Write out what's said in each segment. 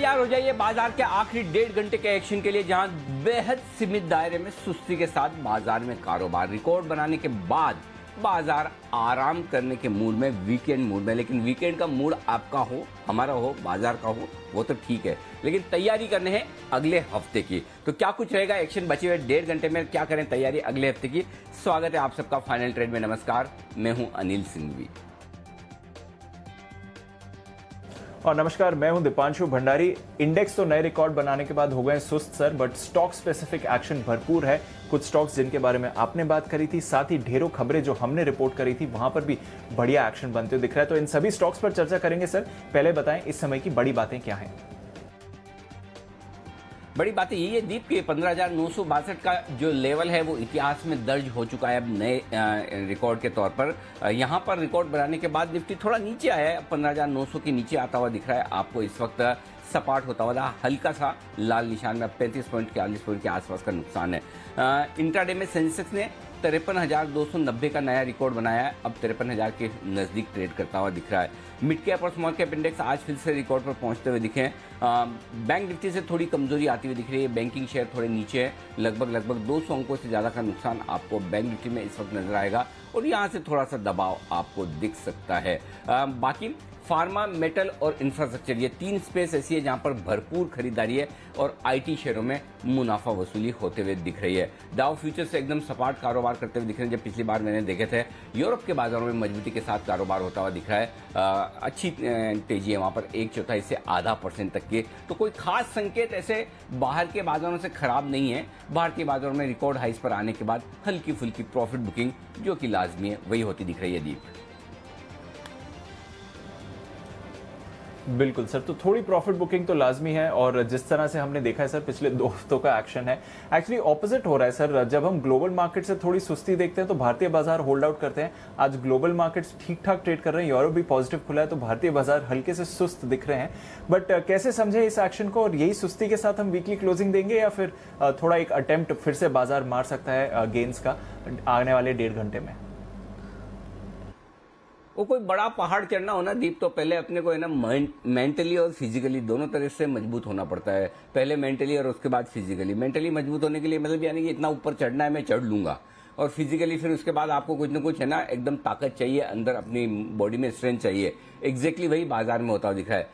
तैयार हो जाइए बाजार के आखिरी 1.5 घंटे के एक्शन के लिए, जहां बेहद सीमित दायरे में सुस्ती के साथ बाजार में कारोबार। रिकॉर्ड बनाने के बाद बाजार आराम करने के मूड में, वीकेंड मूड में। लेकिन वीकेंड का मूड आपका हो, हमारा हो, बाजार का हो, वो तो ठीक है, लेकिन तैयारी करने हैं अगले हफ्ते की। तो क्या कुछ रहेगा एक्शन बचे हुए 1.5 घंटे में, क्या करें तैयारी अगले हफ्ते की। स्वागत है आप सबका फाइनल ट्रेड में। नमस्कार, मैं हूं अनिल सिंघवी। और नमस्कार, मैं हूं दीपांशु भंडारी। इंडेक्स तो नए रिकॉर्ड बनाने के बाद हो गए सुस्त sir, but stock specific action भरपूर है। कुछ स्टॉक्स जिनके बारे में आपने बात करी थी, साथ ही ढेरों खबरें जो हमने रिपोर्ट करी थी, वहां पर भी बढ़िया एक्शन बनते हुए दिख रहा है। तो इन सभी स्टॉक्स पर चर्चा करेंगे सर। पहले बताएं इस समय की बड़ी बातें क्या हैं। बड़ी बात यही है दीप के 15,962 का जो लेवल है वो इतिहास में दर्ज हो चुका है अब नए रिकॉर्ड के तौर पर। यहाँ पर रिकॉर्ड बनाने के बाद निफ्टी थोड़ा नीचे आया है, 15,900 के नीचे आता हुआ दिख रहा है आपको इस वक्त। सपाट होता हुआ हल्का सा लाल निशान में 35 पॉइंट 40 पॉइंट के आसपास का नुकसान है। इंट्राडे में सेंसेक्स ने 53,290 का नया रिकॉर्ड बनाया है, अब 53,000 के नज़दीक ट्रेड करता हुआ दिख रहा है। मिड कैप और स्मॉल कैप इंडेक्स आज फिर से रिकॉर्ड पर पहुंचते हुए दिखे हैं। बैंक निफ्टी से थोड़ी कमजोरी आती हुई दिख रही है, बैंकिंग शेयर थोड़े नीचे है, लगभग 200 अंकों से ज़्यादा का नुकसान आपको बैंक निफ्टी में इस वक्त नजर आएगा और यहाँ से थोड़ा सा दबाव आपको दिख सकता है। बाकी फार्मा, मेटल और इंफ्रास्ट्रक्चर, ये 3 स्पेस ऐसी है जहां पर भरपूर खरीदारी है और आईटी शेयरों में मुनाफा वसूली होते हुए दिख रही है। डाउ फ्यूचर से एकदम सपाट कारोबार करते हुए दिख रहे हैं। जब पिछली बार मैंने देखे थे, यूरोप के बाजारों में मजबूती के साथ कारोबार होता हुआ दिख रहा है। अच्छी तेजी है वहां पर, 1/4 से आधा % तक की। तो कोई खास संकेत ऐसे बाहर के बाजारों से खराब नहीं है। बाहर के बाजारों में रिकॉर्ड हाइस पर आने के बाद हल्की फुल्की प्रॉफिट बुकिंग जो कि लाजमी है, वही होती दिख रही है दीप। बिल्कुल सर, तो थोड़ी प्रॉफिट बुकिंग तो लाजमी है। और जिस तरह से हमने देखा है सर, पिछले 2 हफ्तों का एक्शन है एक्चुअली ऑपोजिट हो रहा है सर। जब हम ग्लोबल मार्केट से थोड़ी सुस्ती देखते हैं तो भारतीय बाजार होल्ड आउट करते हैं। आज ग्लोबल मार्केट्स ठीक ठाक ट्रेड कर रहे हैं, यूरोप भी पॉजिटिव खुला है, तो भारतीय बाजार हल्के से सुस्त दिख रहे हैं। बट कैसे समझे इस एक्शन को, और यही सुस्ती के साथ हम वीकली क्लोजिंग देंगे या फिर थोड़ा एक अटेम्प्ट फिर से बाजार मार सकता है गेन्स का आने वाले 1.5 घंटे में? वो कोई बड़ा पहाड़ चढ़ना होना दीप, तो पहले अपने को है ना मेंटली और फिजिकली दोनों तरह से मजबूत होना पड़ता है। पहले मेंटली और उसके बाद फिजिकली। मेंटली मजबूत होने के लिए मतलब यानी कि इतना ऊपर चढ़ना है, मैं चढ़ लूंगा। और फिजिकली फिर उसके बाद आपको कुछ ना कुछ है ना एकदम ताकत चाहिए, अंदर अपनी बॉडी में स्ट्रेंथ चाहिए। एग्जैक्टली वही बाजार में होता हुआ दिख रहा है।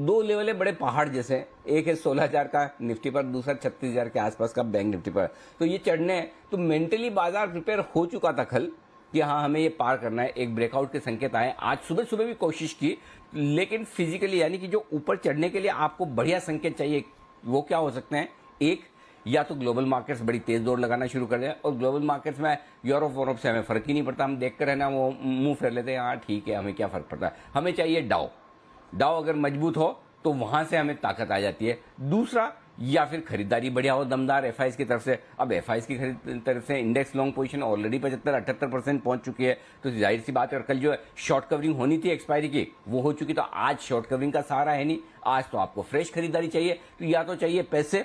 दो लेवल है बड़े पहाड़ जैसे, एक है 16,000 का निफ्टी पर, दूसरा 36,000 के आसपास का बैंक निफ्टी पर। तो ये चढ़ने हैं, तो मेंटली बाजार प्रिपेयर हो चुका था कल कि हाँ हमें ये पार करना है। एक ब्रेकआउट के संकेत आए, आज सुबह सुबह भी कोशिश की, लेकिन फिजिकली यानी कि जो ऊपर चढ़ने के लिए आपको बढ़िया संकेत चाहिए, वो क्या हो सकते हैं? एक, या तो ग्लोबल मार्केट्स बड़ी तेज दौड़ लगाना शुरू कर दें, और ग्लोबल मार्केट्स में यूरोप से हमें फर्क ही नहीं पड़ता, हम देख कर है ना वो मुंह फेर लेते हैं, हाँ ठीक है हमें क्या फर्क पड़ता है। हमें चाहिए डाउ अगर मजबूत हो तो वहां से हमें ताकत आ जाती है। दूसरा, या फिर खरीदारी बढ़िया हो दमदार एफआईज की तरफ से। अब एफआईज की तरफ से इंडेक्स लॉन्ग पोजीशन ऑलरेडी 75-78% पहुंच चुकी है, तो जाहिर सी बात है। और कल जो शॉर्ट कवरिंग होनी थी एक्सपायरी की, वो हो चुकी, तो आज शॉर्ट कवरिंग का सहारा है नहीं। आज तो आपको फ्रेश खरीदारी चाहिए। तो या तो चाहिए पैसे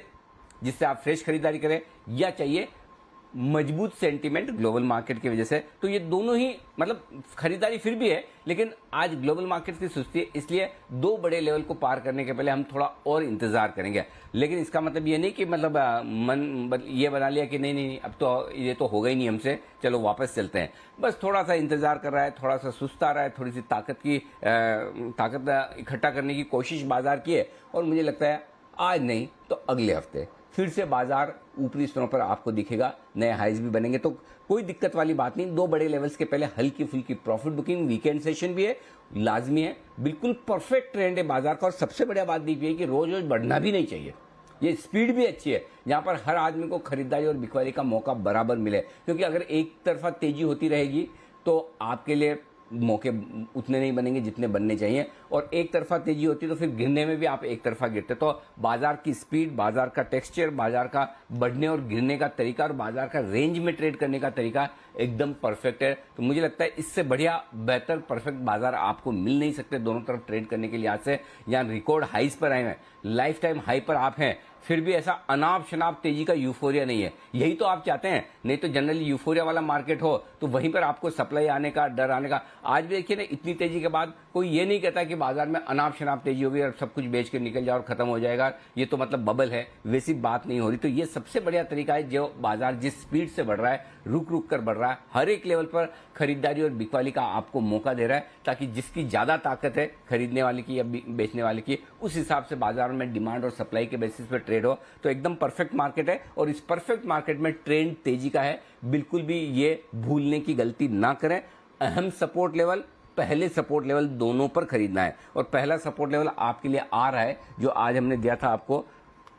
जिससे आप फ्रेश खरीदारी करें, या चाहिए मजबूत सेंटीमेंट ग्लोबल मार्केट की वजह से। तो ये दोनों ही मतलब खरीदारी फिर भी है, लेकिन आज ग्लोबल मार्केट की सुस्ती है, इसलिए 2 बड़े लेवल को पार करने के पहले हम थोड़ा और इंतजार करेंगे। लेकिन इसका मतलब ये नहीं कि मतलब मन ये बना लिया कि नहीं अब तो ये तो होगा ही नहीं हमसे, चलो वापस चलते हैं। बस थोड़ा सा इंतजार कर रहा है, थोड़ा सा सुस्त आ रहा है, थोड़ी सी ताकत इकट्ठा करने की कोशिश बाजार की है। और मुझे लगता है आज नहीं तो अगले हफ्ते फिर से बाजार ऊपरी स्तरों पर आपको दिखेगा, नए हाइज भी बनेंगे, तो कोई दिक्कत वाली बात नहीं। 2 बड़े लेवल्स के पहले हल्की फुल्की प्रॉफिट बुकिंग, वीकेंड सेशन भी है, लाजमी है, बिल्कुल परफेक्ट ट्रेंड है बाजार का। और सबसे बढ़िया बात देखिए है कि रोज रोज बढ़ना भी नहीं चाहिए, ये स्पीड भी अच्छी है जहां पर हर आदमी को खरीदारी और बिकवाली का मौका बराबर मिले। क्योंकि अगर एक तरफा तेजी होती रहेगी तो आपके लिए मौके उतने नहीं बनेंगे जितने बनने चाहिए, और एक तरफा तेजी होती है तो फिर गिरने में भी आप एक तरफा गिरते। तो बाजार की स्पीड, बाजार का टेक्सचर, बाजार का बढ़ने और गिरने का तरीका और बाजार का रेंज में ट्रेड करने का तरीका एकदम परफेक्ट है। तो मुझे लगता है इससे बढ़िया बेहतर परफेक्ट बाजार आपको मिल नहीं सकते दोनों तरफ ट्रेड करने के लिहाज से। यहाँ रिकॉर्ड हाइज पर आए हैं, लाइफ टाइम हाई पर आप हैं, फिर भी ऐसा अनाप शनाप तेजी का यूफोरिया नहीं है। यही तो आप चाहते हैं, नहीं तो जनरली यूफोरिया वाला मार्केट हो तो वहीं पर आपको सप्लाई आने का डर आने का। आज भी देखिए ना, इतनी तेजी के बाद कोई ये नहीं कहता कि बाजार में अनाप शनाप तेजी होगी और सब कुछ बेच के निकल जाए और खत्म हो जाएगा, ये तो मतलब बबल है, वैसी बात नहीं हो रही। तो ये सबसे बढ़िया तरीका है, जो बाजार जिस स्पीड से बढ़ रहा है, रुक रुक कर बढ़ रहा है, हर एक लेवल पर खरीदारी और बिकवाली का आपको मौका दे रहा है, ताकि जिसकी ज्यादा ताकत है खरीदने वाले की या बेचने वाले की, उस हिसाब से बाजार में डिमांड और सप्लाई के बेसिस पर ट्रेड हो। तो एकदम परफेक्ट मार्केट है और इस परफेक्ट मार्केट में ट्रेंड तेजी का है, बिल्कुल भी ये भूलने की गलती ना करें। अहम सपोर्ट लेवल, पहले सपोर्ट लेवल दोनों पर खरीदना है और पहला सपोर्ट लेवल आपके लिए आ रहा है जो आज हमने दिया था आपको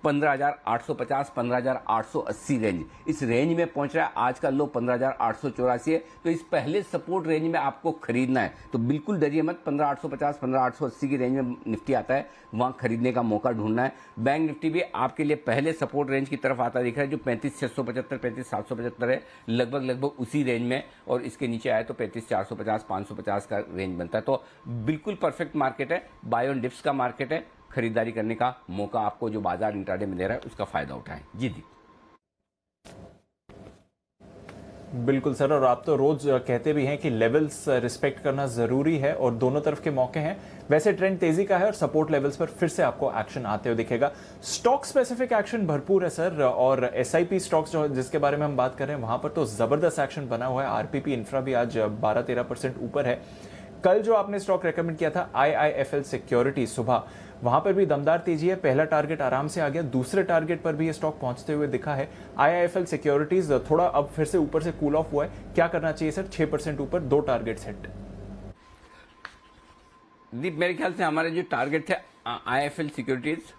15,850 15,880 रेंज। इस रेंज में पहुंच रहा है, आज का लो 15,884 है। तो इस पहले सपोर्ट रेंज में आपको खरीदना है, तो बिल्कुल डरिए मत। 15,850 15,880 की रेंज में निफ्टी आता है, वहां खरीदने का मौका ढूंढना है। बैंक निफ्टी भी आपके लिए पहले सपोर्ट रेंज की तरफ आता दिख रहा है, जो 35,675 35,775 है, लगभग उसी रेंज में। और इसके नीचे आए तो 35,450 550 का रेंज बनता है। तो बिल्कुल परफेक्ट मार्केट है, बाय ऑन डिप्स का मार्केट है। खरीदारी करने का मौका आपको जो बाजार इंट्राडे में दे रहा है, उसका फायदा उठाएं। जी दी। बिल्कुल सर, और आप तो रोज कहते भी हैं कि लेवल्स रिस्पेक्ट करना जरूरी है और दोनों तरफ के मौके हैं। वैसे ट्रेंड तेजी का है और सपोर्ट लेवल्स पर फिर से आपको एक्शन आते हुए दिखेगा। स्टॉक स्पेसिफिक एक्शन भरपूर है सर, और एसआईपी स्टॉक्स जो जिसके बारे में हम बात कर रहे हैं वहां पर तो जबरदस्त एक्शन बना हुआ है। आरपीपी इंफ्रा भी आज 12-13% ऊपर है। कल जो आपने स्टॉक रेकमेंड किया था आईआईएफएल सिक्योरिटी सुबह, वहां पर भी दमदार तेजी है। पहला टारगेट आराम से आ गया, दूसरे टारगेट पर भी ये स्टॉक पहुंचते हुए दिखा है। आईआईएफएल सिक्योरिटीज थोड़ा अब फिर से ऊपर से कूल ऑफ हुआ है, क्या करना चाहिए सर? 6% ऊपर, 2 टारगेट सेट। दीप, मेरे ख्याल से हमारे जो टारगेट थे आईआईएफएल सिक्योरिटीज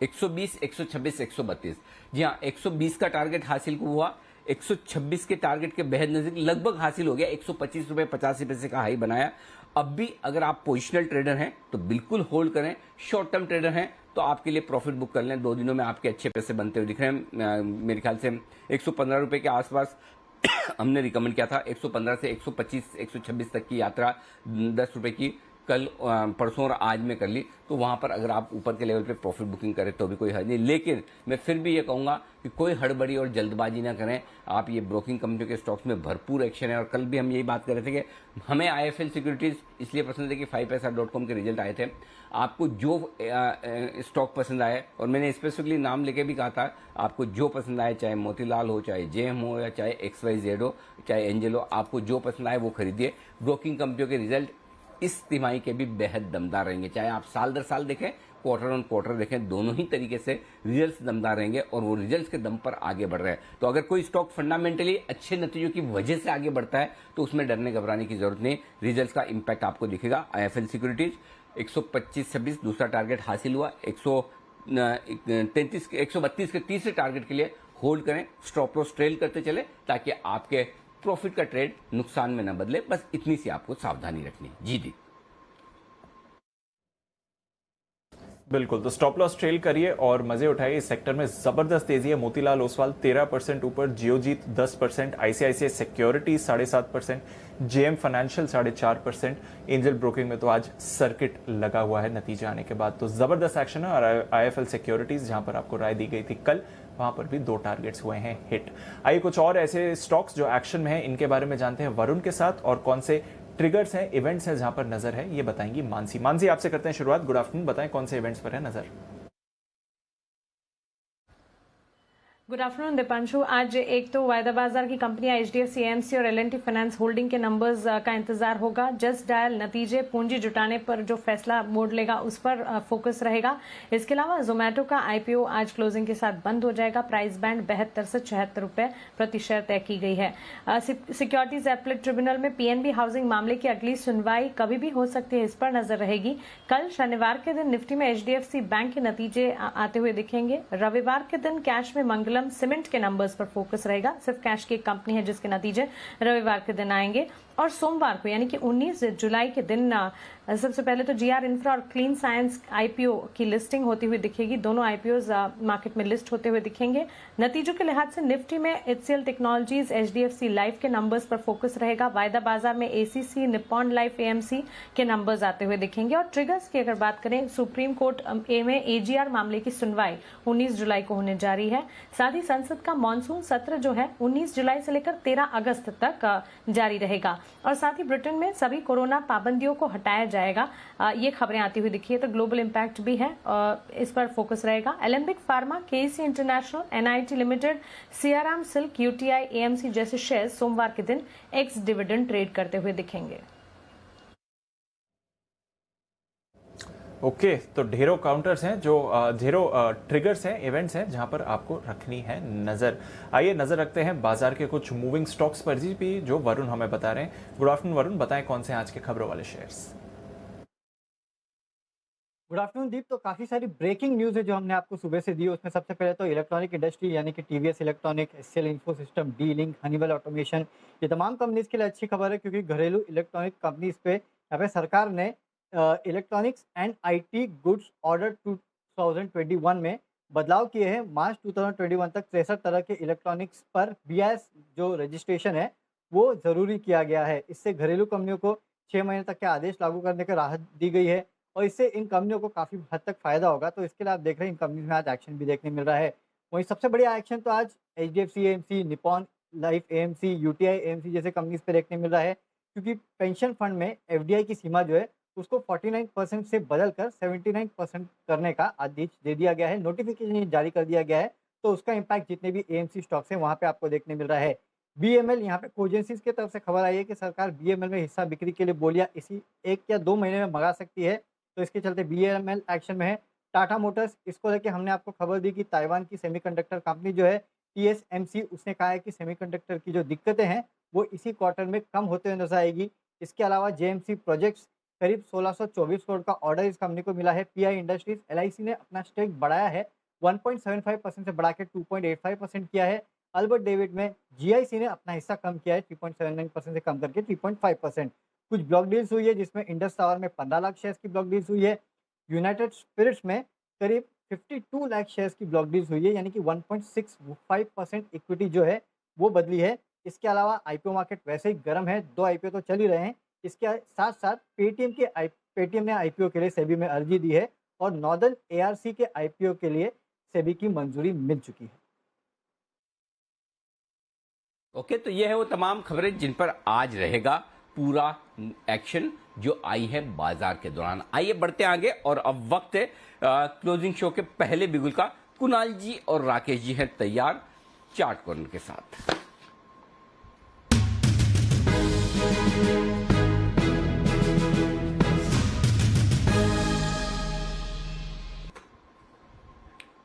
120 126 132, जी हाँ, 120 का टारगेट हासिल हुआ, 126 के टारगेट के बेहद नजदीक लगभग हासिल हो गया। 125 रुपए 85 पैसे का हाई बनाया। अब भी अगर आप पोजिशनल ट्रेडर हैं तो बिल्कुल होल्ड करें, शॉर्ट टर्म ट्रेडर हैं तो आपके लिए प्रॉफिट बुक कर लें। 2 दिनों में आपके अच्छे पैसे बनते हुए दिख रहे हैं। मेरे ख्याल से 115 रुपए के आसपास हमने रिकमेंड किया था। 115 से 125 126 तक की यात्रा 10 रुपए की कल परसों और आज में कर ली, तो वहां पर अगर आप ऊपर के लेवल पे प्रॉफिट बुकिंग करें तो भी कोई हर्ज नहीं। लेकिन मैं फिर भी ये कहूंगा कि कोई हड़बड़ी और जल्दबाजी ना करें। आप ये ब्रोकिंग कंपनियों के स्टॉक्स में भरपूर एक्शन है, और कल भी हम यही बात कर रहे थे कि हमें आईएफएल सिक्योरिटीज इसलिए पसंद है कि 5paisa.com के रिजल्ट आए थे। आपको जो स्टॉक पसंद आए, और मैंने स्पेसिफिकली नाम लेके भी कहा था, आपको जो पसंद आए, चाहे मोतीलाल हो, चाहे जेएम हो, या चाहे XYZ हो, चाहे एंजल हो, आपको जो पसंद आए वो खरीदिए। ब्रोकिंग कंपनियों के रिजल्ट इस तिमाही के भी बेहद दमदार रहेंगे। चाहे आप साल दर साल देखें, क्वार्टर ऑन क्वार्टर देखें, दोनों ही तरीके से रिजल्ट्स दमदार रहेंगे और वो रिजल्ट्स के दम पर आगे बढ़ रहे हैं। तो अगर कोई स्टॉक फंडामेंटली अच्छे नतीजों की वजह से आगे बढ़ता है तो उसमें डरने घबराने की जरूरत नहीं। रिजल्ट्स का इंपैक्ट आपको दिखेगा। आईएफएल सिक्योरिटीज 125-26 दूसरा टारगेट हासिल हुआ। 132 के तीसरे टारगेट के लिए होल्ड करें, स्टॉप लॉस ट्रेल करते चले ताकि आपके प्रॉफिट का ट्रेड नुकसान में न बदले। बस इतनी सी आपको सावधानी रखनी। जी दी। बिल्कुल, तो स्टॉप लॉस ट्रेल करिए और मजे उठाइए। इस सेक्टर में जबरदस्त तेजी है। मोतीलाल ओसवाल 13% ऊपर, Geojit 10%, ICICI securities 7.5%, JM financial 4.5%। Angel broking में तो आज सर्किट लगा हुआ है नतीजे आने के बाद। तो जबरदस्त एक्शन है। और आईएफएल सिक्योरिटीज जहां पर आपको राय दी गई थी कल, वहां पर भी 2 टारगेट्स हुए हैं हिट। आइए कुछ और ऐसे स्टॉक्स जो एक्शन में हैं इनके बारे में जानते हैं वरुण के साथ, और कौन से ट्रिगर्स हैं, इवेंट्स हैं जहां पर नजर है, ये बताएंगी मानसी। मानसी, आपसे करते हैं शुरुआत। गुड आफ्टरनून, बताएं कौन से इवेंट्स पर है नजर? Good afternoon Deepanshu. आज एक तो वायदा बाजार की कंपनियां एचडीएफसी एएमसी और एल&टी फाइनेंस होल्डिंग के नंबर्स का इंतजार होगा। जस्ट डायल नतीजे पूंजी जुटाने पर जो फैसला बोर्ड लेगा उस पर फोकस रहेगा। इसके अलावा जोमेटो का आईपीओ आज क्लोजिंग के साथ बंद हो जाएगा। प्राइस बैंड 72 से 76 रुपए प्रति शेयर तय की गई है। सिक्योरिटीज एपलेट ट्रिब्यूनल में पीएनबी हाउसिंग मामले की अगली सुनवाई कभी भी हो सकती है, इस पर नजर रहेगी। कल शनिवार के दिन निफ्टी में एचडीएफसी बैंक के नतीजे आते हुए दिखेंगे। रविवार के दिन कैश में मंगलम सीमेंट के नंबर्स पर फोकस रहेगा। सिर्फ कैश की एक कंपनी है जिसके नतीजे रविवार के दिन आएंगे। और सोमवार को यानी कि 19 जुलाई के दिन सबसे पहले तो जीआर इंफ्रा और क्लीन साइंस आईपीओ की लिस्टिंग होती हुई दिखेगी। दोनों आईपीओ मार्केट में लिस्ट होते हुए दिखेंगे। नतीजों के लिहाज से निफ्टी में एचसीएल टेक्नोलॉजीज, एचडीएफसी लाइफ के नंबर्स पर फोकस रहेगा। वायदा बाजार में एसीसी, निप्पॉन लाइफ, एएमसी के नंबर्स आते हुए दिखेंगे। और ट्रिगर्स की अगर बात करें, सुप्रीम कोर्ट में एजीआर मामले की सुनवाई 19 जुलाई को होने जा रही है। साथ ही संसद का मॉनसून सत्र जो है 19 जुलाई से लेकर 13 अगस्त तक जारी रहेगा। और साथ ही ब्रिटेन में सभी कोरोना पाबंदियों को हटाया जाएगा, ये खबरें आती हुई दिखी है। तो ग्लोबल इंपैक्ट भी है, इस पर फोकस रहेगा। एलेम्बिक फार्मा, केसी इंटरनेशनल, एनआईटी लिमिटेड, सीआरएम सिल्क, यूटीआई, एएमसी जैसे शेयर सोमवार के दिन एक्स डिविडेंड ट्रेड करते हुए दिखेंगे। ओके, तो ढेरों काउंटर्स हैं, जो ढेरों ट्रिगर्स हैं, इवेंट्स हैं जहां पर आपको रखनी है नजर। आइए नजर रखते हैं बाजार के कुछ मूविंग स्टॉक्स पर भी, जो वरुण हमें बता रहे हैं। गुड आफ्टरनून वरुण, बताएं कौन से आज के खबरों वाले शेयर्स। गुड आफ्टरनून दीप। तो काफ़ी सारी ब्रेकिंग न्यूज़ है जो हमने आपको सुबह से दी। उसमें सबसे पहले तो इलेक्ट्रॉनिक इंडस्ट्री यानी कि TVS electronic, HCL info system, D link, Honeywell automation, ये तमाम कंपनीज के लिए अच्छी खबर है, क्योंकि घरेलू इलेक्ट्रॉनिक कंपनीज पे यहाँ पे सरकार ने electronics and IT goods order 2021 में बदलाव किए हैं। मार्च 2021 तक 63 तरह के इलेक्ट्रॉनिक्स पर बीआईएस जो रजिस्ट्रेशन है वो ज़रूरी किया गया है। इससे घरेलू कंपनियों को 6 महीने तक के आदेश लागू करने की राहत दी गई है और इससे इन कंपनियों को काफ़ी हद तक फ़ायदा होगा। तो इसके लिए आप देख रहे हैं इन कंपनीज में आज एक्शन भी देखने मिल रहा है। वहीं सबसे बढ़िया एक्शन तो आज HDFC AMC, Nippon life AMC, UTI AMC जैसे कंपनीज पे देखने मिल रहा है, क्योंकि पेंशन फंड में एफडीआई की सीमा जो है उसको 49% से बदलकर 79% करने का आदेश दे दिया गया है, नोटिफिकेशन जारी कर दिया गया है। तो उसका इम्पैक्ट जितने भी एएमसी स्टॉक्स हैं वहाँ पे आपको देखने मिल रहा है। बीएमएल, यहाँ पे कोजेंसीज की तरफ से खबर आई है कि सरकार बीएमएल में हिस्सा बिक्री के लिए बोलियां इसी 1 या 2 महीने में मंगा सकती है। तो इसके चलते बीएमएल एक्शन में है। टाटा मोटर्स, इसको लेकर हमने आपको खबर दी कि ताइवान की सेमीकंडक्टर कंपनी जो है टीएसएमसी, उसने कहा है कि सेमीकंडक्टर की जो दिक्कतें हैं वो इसी क्वार्टर में कम होते हुए नजर आएगी। इसके अलावा जेएमसी प्रोजेक्ट्स, करीब 1624 करोड़ का ऑर्डर इस कंपनी को मिला है। पीआई इंडस्ट्रीज, एलआईसी ने अपना स्टेक बढ़ाया है, 1.75% से बढ़ा के 2.85% किया है। अल्बर्ट डेविड में जीआईसी ने अपना हिस्सा कम किया है, 3.79% से कम करके 3.5%। कुछ ब्लॉक डील्स हुई है, जिसमें इंडस टावर में 15 लाख शेयर्स की ब्लॉक डील्स हुई है। यूनाइटेड स्पिरिट्स में करीब 52 लाख शेयर्स की ब्लॉक डील्स हुई है, यानी कि 1.65% इक्विटी जो है वो बदली है। इसके अलावा आईपीओ मार्केट वैसे ही गर्म है, 2 आईपीओ तो चल ही रहे हैं। इसके साथ साथ पेटीएम ने आईपीओ के लिए सेबी में अर्जी दी है और नॉर्दर्न एआरसी के आईपीओ के लिए सेबी की मंजूरी मिल चुकी है। ओके, तो ये है वो तमाम खबरें जिन पर आज रहेगा पूरा एक्शन जो आई है बाजार के दौरान। आइए बढ़ते आगे, और अब वक्त है क्लोजिंग शो के पहले बिगुल का। कुणाल जी और राकेश जी हैं तैयार चार्ट कॉर्नर के साथ।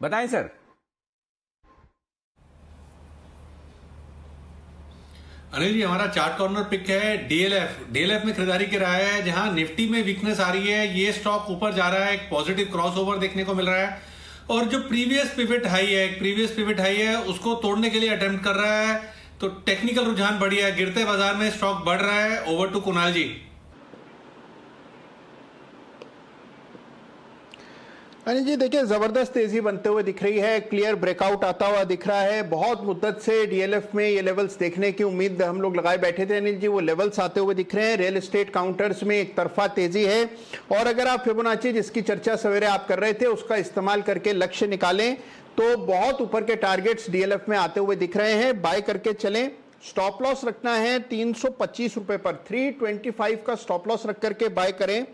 बताएं सर। अनिल जी, हमारा चार्ट कॉर्नर पिक है डीएलएफ में खरीदारी की रहा है, जहां निफ्टी में वीकनेस आ रही है। ये स्टॉक ऊपर जा रहा है, एक पॉजिटिव क्रॉसओवर देखने को मिल रहा है और जो प्रीवियस पिवट हाई है उसको तोड़ने के लिए अटेम्प्ट कर रहा है। तो टेक्निकल रुझान बढ़िया है, गिरते बाजार में स्टॉक बढ़ रहा है। ओवर टू कुणाल जी। अनिल जी, देखिए जबरदस्त तेजी बनते हुए दिख रही है, क्लियर ब्रेकआउट आता हुआ दिख रहा है। बहुत मुद्दत से डीएलएफ में ये लेवल्स देखने की उम्मीद हम लोग लगाए बैठे थे अनिल जी, वो लेवल्स आते हुए दिख रहे हैं। रियल एस्टेट काउंटर्स में एक तरफा तेजी है और अगर आप फिबोनाची जिसकी चर्चा सवेरे आप कर रहे थे उसका इस्तेमाल करके लक्ष्य निकालें तो बहुत ऊपर के टारगेट्स डीएलएफ में आते हुए दिख रहे हैं। बाय करके चलें। स्टॉप लॉस रखना है 325 रुपए पर, 325 का स्टॉप लॉस रख करके बाय करें।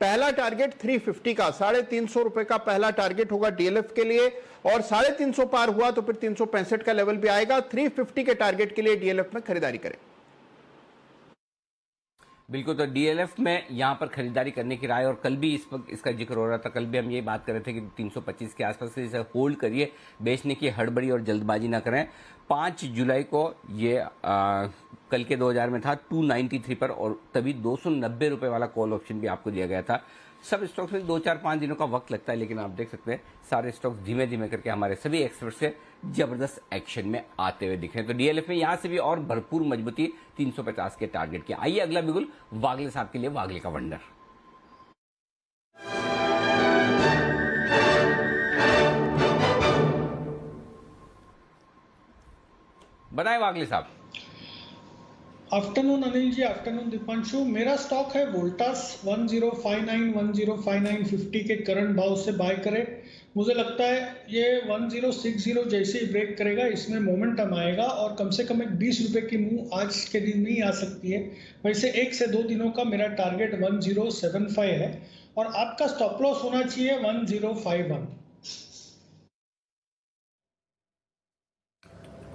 पहला टारगेट 350 का, 350 रुपए का पहला टारगेट होगा डीएलएफ के लिए और 350 पार हुआ तो फिर 365 का लेवल भी आएगा। 350 के टारगेट के लिए डीएलएफ में खरीदारी करें। बिल्कुल, तो डीएलएफ में यहां पर खरीदारी करने की राय, और कल भी इसका जिक्र हो रहा था। कल भी हम ये बात कर रहे थे कि 325 के आसपास से इसे होल्ड करिए, बेचने की हड़बड़ी और जल्दबाजी ना करें। 5 जुलाई को ये कल के 2000 में था 293 पर, और तभी 290 रुपए वाला कॉल ऑप्शन भी आपको दिया गया था। सब स्टॉक्स में 2-4-5 दिनों का वक्त लगता है, लेकिन आप देख सकते हैं सारे स्टॉक्स धीमे धीमे करके हमारे सभी एक्सपर्ट से जबरदस्त एक्शन में आते हुए दिख रहे हैं। तो डीएलएफ में यहां से भी और भरपूर मजबूती 350 के टारगेट की। आइए अगला बिगुल वागले साहब के लिए, वागले का वंडर। बताएं वागले साहब। आफ्टरनून अनिल जी, आफ्टरनून दीपांशु। मेरा स्टॉक है वोल्टास 1059 के करंट भाव से बाय करें। मुझे लगता है ये 1060 जैसे ही ब्रेक करेगा इसमें मोमेंटम आएगा और कम से कम एक 20 रुपए की मूव आज के दिन में ही आ सकती है। वैसे 1 से 2 दिनों का मेरा टारगेट 1075 है और आपका स्टॉप लॉस होना चाहिए 1051।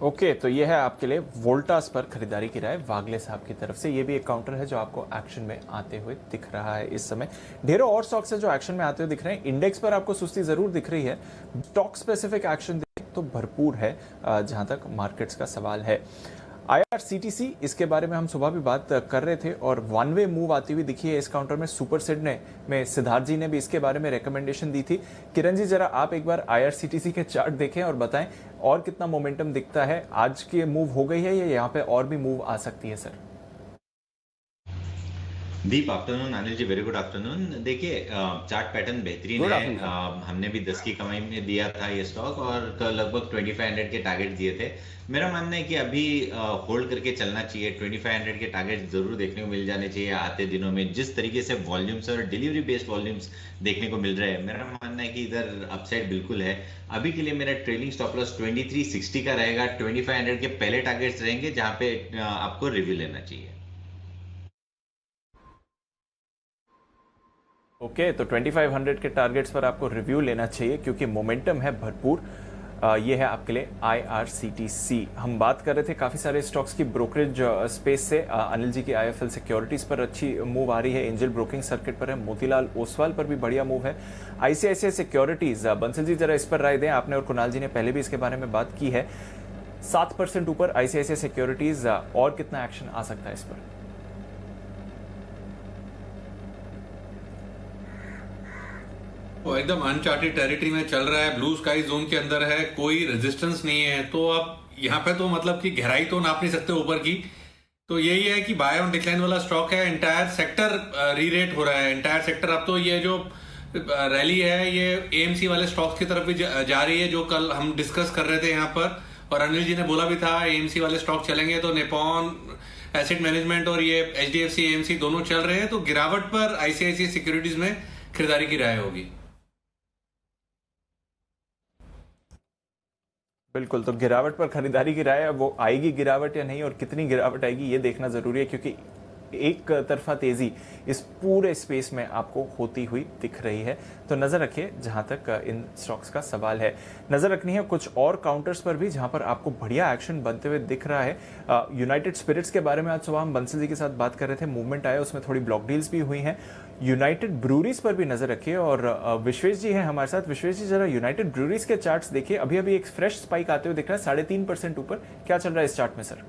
ओके, तो ये है आपके लिए वोल्टास पर खरीदारी की राय वागले साहब की तरफ से। ये भी एक काउंटर है जो आपको एक्शन में आते हुए दिख रहा है इस समय। ढेरों और स्टॉक्स है जो एक्शन में आते हुए दिख रहे हैं। इंडेक्स पर आपको सुस्ती जरूर दिख रही है। स्टॉक स्पेसिफिक एक्शन तो भरपूर है जहां तक मार्केट्स का सवाल है। IRCTC, इसके बारे में हम सुबह भी बात कर रहे थे और वन वे मूव आती हुई दिखी है इस काउंटर में। सुपर सेड में सिद्धार्थ जी ने भी इसके बारे में रेकमेंडेशन दी थी। किरण जी, जरा आप एक बार IRCTC के चार्ट देखें और बताएं और कितना मोमेंटम दिखता है। आज की मूव हो गई है या यहाँ पे और भी मूव आ सकती है सर? दीप, आफ्टरनून। अनिल जी, वेरी गुड आफ्टरनून। देखिए, चार्ट पैटर्न बेहतरीन है। हमने भी 10 की कमाई में दिया था ये स्टॉक और लगभग 2500 के टारगेट दिए थे। मेरा मानना है कि अभी होल्ड करके चलना चाहिए। 2500 के टारगेट जरूर देखने को मिल जाने चाहिए आते दिनों में। जिस तरीके से वॉल्यूम्स और डिलीवरी बेस्ड वॉल्यूम्स देखने को मिल रहे हैं, मेरा मानना है कि इधर अपसाइड बिल्कुल है। अभी के लिए मेरा ट्रेलिंग स्टॉप लॉस 2360 का रहेगा। 2500 के पहले टारगेट्स रहेंगे जहां पे आपको रिव्यू लेना चाहिए। ओके, तो 2500 के टारगेट्स पर आपको रिव्यू लेना चाहिए क्योंकि मोमेंटम है भरपूर। ये है आपके लिए IRCTC। हम बात कर रहे थे काफी सारे स्टॉक्स की ब्रोकरेज स्पेस से। अनिल जी की IIFL सिक्योरिटीज पर अच्छी मूव आ रही है। एंजल ब्रोकिंग सर्किट पर है। मोतीलाल ओसवाल पर भी बढ़िया मूव है। ICICI सिक्योरिटीज, बंसल जी जरा इस पर राय दें। आपने और कुणाल जी ने पहले भी इसके बारे में बात की है। 7% ऊपर ICICI सिक्योरिटीज, और कितना एक्शन आ सकता है इस पर? वो एकदम अनचार्टेड टेरिटरी में चल रहा है। ब्लू स्काई जोन के अंदर है, कोई रेजिस्टेंस नहीं है। तो आप यहाँ पे तो मतलब कि गहराई तो नाप नहीं सकते ऊपर की। तो यही है कि बाय ऑन डिक्लाइन वाला स्टॉक है। एंटायर सेक्टर रीरेट हो रहा है। एंटायर सेक्टर अब तो ये जो रैली है ये AMC वाले स्टॉक्स की तरफ भी जा रही है, जो कल हम डिस्कस कर रहे थे यहाँ पर। और अनिल जी ने बोला भी था AMC वाले स्टॉक चलेंगे, तो निपॉन एसेट मैनेजमेंट और ये HDFC AMC दोनों चल रहे हैं। तो गिरावट पर ICICI सिक्योरिटीज में खरीदारी की राय होगी। बिल्कुल, तो गिरावट पर खरीदारी की राय है। वो आएगी गिरावट या नहीं और कितनी गिरावट आएगी ये देखना जरूरी है क्योंकि एक तरफा तेजी इस पूरे स्पेस में आपको होती हुई दिख रही है। तो नजर रखिए जहां तक इन स्टॉक्स का सवाल है। नजर रखनी है कुछ और काउंटर्स पर भी जहां पर आपको बढ़िया एक्शन बनते हुए दिख रहा है। यूनाइटेड स्पिरिट्स के बारे में आज सुबह हम बंसल जी के साथ बात कर रहे थे। मूवमेंट आया, उसमें थोड़ी ब्लॉक डील्स भी हुई हैं। यूनाइटेड ब्रूरीज पर भी नजर रखिए और विश्वेश जी हैं हमारे साथ। विश्वेश जी, जरा यूनाइटेड ब्रूरीज के चार्ट्स देखिए। अभी अभी एक फ्रेश स्पाइक आते हुए दिख रहा है 3.5% ऊपर। क्या चल रहा है इस चार्ट में sir?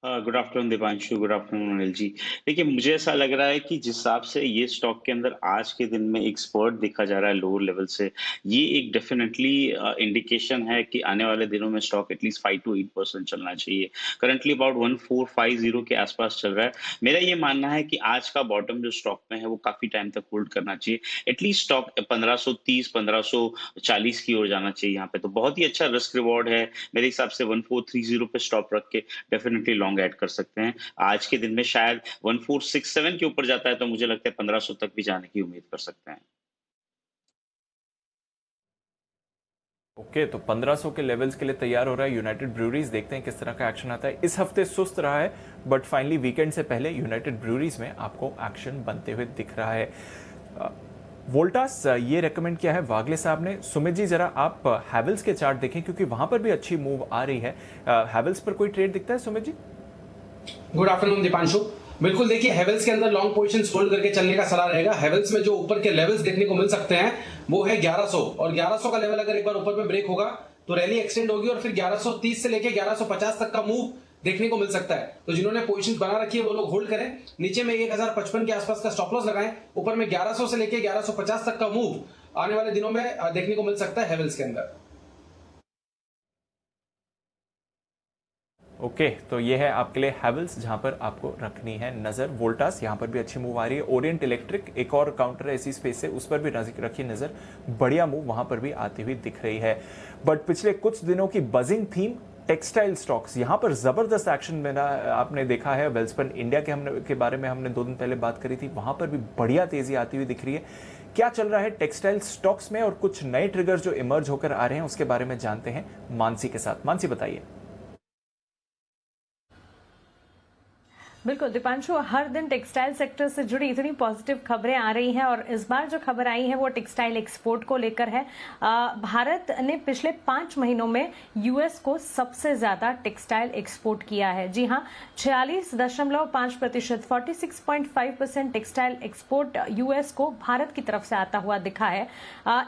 Good afternoon Deepanshu, good afternoon Anil ji. देखिए, मुझे ऐसा लग रहा है कि जिस हिसाब से ये स्टॉक के अंदर आज के दिन में एक स्पर्ट दिखा जा रहा है लोअर लेवल से, ये एक डेफिनेटली इंडिकेशन है कि आने वाले दिनों में स्टॉक एटलीस्ट 5 to 8% चलना चाहिए। करंटली अबाउट 1450 के आसपास चल रहा है। मेरा ये मानना है कि आज का बॉटम जो स्टॉक में है वो काफी टाइम तक होल्ड करना चाहिए। एटलीस्ट स्टॉक 1530 1540 की ओर जाना चाहिए। यहाँ पे तो बहुत ही अच्छा रिस्क रिवॉर्ड है। मेरे हिसाब से 1430 पे स्टॉप रख के डेफिनेटली लॉन्ग ऐड कर सकते हैं। आज के दिन में शायद 1467 के ऊपर जाता है तो मुझे लगता है 1500 तक भी जाने की उम्मीद कर सकते हैं। ओके, तो 1500 के लेवल्स के लिए तैयार हो रहा है यूनाइटेड ब्रूरीज। देखते हैं किस तरह का एक्शन आता है। इस हफ्ते सुस्त रहा है बट फाइनली वीकेंड से पहले यूनाइटेड ब्रूरीज में आपको एक्शन बनते हुए दिख रहा है। वोल्टास, ये रेकमेंड किया है वागले साहब ने। सुमित जी, जरा आप हैवेल्स के चार्ट देखें क्योंकि वहां पर भी अच्छी मूव आ रही है। हैवेल्स पर कोई ट्रेड दिखता है सुमित जी? Good afternoon Deepanshu. बिल्कुल, देखिए हेवेल्स के अंदर लॉन्ग पोजीशंस होल्ड करके चलने का सलाह रहेगा। हेवेल्स में जो ऊपर के लेवल्स देखने को मिल सकते हैं वो है 1100 और 1100 का लेवल अगर एक बार ऊपर में ब्रेक होगा तो रैली एक्सटेंड होगी और फिर 1130 से लेके 1150 तक का मूव देखने को मिल सकता है। तो जिन्होंने पोजीशंस बना रखी है वो लोग होल्ड करें। नीचे में 1055 के आसपास का स्टॉप लॉस लगाएं। ऊपर में 1100 से लेके 1150 तक का मूव आने वाले दिनों में देखने को मिल सकता है हेवेल्स के अंदर। ओके, तो ये है आपके लिए हैवेल्स जहां पर आपको रखनी है नजर। वोल्टास यहां पर भी अच्छी मूव आ रही है। ओरिएंट इलेक्ट्रिक एक और काउंटर है इसी स्पेस से, उस पर भी रखिए नजर, बढ़िया मूव वहां पर भी आती हुई दिख रही है। बट पिछले कुछ दिनों की बजिंग थीम टेक्सटाइल स्टॉक्स, यहां पर जबरदस्त एक्शन मेरा आपने देखा है। वेल्सपन इंडिया के बारे में हमने 2 दिन पहले बात करी थी, वहां पर भी बढ़िया तेजी आती हुई दिख रही है। क्या चल रहा है टेक्सटाइल स्टॉक्स में और कुछ नए ट्रिगर्स जो इमर्ज होकर आ रहे हैं उसके बारे में जानते हैं मानसी के साथ। मानसी बताइए। बिल्कुल दीपांशु, हर दिन टेक्सटाइल सेक्टर से जुड़ी इतनी पॉजिटिव खबरें आ रही हैं और इस बार जो खबर आई है वो टेक्सटाइल एक्सपोर्ट को लेकर है। भारत ने पिछले 5 महीनों में यूएस को सबसे ज्यादा टेक्सटाइल एक्सपोर्ट किया है। जी हाँ, 46.5%, 46.5% टेक्सटाइल एक्सपोर्ट यूएस को भारत की तरफ से आता हुआ दिखा है।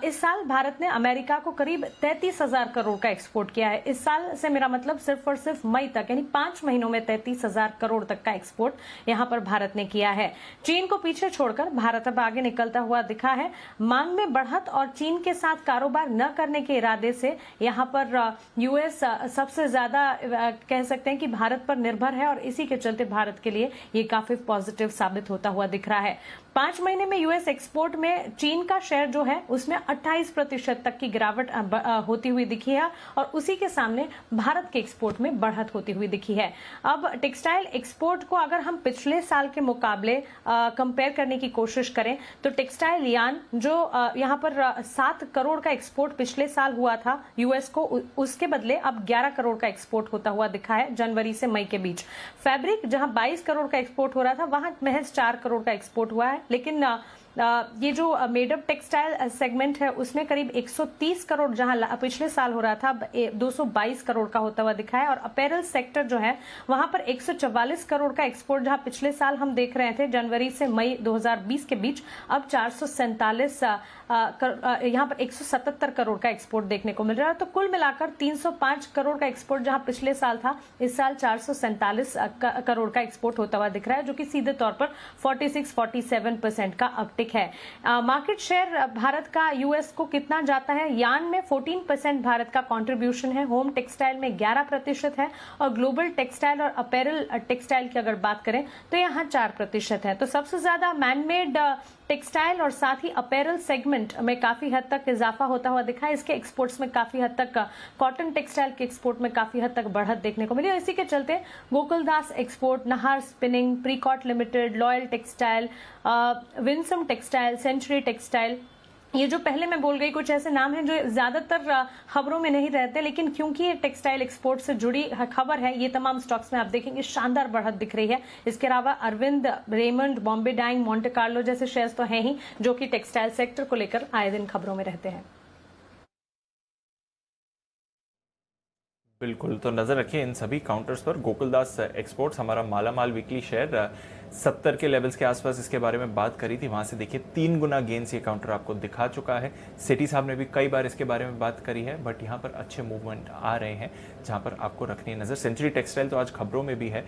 इस साल भारत ने अमेरिका को करीब 33,000 करोड़ का एक्सपोर्ट किया है। इस साल से मेरा मतलब सिर्फ और सिर्फ मई तक, यानी 5 महीनों में 33,000 करोड़ तक का एक्सपोर्ट यहां पर भारत ने किया है। चीन को पीछे छोड़कर भारत अब आगे निकलता हुआ दिखा है। मांग में बढ़त और चीन के साथ कारोबार न करने के इरादे से यहां पर यूएस सबसे ज्यादा कह सकते हैं कि भारत पर निर्भर है और इसी के चलते भारत के लिए ये काफी पॉजिटिव साबित होता हुआ दिख रहा है। 5 महीने में यूएस एक्सपोर्ट में चीन का शेयर जो है उसमें 28% तक की गिरावट होती हुई दिखी है और उसी के सामने भारत के एक्सपोर्ट में बढ़त होती हुई दिखी है। अब टेक्सटाइल एक्सपोर्ट को अगर हम पिछले साल के मुकाबले कंपेयर करने की कोशिश करें तो टेक्सटाइल यान जो यहां पर 7 करोड़ का एक्सपोर्ट पिछले साल हुआ था यूएस को, उसके बदले अब 11 करोड़ का एक्सपोर्ट होता हुआ दिखा है जनवरी से मई के बीच। फैब्रिक जहां 22 करोड़ का एक्सपोर्ट हो रहा था वहां महज 4 करोड़ का एक्सपोर्ट हुआ है। लेकिन ये जो मेडअप टेक्सटाइल सेगमेंट है उसमें करीब 130 करोड़ जहां पिछले साल हो रहा था 222 करोड़ का होता हुआ दिखा है। और अपैरल सेक्टर जो है वहां पर 144 करोड़ का एक्सपोर्ट जहां पिछले साल हम देख रहे थे जनवरी से मई 2020 के बीच, अब 447 यहां पर 177 करोड़ का एक्सपोर्ट देखने को मिल रहा है। तो कुल मिलाकर 305 करोड़ का एक्सपोर्ट जहां पिछले साल था, इस साल 447 करोड़ का एक्सपोर्ट होता हुआ दिख रहा है, जो कि सीधे तौर पर 46-47% का अपटिक है। मार्केट शेयर भारत का यूएस को कितना जाता है? यान में 14% भारत का कंट्रीब्यूशन है, होम टेक्सटाइल में 11% है और ग्लोबल टेक्सटाइल और अपैरल टेक्सटाइल की अगर बात करें तो यहाँ 4% है। तो सबसे ज्यादा मैनमेड टेक्सटाइल और साथ ही अपैरल सेगमेंट में काफी हद तक इजाफा होता हुआ दिखा है। इसके एक्सपोर्ट्स में काफी हद तक, कॉटन टेक्सटाइल के एक्सपोर्ट में काफी हद तक बढ़त देखने को मिली और इसी के चलते गोकुलदास एक्सपोर्ट, नहार स्पिनिंग, प्रीकॉट लिमिटेड, लॉयल टेक्सटाइल, विंसम टेक्सटाइल, सेंचुरी टेक्सटाइल, ये जो पहले मैं बोल गई कुछ ऐसे नाम हैं जो ज्यादातर खबरों में नहीं रहते, लेकिन क्योंकि ये टेक्सटाइल एक्सपोर्ट से जुड़ी खबर है, ये तमाम स्टॉक्स में आप देखेंगे शानदार बढ़त दिख रही है। इसके अलावा Arvind, Raymond, Bombay dyeing, Monte Carlo जैसे शेयर्स तो हैं ही जो कि टेक्सटाइल सेक्टर को लेकर आए दिन खबरों में रहते हैं। बिल्कुल, तो नजर रखिए इन सभी काउंटर्स पर। गोकुलदास एक्सपोर्ट्स हमारा मालामाल वीकली शेयर 70 के लेवल्स के आसपास इसके बारे में बात करी थी, वहां से देखिए 3 गुना गेंस ये काउंटर आपको दिखा चुका है। सेठी साहब ने भी कई बार इसके बारे में बात करी है, बट यहाँ पर अच्छे मूवमेंट आ रहे हैं जहां पर आपको रखनी है नजर। सेंचुरी टेक्सटाइल तो आज खबरों में भी है,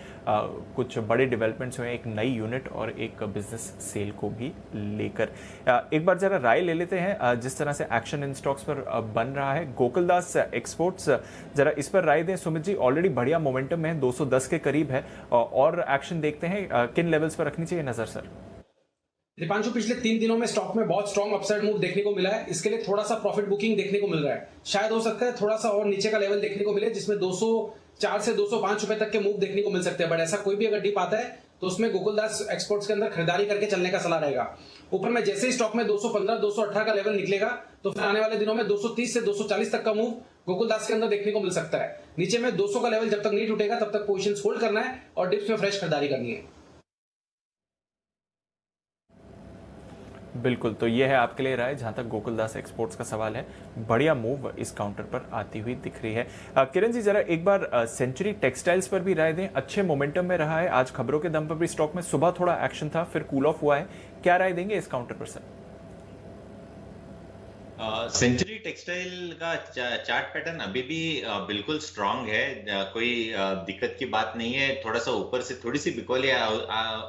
कुछ बड़े डेवलपमेंट्स हुए, एक नई यूनिट और एक बिजनेस सेल को भी लेकर। एक बार जरा राय ले लेते हैं जिस तरह से एक्शन इन स्टॉक्स पर बन रहा है। गोकुलदास एक्सपोर्ट्स, जरा इस पर राय दें सुमित जी। ऑलरेडी बढ़िया मोमेंटम है, 210 के करीब है, और एक्शन देखते हैं किन लेवल्स पर रखनी चाहिए नजर सर? दीपांशु, पिछले 3 दिनों में स्टॉक में बहुत स्ट्रॉन्ग अपसाइड मूव देखने को मिला है। इसके लिए थोड़ा सा प्रॉफिट बुकिंग देखने को मिल रहा है। शायद हो सकता है थोड़ा सा और नीचे का लेवल देखने को मिले जिसमें 204 से 205 रुपए तक के मूव देखने को मिल सकते हैं। बट ऐसा कोई भी अगर डिप आता है तो उसमें गोकुलदास एक्सपोर्ट्स के अंदर खरीदारी करके चलने का सलाह रहेगा। ऊपर में जैसे ही स्टॉक में 215, 218 का लेवल निकलेगा तो फिर आने वाले दिनों में 230 से 240 तक का मूव गोकुलदास के अंदर देखने को मिल सकता है। नीचे में 200 का लेवल जब तक नहीं टूटेगा तब तक पोजीशंस होल्ड करना है और डिप्स में फ्रेश खरीदारी करनी है। बिल्कुल, तो ये है आपके लिए राय जहां तक गोकुलदास एक्सपोर्ट्स का सवाल है। बढ़िया मूव इस काउंटर पर आती हुई दिख रही है। किरण जी, जरा एक बार सेंचुरी टेक्सटाइल्स पर भी राय दें। अच्छे मोमेंटम में रहा है, आज खबरों के दम पर भी स्टॉक में सुबह थोड़ा एक्शन था, फिर कूल ऑफ हुआ है। क्या राय देंगे इस काउंटर पर सर? सेंचुरी टेक्सटाइल का चार्ट पैटर्न अभी भी बिल्कुल स्ट्रांग है, कोई दिक्कत की बात नहीं है। थोड़ा सा ऊपर से थोड़ी सी बिकौलियां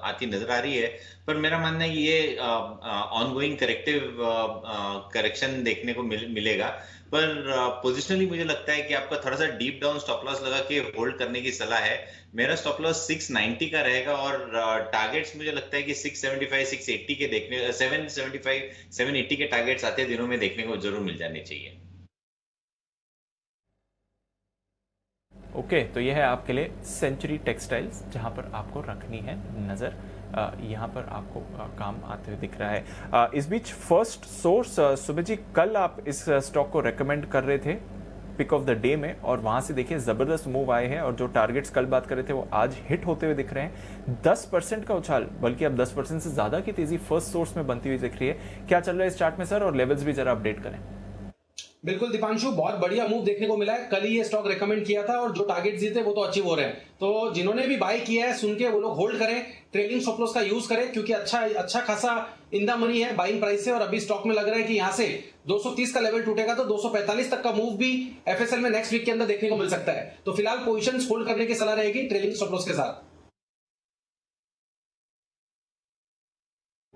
आती नजर आ रही है, पर मेरा मानना है कि ये ऑनगोइंग करेक्शन देखने को मिलेगा। पर पोजिशनली मुझे लगता है कि आपका थोड़ा सा डीप डाउन स्टॉप लॉस लगा के होल्ड करने की सलाह है। मेरा स्टॉप लॉस 690 का रहेगा और टारगेट्स मुझे लगता है कि 675 680 के देखने 775 780 के टारगेट्स आते दिनों में देखने को जरूर मिल जाने चाहिए। ओके, तो यह है आपके लिए सेंचुरी टेक्सटाइल्स, जहां पर आपको रखनी है नजर। यहाँ पर आपको काम आते हुए दिख रहा है। इस बीच फर्स्ट सोर्स, सुबह जी कल आप इस स्टॉक को रेकमेंड कर रहे थे पिक ऑफ द डे में, और वहां से देखिए जबरदस्त मूव आए हैं और जो टारगेट्स कल बात कर रहे थे वो आज हिट होते हुए दिख रहे हैं। 10% का उछाल, बल्कि अब 10% से ज्यादा की तेजी फर्स्ट सोर्स में बनती हुई दिख रही है। क्या चल रहा है इस चार्ट में सर, और लेवल्स भी जरा अपडेट करें। बिल्कुल दीपांशु, बहुत बढ़िया मूव देखने को मिला है। कल ही ये स्टॉक रेकमेंड किया था और जो टारगेट दिए थे वो तो अचीव हो रहे हैं। तो जिन्होंने भी बाय किया है सुन के वो लोग होल्ड करें, ट्रेलिंग स्टॉप लॉस का यूज करें, क्योंकि अच्छा खासा इन द मनी है बाइंग प्राइस से। और अभी स्टॉक में लग रहा है कि यहां से 230 का लेवल टूटेगा तो 245 तक का मूव भी एफएसएल में नेक्स्ट वीक के अंदर देखने को मिल सकता है। तो फिलहाल पोजीशंस होल्ड करने की सलाह रहेगी ट्रेलिंग स्टॉप लॉस के साथ।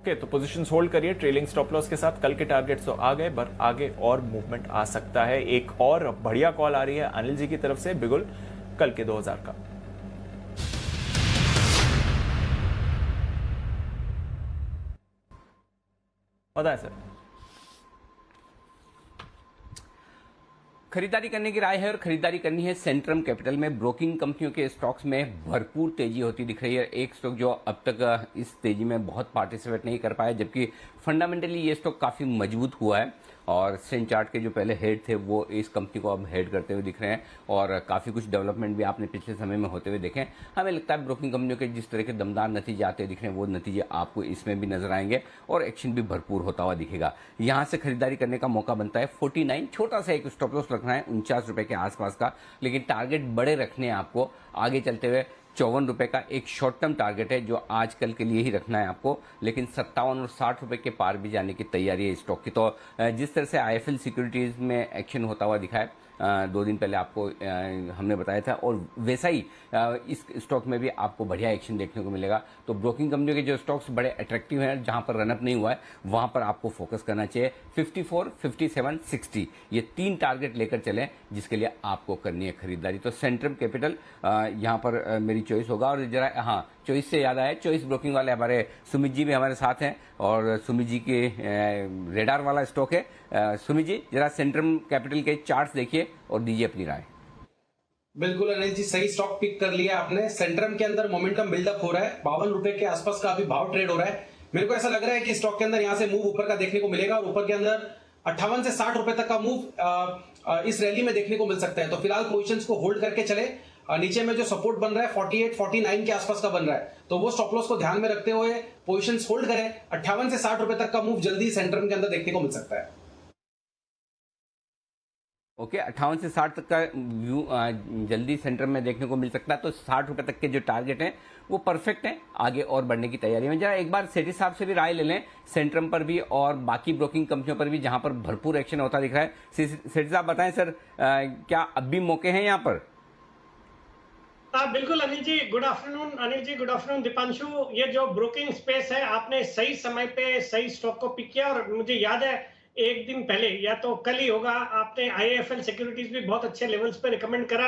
ओके, तो पोजीशंस होल्ड करिए ट्रेलिंग स्टॉप लॉस के साथ। कल के टारगेट्स तो आ गए, पर आगे और मूवमेंट आ सकता है। एक और बढ़िया कॉल आ रही है अनिल जी की तरफ से, बिगुल कल के 2000 का। बताएं सर। खरीदारी करने की राय है और खरीदारी करनी है सेंट्रम कैपिटल में। ब्रोकिंग कंपनियों के स्टॉक्स में भरपूर तेजी होती दिख रही है। एक स्टॉक जो अब तक इस तेजी में बहुत पार्टिसिपेट नहीं कर पाया, जबकि फंडामेंटली ये स्टॉक काफी मजबूत हुआ है और सेन चार्ट के जो पहले हेड थे वो इस कंपनी को अब हेड करते हुए दिख रहे हैं और काफी कुछ डेवलपमेंट भी आपने पिछले समय में होते हुए देखे। हमें लगता है ब्रोकिंग कंपनियों के जिस तरह के दमदार नतीजे आते दिख रहे हैं वो नतीजे आपको इसमें भी नजर आएंगे और एक्शन भी भरपूर होता हुआ दिखेगा। यहां से खरीदारी करने का मौका बनता है 49, छोटा सा एक स्टॉप लॉस रखना है 49 रुपए के आसपास का, लेकिन टारगेट बड़े रखने हैं आपको। आगे चलते हुए 54 रुपए का एक शॉर्ट टर्म टारगेट है जो आजकल के लिए ही रखना है आपको, लेकिन 57 और 60 रुपए के पार भी जाने की तैयारी है स्टॉक की। तो जिस तरह से आईएफएल सिक्योरिटीज में एक्शन होता हुआ दिखा है 2 दिन पहले आपको हमने बताया था, और वैसा ही इस स्टॉक में भी आपको बढ़िया एक्शन देखने को मिलेगा। तो ब्रोकिंग कंपनियों के जो स्टॉक्स बड़े अट्रैक्टिव हैं, जहां पर रनअप नहीं हुआ है वहां पर आपको फोकस करना चाहिए। 54, 57, 60 ये 3 टारगेट लेकर चलें जिसके लिए आपको करनी है खरीदारी। तो सेंट्रम कैपिटल यहां पर मेरी चॉइस होगा। और जरा हाँ, चॉइस से याद आया, चॉइस ब्रोकिंग वाले हमारे सुमित जी भी हमारे साथ हैं और सुमित जी के रेडार वाला स्टॉक है। सुमित जी जरा सेंट्रम कैपिटल के चार्ट्स देखिए और दीजिए अपनी राय। बिल्कुल अनिल जी, सही स्टॉक पिक कर लिया आपने। सेंट्रम के अंदर मोमेंटम बिल्डअप हो रहा है, 52 रुपए के आसपास का अभी भाव ट्रेड हो रहा है। मेरे को ऐसा लग रहा है कि स्टॉक के अंदर यहां से मूव ऊपर का देखने को मिलेगा और ऊपर के अंदर 58 से 60 रुपए तक का मूव इस रैली में देखने को मिल सकता है। तो फिलहाल पोजीशंस को होल्ड करके चले। नीचे में जो सपोर्ट बन रहा है 48, 49 के आसपास का बन रहा है, तो वो स्टॉप लॉस को ध्यान में रखते हुए पोजीशंस होल्ड करें। 58 से 60 रुपए तक का मूव जल्दी सेंट्रम के अंदर देखने को मिल सकता है। ओके, 58 से 60 तक का व्यू जल्दी सेंटर में देखने को मिल सकता है। तो 60 रुपए तक के जो टारगेट हैं वो परफेक्ट हैं आगे और बढ़ने की तैयारी में। जरा एक बार सेठी साहब से भी राय ले लें सेंट्रम पर भी और बाकी ब्रोकिंग कंपनियों पर भी जहां पर भरपूर एक्शन होता दिख रहा है। सेठी साहब बताएं सर, क्या अब भी मौके हैं यहाँ पर? बिल्कुल अनिल जी, गुड आफ्टरनून। अनिल जी गुड आफ्टरनून। दीपांशु, ये जो ब्रोकिंग स्पेस है आपने सही समय पे सही स्टॉक को पिक किया और मुझे याद है एक दिन पहले या तो कल ही होगा आपने आईएफएल सिक्योरिटीज भी बहुत अच्छे लेवल्स पे रिकमेंड करा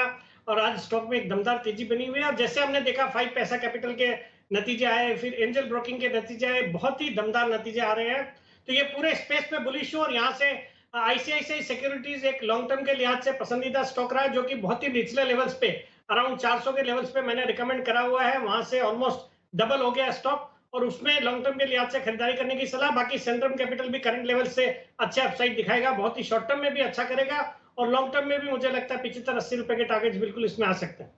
और आज स्टॉक में एक दमदार तेजी बनी हुई है। और जैसे हमने देखा 5 पैसा कैपिटल के नतीजे आए, फिर एंजल ब्रोकिंग के नतीजे आए, बहुत ही दमदार नतीजे आ रहे हैं। तो ये पूरे स्पेस पे बुलिश हूं और यहाँ से आईसीआईसीआई सिक्योरिटीज एक लॉन्ग टर्म के लिहाज से पसंदीदा स्टॉक रहा है, जो कि बहुत ही निचले लेवल्स पे अराउंड 400 के लेवल्स पे मैंने रिकमेंड करा हुआ है। वहां से ऑलमोस्ट डबल हो गया स्टॉक और उसमें लॉन्ग टर्म के लिहाज से खरीदारी करने की सलाह। बाकी सेंट्रम कैपिटल भी करंट लेवल से अच्छा अपसाइड दिखाएगा, बहुत ही शॉर्ट टर्म में भी अच्छा करेगा और लॉन्ग टर्म में भी मुझे लगता है 75-80 रुपए के टारगेट्स बिल्कुल इसमें आ सकते हैं।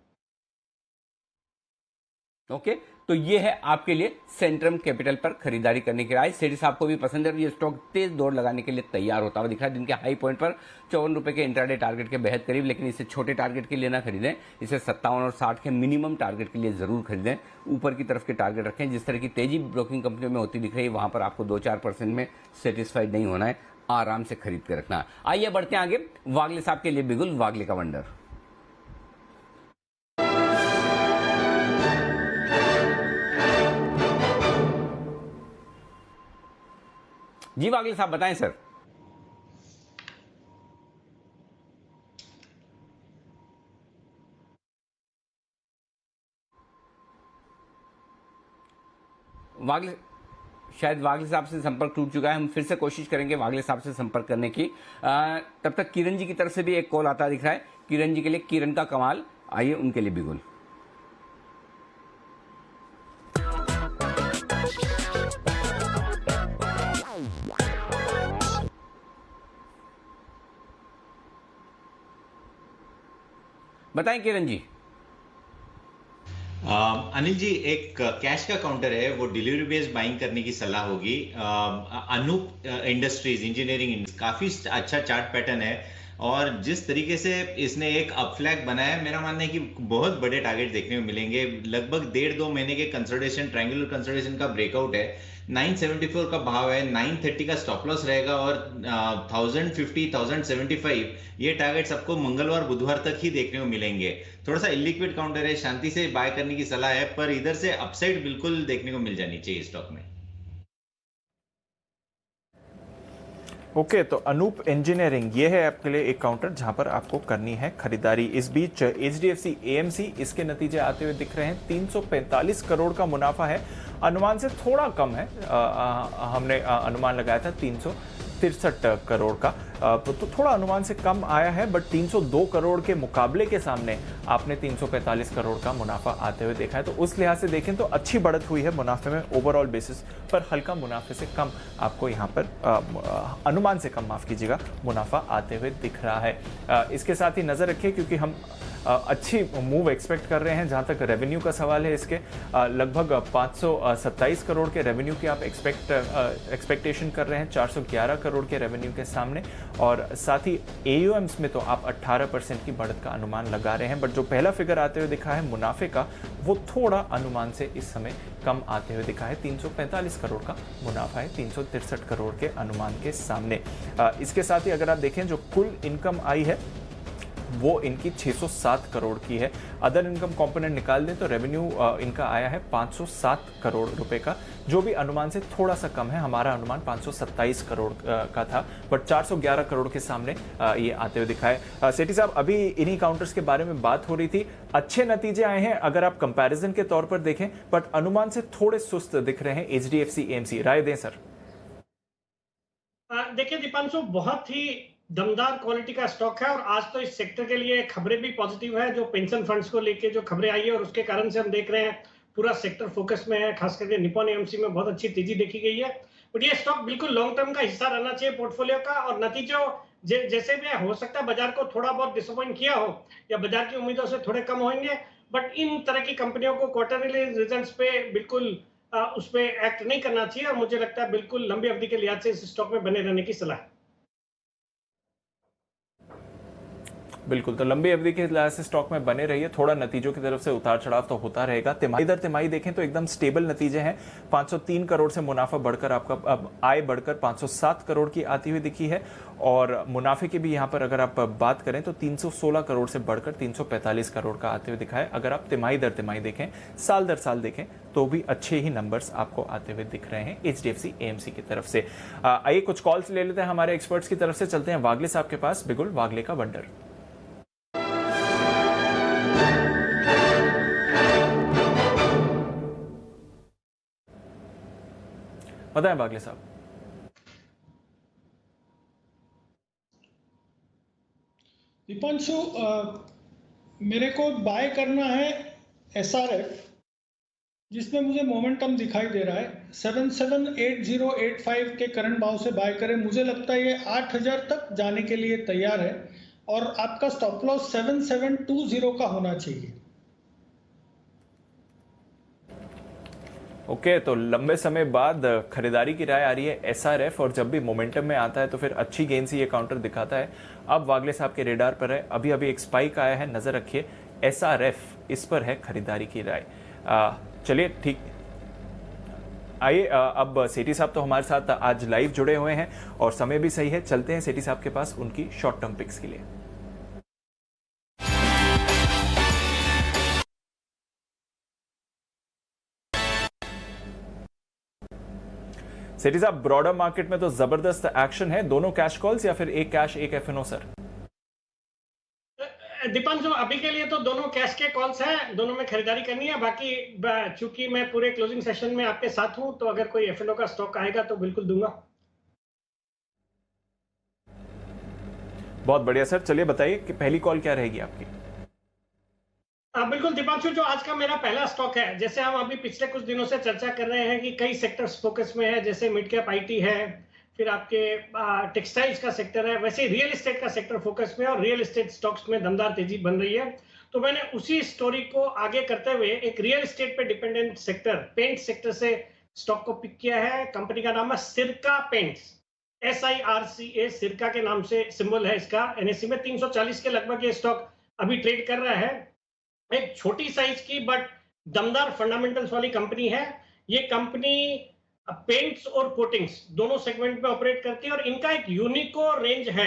ओके, तो ये है आपके लिए सेंट्रम कैपिटल पर खरीदारी करने की राय। सेठी साहब को भी पसंद है, ये स्टॉक तेज दौड़ लगाने के लिए तैयार होता हुआ दिख रहा है। दिन के हाई पॉइंट पर 54 रुपए के इंट्राडे टारगेट के बेहद करीब, लेकिन इसे छोटे टारगेट के लिए ना खरीदें, इसे 57 और 60 के मिनिमम टारगेट के लिए जरूर खरीदें। ऊपर की तरफ के टारगेट रखें। जिस तरह की तेजी ब्रोकिंग कंपनियों में होती दिख रही है वहां पर आपको 2-4% में सेटिस्फाइड नहीं होना है, आराम से खरीद के रखना। आइए बढ़ते हैं आगे। वागले साहब के लिए बिगुल, वागले का वंडर। जी वागले साहब बताएं सर। वागले शायद वागले साहब से संपर्क टूट चुका है, हम फिर से कोशिश करेंगे वागले साहब से संपर्क करने की। तब तक किरण जी की तरफ से भी एक कॉल आता दिख रहा है। किरण जी के लिए किरण का कमाल, आइए उनके लिए बिगुल। बताएं किरण जी। अनिल जी, एक कैश का काउंटर है, वो डिलीवरी बेस्ड बाइंग करने की सलाह होगी। अनूप इंडस्ट्रीज इंजीनियरिंग काफी अच्छा चार्ट पैटर्न है और जिस तरीके से इसने एक अप फ्लैग बनाया है, मेरा मानना है कि बहुत बड़े टारगेट देखने को मिलेंगे। लगभग 1.5-2 महीने के कंसोलिडेशन, ट्रायंगुलर कंसोलिडेशन का ब्रेकआउट है। 974 का भाव है, 930 का स्टॉप लॉस रहेगा और 1050, 1075 ये टारगेट्स आपको मंगलवार बुधवार तक ही देखने को मिलेंगे। थोड़ा सा इलिक्विड काउंटर है, शांति से बाय करने की सलाह है, पर इधर से अपसाइड बिल्कुल देखने को मिल जानी चाहिए स्टॉक में। ओके, तो अनूप इंजीनियरिंग ये है आपके लिए एक काउंटर जहां पर आपको करनी है खरीदारी। इस बीच HDFC AMC इसके नतीजे आते हुए दिख रहे हैं। 345 करोड़ का मुनाफा है, अनुमान से थोड़ा कम है। हमने अनुमान लगाया था 363 करोड़ का, तो थोड़ा अनुमान से कम आया है, बट 302 करोड़ के मुकाबले के सामने आपने 345 करोड़ का मुनाफा आते हुए देखा है। तो उस लिहाज से देखें तो अच्छी बढ़त हुई है मुनाफे में ओवरऑल बेसिस पर। हल्का मुनाफे से कम आपको यहाँ पर अनुमान से कम, माफ कीजिएगा, मुनाफा आते हुए दिख रहा है। इसके साथ ही नजर रखिए क्योंकि हम अच्छी मूव एक्सपेक्ट कर रहे हैं। जहां तक रेवेन्यू का सवाल है, इसके लगभग 527 करोड़ के रेवेन्यू की आप एक्सपेक्टेशन कर रहे हैं 411 करोड़ के रेवेन्यू के सामने, और साथ ही AUMs में तो आप 18% की बढ़त का अनुमान लगा रहे हैं। बट जो पहला फिगर आते हुए दिखा है मुनाफे का, वो थोड़ा अनुमान से इस समय कम आते हुए दिखा है। 345 करोड़ का मुनाफा है 363 करोड़ के अनुमान के सामने। इसके साथ ही अगर आप देखें जो कुल इनकम आई है वो इनकी 607 करोड़ की है। अदर इनकम कंपोनेंट निकाल दें तो रेवेन्यू इनका आया है 507 करोड़ रुपए का, जो भी अनुमान से थोड़ा सा कम है। हमारा अनुमान 527 करोड़ का था, बट 411 करोड़ के सामने ये आते हुए दिखाए। सेठी साहब, अभी इन्हीं काउंटर्स के बारे में बात हो रही थी। अच्छे नतीजे आए हैं अगर आप कंपैरिजन के तौर पर देखें, बट अनुमान से थोड़े सुस्त दिख रहे हैं HDFC AMC। राय दें सर। देखिए दीपांशु, बहुत ही दमदार क्वालिटी का स्टॉक है और आज तो इस सेक्टर के लिए खबरें भी पॉजिटिव है। जो पेंशन फंड्स को लेके जो खबरें आई है और उसके कारण से हम देख रहे हैं पूरा सेक्टर फोकस में है। खास करके निप्पॉन AMC में बहुत अच्छी तेजी देखी गई है। बट ये स्टॉक बिल्कुल लॉन्ग टर्म का हिस्सा रहना चाहिए पोर्टफोलियो का। और नतीजों जैसे भी हो सकता है बाजार को थोड़ा बहुत डिसअपॉइंट किया हो या बाजार की उम्मीदों से थोड़े कम होंगे, बट इन तरह की कंपनियों को क्वार्टरली रिजल्ट्स पे बिल्कुल उस पर एक्ट नहीं करना चाहिए। और मुझे लगता है बिल्कुल लंबी अवधि के लिहाज से इस स्टॉक में बने रहने की सलाह है। बिल्कुल, तो लंबी अवधि के लिहाज से स्टॉक में बने रहिए। थोड़ा नतीजों की तरफ से उतार चढ़ाव तो होता रहेगा। तिमाही दर तिमाही देखें तो एकदम स्टेबल नतीजे हैं। 503 करोड़ से मुनाफा बढ़कर आपका अब आय बढ़कर 507 करोड़ की आती हुई दिखी है, और मुनाफे की भी यहाँ पर अगर आप बात करें तो 316 करोड़ से बढ़कर 345 करोड़ का आते हुए दिखा है। अगर आप तिमाही दर तिमाही देखें, साल दर साल देखें तो भी अच्छे ही नंबर्स आपको आते हुए दिख रहे हैं HDFC AMC की तरफ से। आइए कुछ कॉल्स ले लेते हैं हमारे एक्सपर्ट्स की तरफ से। चलते हैं वागले साहब के पास। बिगुल, वागले का वंडर। बताएं वागले साहब। दीपांशु, मेरे को बाय करना है SRF, जिसमें मुझे मोमेंटम दिखाई दे रहा है। 778085 के करंट भाव से बाय करें। मुझे लगता है ये 8000 तक जाने के लिए तैयार है और आपका स्टॉप लॉस 7720 का होना चाहिए। ओके, तो लंबे समय बाद खरीदारी की राय आ रही है SRF, और जब भी मोमेंटम में आता है तो फिर अच्छी गेन से ये काउंटर दिखाता है। अब वागले साहब के रेडार पर है, अभी अभी एक स्पाइक आया है, नजर रखिए। SRF, इस पर है खरीदारी की राय। चलिए ठीक, आइए अब सेठी साहब तो हमारे साथ आज लाइव जुड़े हुए हैं और समय भी सही है। चलते हैं सेठी साहब के पास उनकी शॉर्ट टर्म पिक्स के लिए। सेठी साहब, ब्रॉडर मार्केट में तो जबरदस्त एक्शन है, दोनों कैश कॉल्स या फिर एक कैश एक एफएनओ सर? दीपांशु, अभी के लिए तो दोनों कैश के कॉल्स हैं, दोनों में खरीदारी करनी है। बाकी चूंकि मैं पूरे क्लोजिंग सेशन में आपके साथ हूं, तो अगर कोई एफएनओ का स्टॉक आएगा तो बिल्कुल दूंगा। बहुत बढ़िया सर, चलिए बताइए कि पहली कॉल क्या रहेगी आपकी? बिल्कुल दीपांशु, जो आज का मेरा पहला स्टॉक है, जैसे हम अभी पिछले कुछ दिनों से चर्चा कर रहे हैं कि कई सेक्टर्स फोकस में है, जैसे मिड कैप आईटी है, फिर आपके टेक्सटाइल्स का सेक्टर है, वैसे रियल एस्टेट का सेक्टर फोकस में, और रियल एस्टेट स्टॉक्स में दमदार तेजी बन रही है। तो मैंने उसी स्टोरी को आगे करते हुए एक रियल एस्टेट पे डिपेंडेंट सेक्टर, पेंट सेक्टर से स्टॉक को पिक किया है। कंपनी का नाम है सिरका पेंट्स, SIRCA, सिरका के नाम से सिंबल है इसका। एनएससी में 340 के लगभग ये स्टॉक अभी ट्रेड कर रहा है। एक छोटी साइज की बट दमदार फंडामेंटल्स वाली कंपनी है। ये कंपनी पेंट्स और कोटिंग्स दोनों सेगमेंट में ऑपरेट करती है, और इनका एक यूनिको रेंज है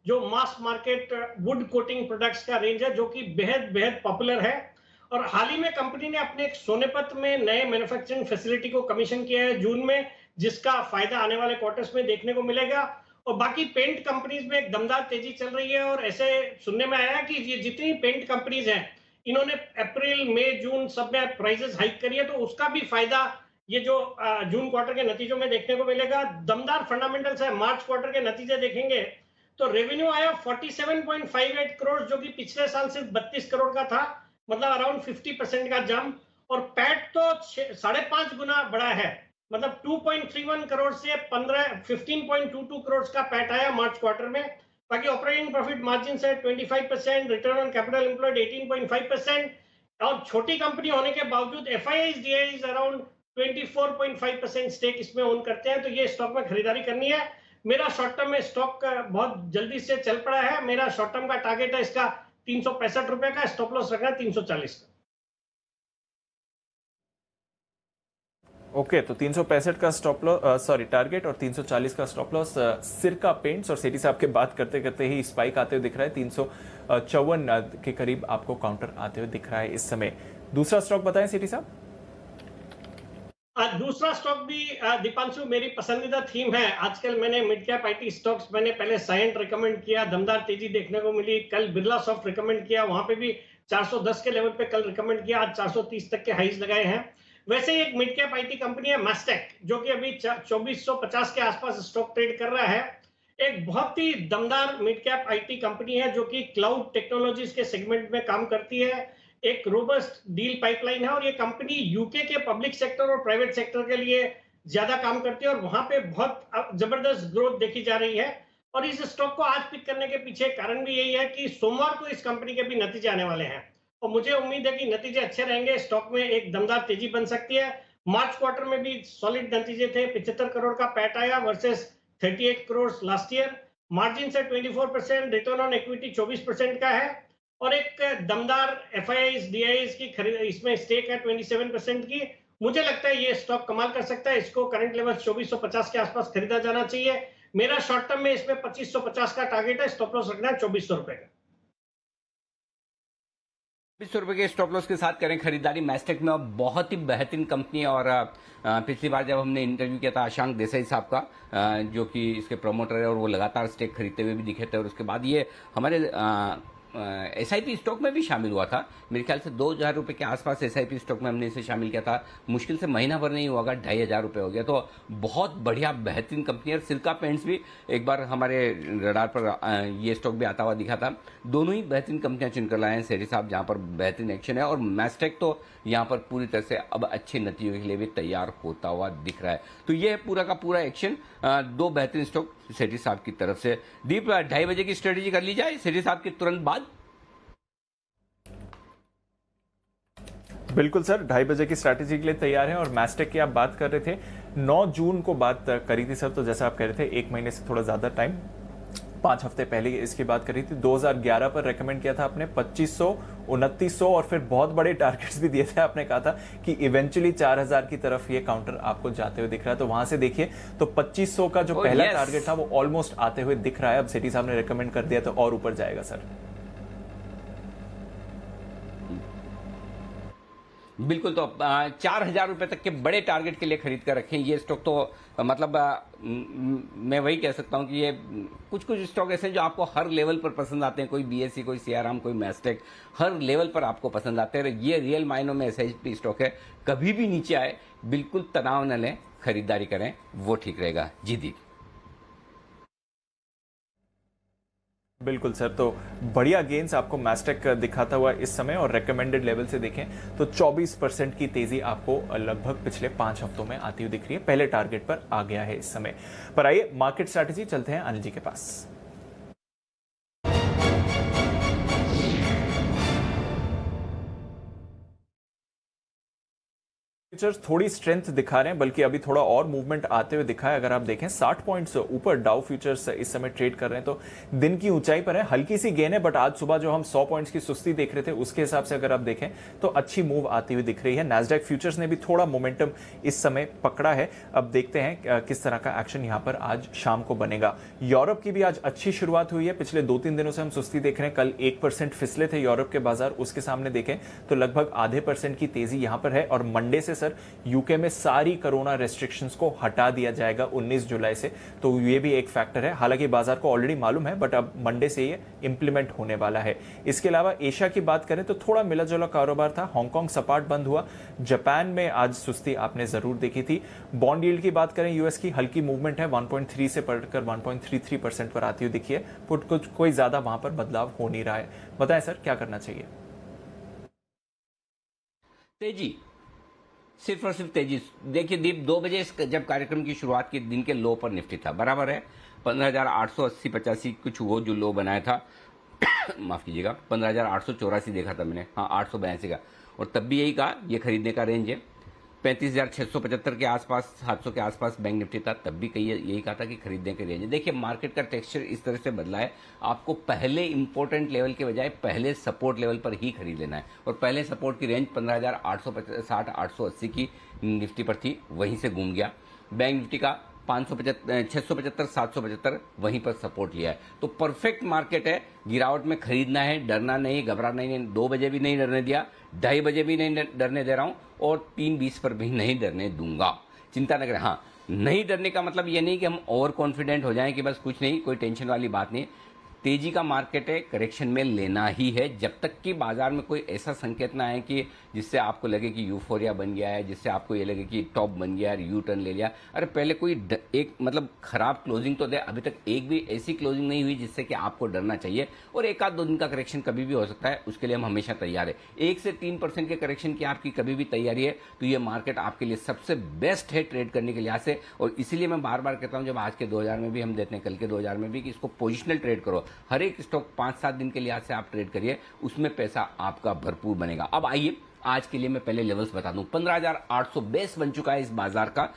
जो mass market would coating products का रेंज है, जो कि बेहद बेहद पॉपुलर है। और हाल ही में कंपनी ने अपने एक सोनीपत में नए मैन्युफैक्चरिंग फैसिलिटी को कमीशन किया है जून में, जिसका फायदा आने वाले क्वार्टर्स में देखने को मिलेगा। और बाकी पेंट कंपनीज में एक दमदार तेजी चल रही है, और ऐसे सुनने में आया कि ये जितनी पेंट कंपनीज हैं, इन्होंने अप्रैल मई जून सब में प्राइसेस हाइक करी है, तो उसका भी फायदा ये जो जून क्वार्टर के नतीजों में देखने को मिलेगा। दमदार फंडामेंटल्स है। मार्च क्वार्टर के नतीजे देखेंगे तो रेवेन्यू आया 47.58 करोड़, जो कि पिछले साल सिर्फ 32 करोड़ का था, मतलब अराउंड 50% का जंप। और पैट तो 5.5 गुना बढ़ा है, मतलब 2.31 करोड़ से 15.22 करोड़ का पैट आया मार्च क्वार्टर में। बाकी ऑपरेटिंग प्रॉफिट मार्जिन है 25%, रिटर्न ऑन कैपिटल एम्प्लॉयड 18.5%, और छोटी कंपनी होने के बावजूद FIIs DIIs अराउंड 24.5% स्टेक इसमें ओन करते हैं। तो ये स्टॉक में खरीदारी करनी है। मेरा शॉर्ट टर्म में स्टॉक बहुत जल्दी से चल पड़ा है। मेरा शॉर्ट टर्म का टारगेट है इसका 365 रुपए का, स्टॉप लॉस रखना है 340 का। ओके, तो 365 का स्टॉप लॉस, टारगेट, और 340 का स्टॉप लॉस। सिरका पेंट्स और सेठी साहब के बात करते करते ही स्पाइक आते हुए दिख रहा है, 354 के करीब आपको काउंटर आते हुए दिख रहा है इस समय। दूसरा स्टॉक बताएं सेठी साहब। दूसरा स्टॉक भी दीपांशु मेरी पसंदीदा थीम है। आजकल मैंने मिड कैप आईटी स्टॉक्स, मैंने पहले साइंट रिकमेंड किया, दमदार तेजी देखने को मिली। कल बिरला सॉफ्ट रिकमेंड किया, वहां पे भी 410 के लेवल पे कल रिकमेंड किया, आज 430 तक के हाईज लगाए हैं। वैसे ही एक मिड कैप आईटी कंपनी है मैस्टेक, जो कि अभी 2450 के आसपास स्टॉक ट्रेड कर रहा है। एक बहुत ही दमदार मिड कैप आईटी कंपनी है, जो कि क्लाउड टेक्नोलॉजीज के सेगमेंट में काम करती है। एक रोबस्ट डील पाइपलाइन है, और ये कंपनी यूके के पब्लिक सेक्टर और प्राइवेट सेक्टर के लिए ज्यादा काम करती है, और वहां पे बहुत जबरदस्त ग्रोथ देखी जा रही है। और इस स्टॉक को आज पिक करने के पीछे कारण भी यही है कि सोमवार को इस कंपनी के भी नतीजे आने वाले हैं, और मुझे उम्मीद है कि नतीजे अच्छे रहेंगे, स्टॉक में एक दमदार तेजी बन सकती है। मार्च क्वार्टर में भी सॉलिड नतीजे थे, 75 करोड़ का पैट आया versus 38 crore last year. Margin से 24%, रिटर्न ऑन इक्विटी 24% का है, और एक दमदार FIIs DIIs की खरीद, इसमें स्टेक है 27% की। मुझे लगता है ये स्टॉक कमाल कर सकता है, इसको करंट लेवल 2450 के आसपास खरीदा जाना चाहिए। मेरा शॉर्ट टर्म में इसमें 2550 का टारगेट है, स्टॉप लॉस रखना है 2400 रुपए का। 2400 रुपए के स्टॉप लॉस के साथ करें खरीदारी मैस्टेक में। और बहुत ही बेहतरीन कंपनी है, और पिछली बार जब हमने इंटरव्यू किया था आशांक देसाई साहब का, जो कि इसके प्रमोटर है, और वो लगातार स्टेक खरीदते हुए भी दिखे थे, और उसके बाद ये हमारे SIP स्टॉक में भी शामिल हुआ था। मेरे ख्याल से 2000 रुपए के आसपास SIP स्टॉक में हमने इसे शामिल किया था। मुश्किल से महीना भर नहीं हुआ, 2500 रुपए हो गया। तो बहुत बढ़िया बेहतरीन कंपनी है। सिल्का पेंट्स भी एक बार हमारे रडार पर ये स्टॉक भी आता हुआ दिखा था। दोनों ही बेहतरीन कंपनियां चुनकर लाए हैं सेठी साहब, जहां पर बेहतरीन एक्शन है। और मैस्टेक तो यहाँ पर पूरी तरह से अब अच्छे नतीजों के लिए भी तैयार होता हुआ दिख रहा है। तो ये है पूरा का पूरा एक्शन, दो बेहतरीन स्टॉक सेठी साहब की तरफ से। दीप, 2:30 बजे की स्ट्रेटेजी कर ली जाए सेठी साहब के तुरंत बाद। बिल्कुल सर, 2:30 बजे की स्ट्रैटेजी के लिए तैयार है। और मैस्टेक की आप बात कर रहे थे, 9 जून को बात करी थी सर, तो जैसा आप कह रहे थे 1 महीने से थोड़ा ज्यादा टाइम, 5 हफ्ते पहले इसकी बात करी थी। 2011 पर रेकमेंड किया था आपने 2500, 2900, और फिर बहुत बड़े टारगेट्स भी दिए थे। आपने कहा था कि इवेंचुअली 4000 की तरफ ये काउंटर आपको जाते हुए दिख रहा है। तो वहां से देखिए तो 2500 का जो पहला टारगेट था वो ऑलमोस्ट आते हुए दिख रहा है। अब सेठी साहब ने रेकमेंड कर दिया तो और ऊपर जाएगा सर। बिल्कुल। तो 4,000 रुपए तक के बड़े टारगेट के लिए खरीद कर रखें ये स्टॉक। तो मतलब मैं वही कह सकता हूं कि ये कुछ कुछ स्टॉक ऐसे हैं जो आपको हर लेवल पर पसंद आते हैं। कोई बीएसई, कोई सीआरएम, कोई मैस्टेक, हर लेवल पर आपको पसंद आते हैं। ये रियल मायनों में एसआईपी स्टॉक है। कभी भी नीचे आए बिल्कुल तनाव न लें, खरीदारी करें, वो ठीक रहेगा। जी दीप। बिल्कुल सर, तो बढ़िया गेन्स आपको मैस्टेक दिखाता हुआ इस समय, और रेकमेंडेड लेवल से देखें तो 24% की तेजी आपको लगभग पिछले 5 हफ्तों में आती हुई दिख रही है। पहले टारगेट पर आ गया है इस समय। पर आइए मार्केट स्ट्रैटेजी चलते हैं अनिल जी के पास। फ्यूचर्स थोड़ी स्ट्रेंथ दिखा रहे हैं, बल्कि अभी थोड़ा और मूवमेंट आते हुए दिखा है। अगर आप देखें 60 पॉइंट्स ऊपर डाउ फ्यूचर्स इस समय ट्रेड कर रहे हैं, तो दिन की ऊंचाई पर है। हल्की सी गेन है, बट आज सुबह जो हम 100 पॉइंट्स की सुस्ती देख रहे थे उसके हिसाब से अगर आप देखें तो अच्छी मूव आती हुई दिख रही है। नैस्डैक फ्यूचर्स ने भी थोड़ा मोमेंटम इस समय पकड़ा है। अब देखते हैं किस तरह का एक्शन यहां पर आज शाम को बनेगा। यूरोप की भी आज अच्छी शुरुआत हुई है। पिछले 2-3 दिनों से हम सुस्ती देख रहे हैं। कल 1% फिसले थे यूरोप के बाजार, उसके सामने देखें तो लगभग आधे % की तेजी यहां पर है। और मंडे से सर यूके में सारी कोरोना रेस्ट्रिक्शंस को हटा दिया जाएगा 19 जुलाई से, तो ये भी एक फैक्टर है। हालांकि बाजार को ऑलरेडी मालूम है, बट अब मंडे से ये इंप्लीमेंट होने वाला है। इसके अलावा एशिया की बात करें तो थोड़ा मिला जुला कारोबार था। हांगकांग सपाट बंद हुआ। जापान में आज सुस्ती आपने जरूर देखी थी। बॉन्ड यील्ड की बात करें यूएस की, हल्की मूवमेंट है, 1.3 से बढ़कर 1.33% पर आती हुई दिखी है। पुट कुछ कोई ज्यादा वहां पर बदलाव हो नहीं रहा है। बताएं सर क्या करना चाहिए? तेजी, सिर्फ और सिर्फ तेजी। देखिए दीप, 2 बजे जब कार्यक्रम की शुरुआत की, दिन के लो पर निफ्टी था, बराबर है 15,880-85 कुछ वो जो लो बनाया था माफ कीजिएगा 15,884 देखा था मैंने, हाँ 882 का। और तब भी यही कहा ये खरीदने का रेंज है। 35,675 के आसपास, 700 के आसपास बैंक निफ्टी था, तब भी यही कहा था कि खरीदने के रेंज है। देखिए मार्केट का टेक्सचर इस तरह से बदला है। आपको पहले इंपॉर्टेंट लेवल के बजाय पहले सपोर्ट लेवल पर ही खरीद लेना है। और पहले सपोर्ट की रेंज 15,860-880 की निफ्टी पर थी, वहीं से घूम गया। बैंक निफ्टी का 675-775 वहीं पर सपोर्ट लिया है। तो परफेक्ट मार्केट है। गिरावट में खरीदना है, डरना नहीं, घबराना नहीं। 2 बजे भी नहीं डरने दिया, 2:30 बजे भी नहीं डरने दे रहा हूं, और 3:20 पर भी नहीं डरने दूंगा। चिंता न करें। हाँ, नहीं डरने का मतलब ये नहीं कि हम ओवर कॉन्फिडेंट हो जाएं कि बस कुछ नहीं, कोई टेंशन वाली बात नहीं। तेजी का मार्केट है, करेक्शन में लेना ही है जब तक कि बाजार में कोई ऐसा संकेत ना आए कि जिससे आपको लगे कि यूफोरिया बन गया है, जिससे आपको ये लगे कि टॉप बन गया है, यू टर्न ले लिया। अरे पहले कोई एक मतलब खराब क्लोजिंग तो दे। अभी तक एक भी ऐसी क्लोजिंग नहीं हुई जिससे कि आपको डरना चाहिए। और 1-2 दिन का करेक्शन कभी भी हो सकता है, उसके लिए हम हमेशा तैयार है। 1 से 3% के करेक्शन की आपकी कभी भी तैयारी है तो ये मार्केट आपके लिए सबसे बेस्ट है ट्रेड करने के लिहाज से। और इसीलिए मैं बार बार कहता हूं, जब आज के 2000 में भी हम देते हैं, कल के 2000 में भी, कि इसको पोजिशनल ट्रेड करो। हर एक स्टॉक 5-7 दिन के लिहाज से आप ट्रेड करिए, उसमें पैसा आपका भरपूर बनेगा। अब आइए आज के लिए मैं पहले लेवल्स बता दूं। 15,800 बेस बन चुका है इस बाजार का।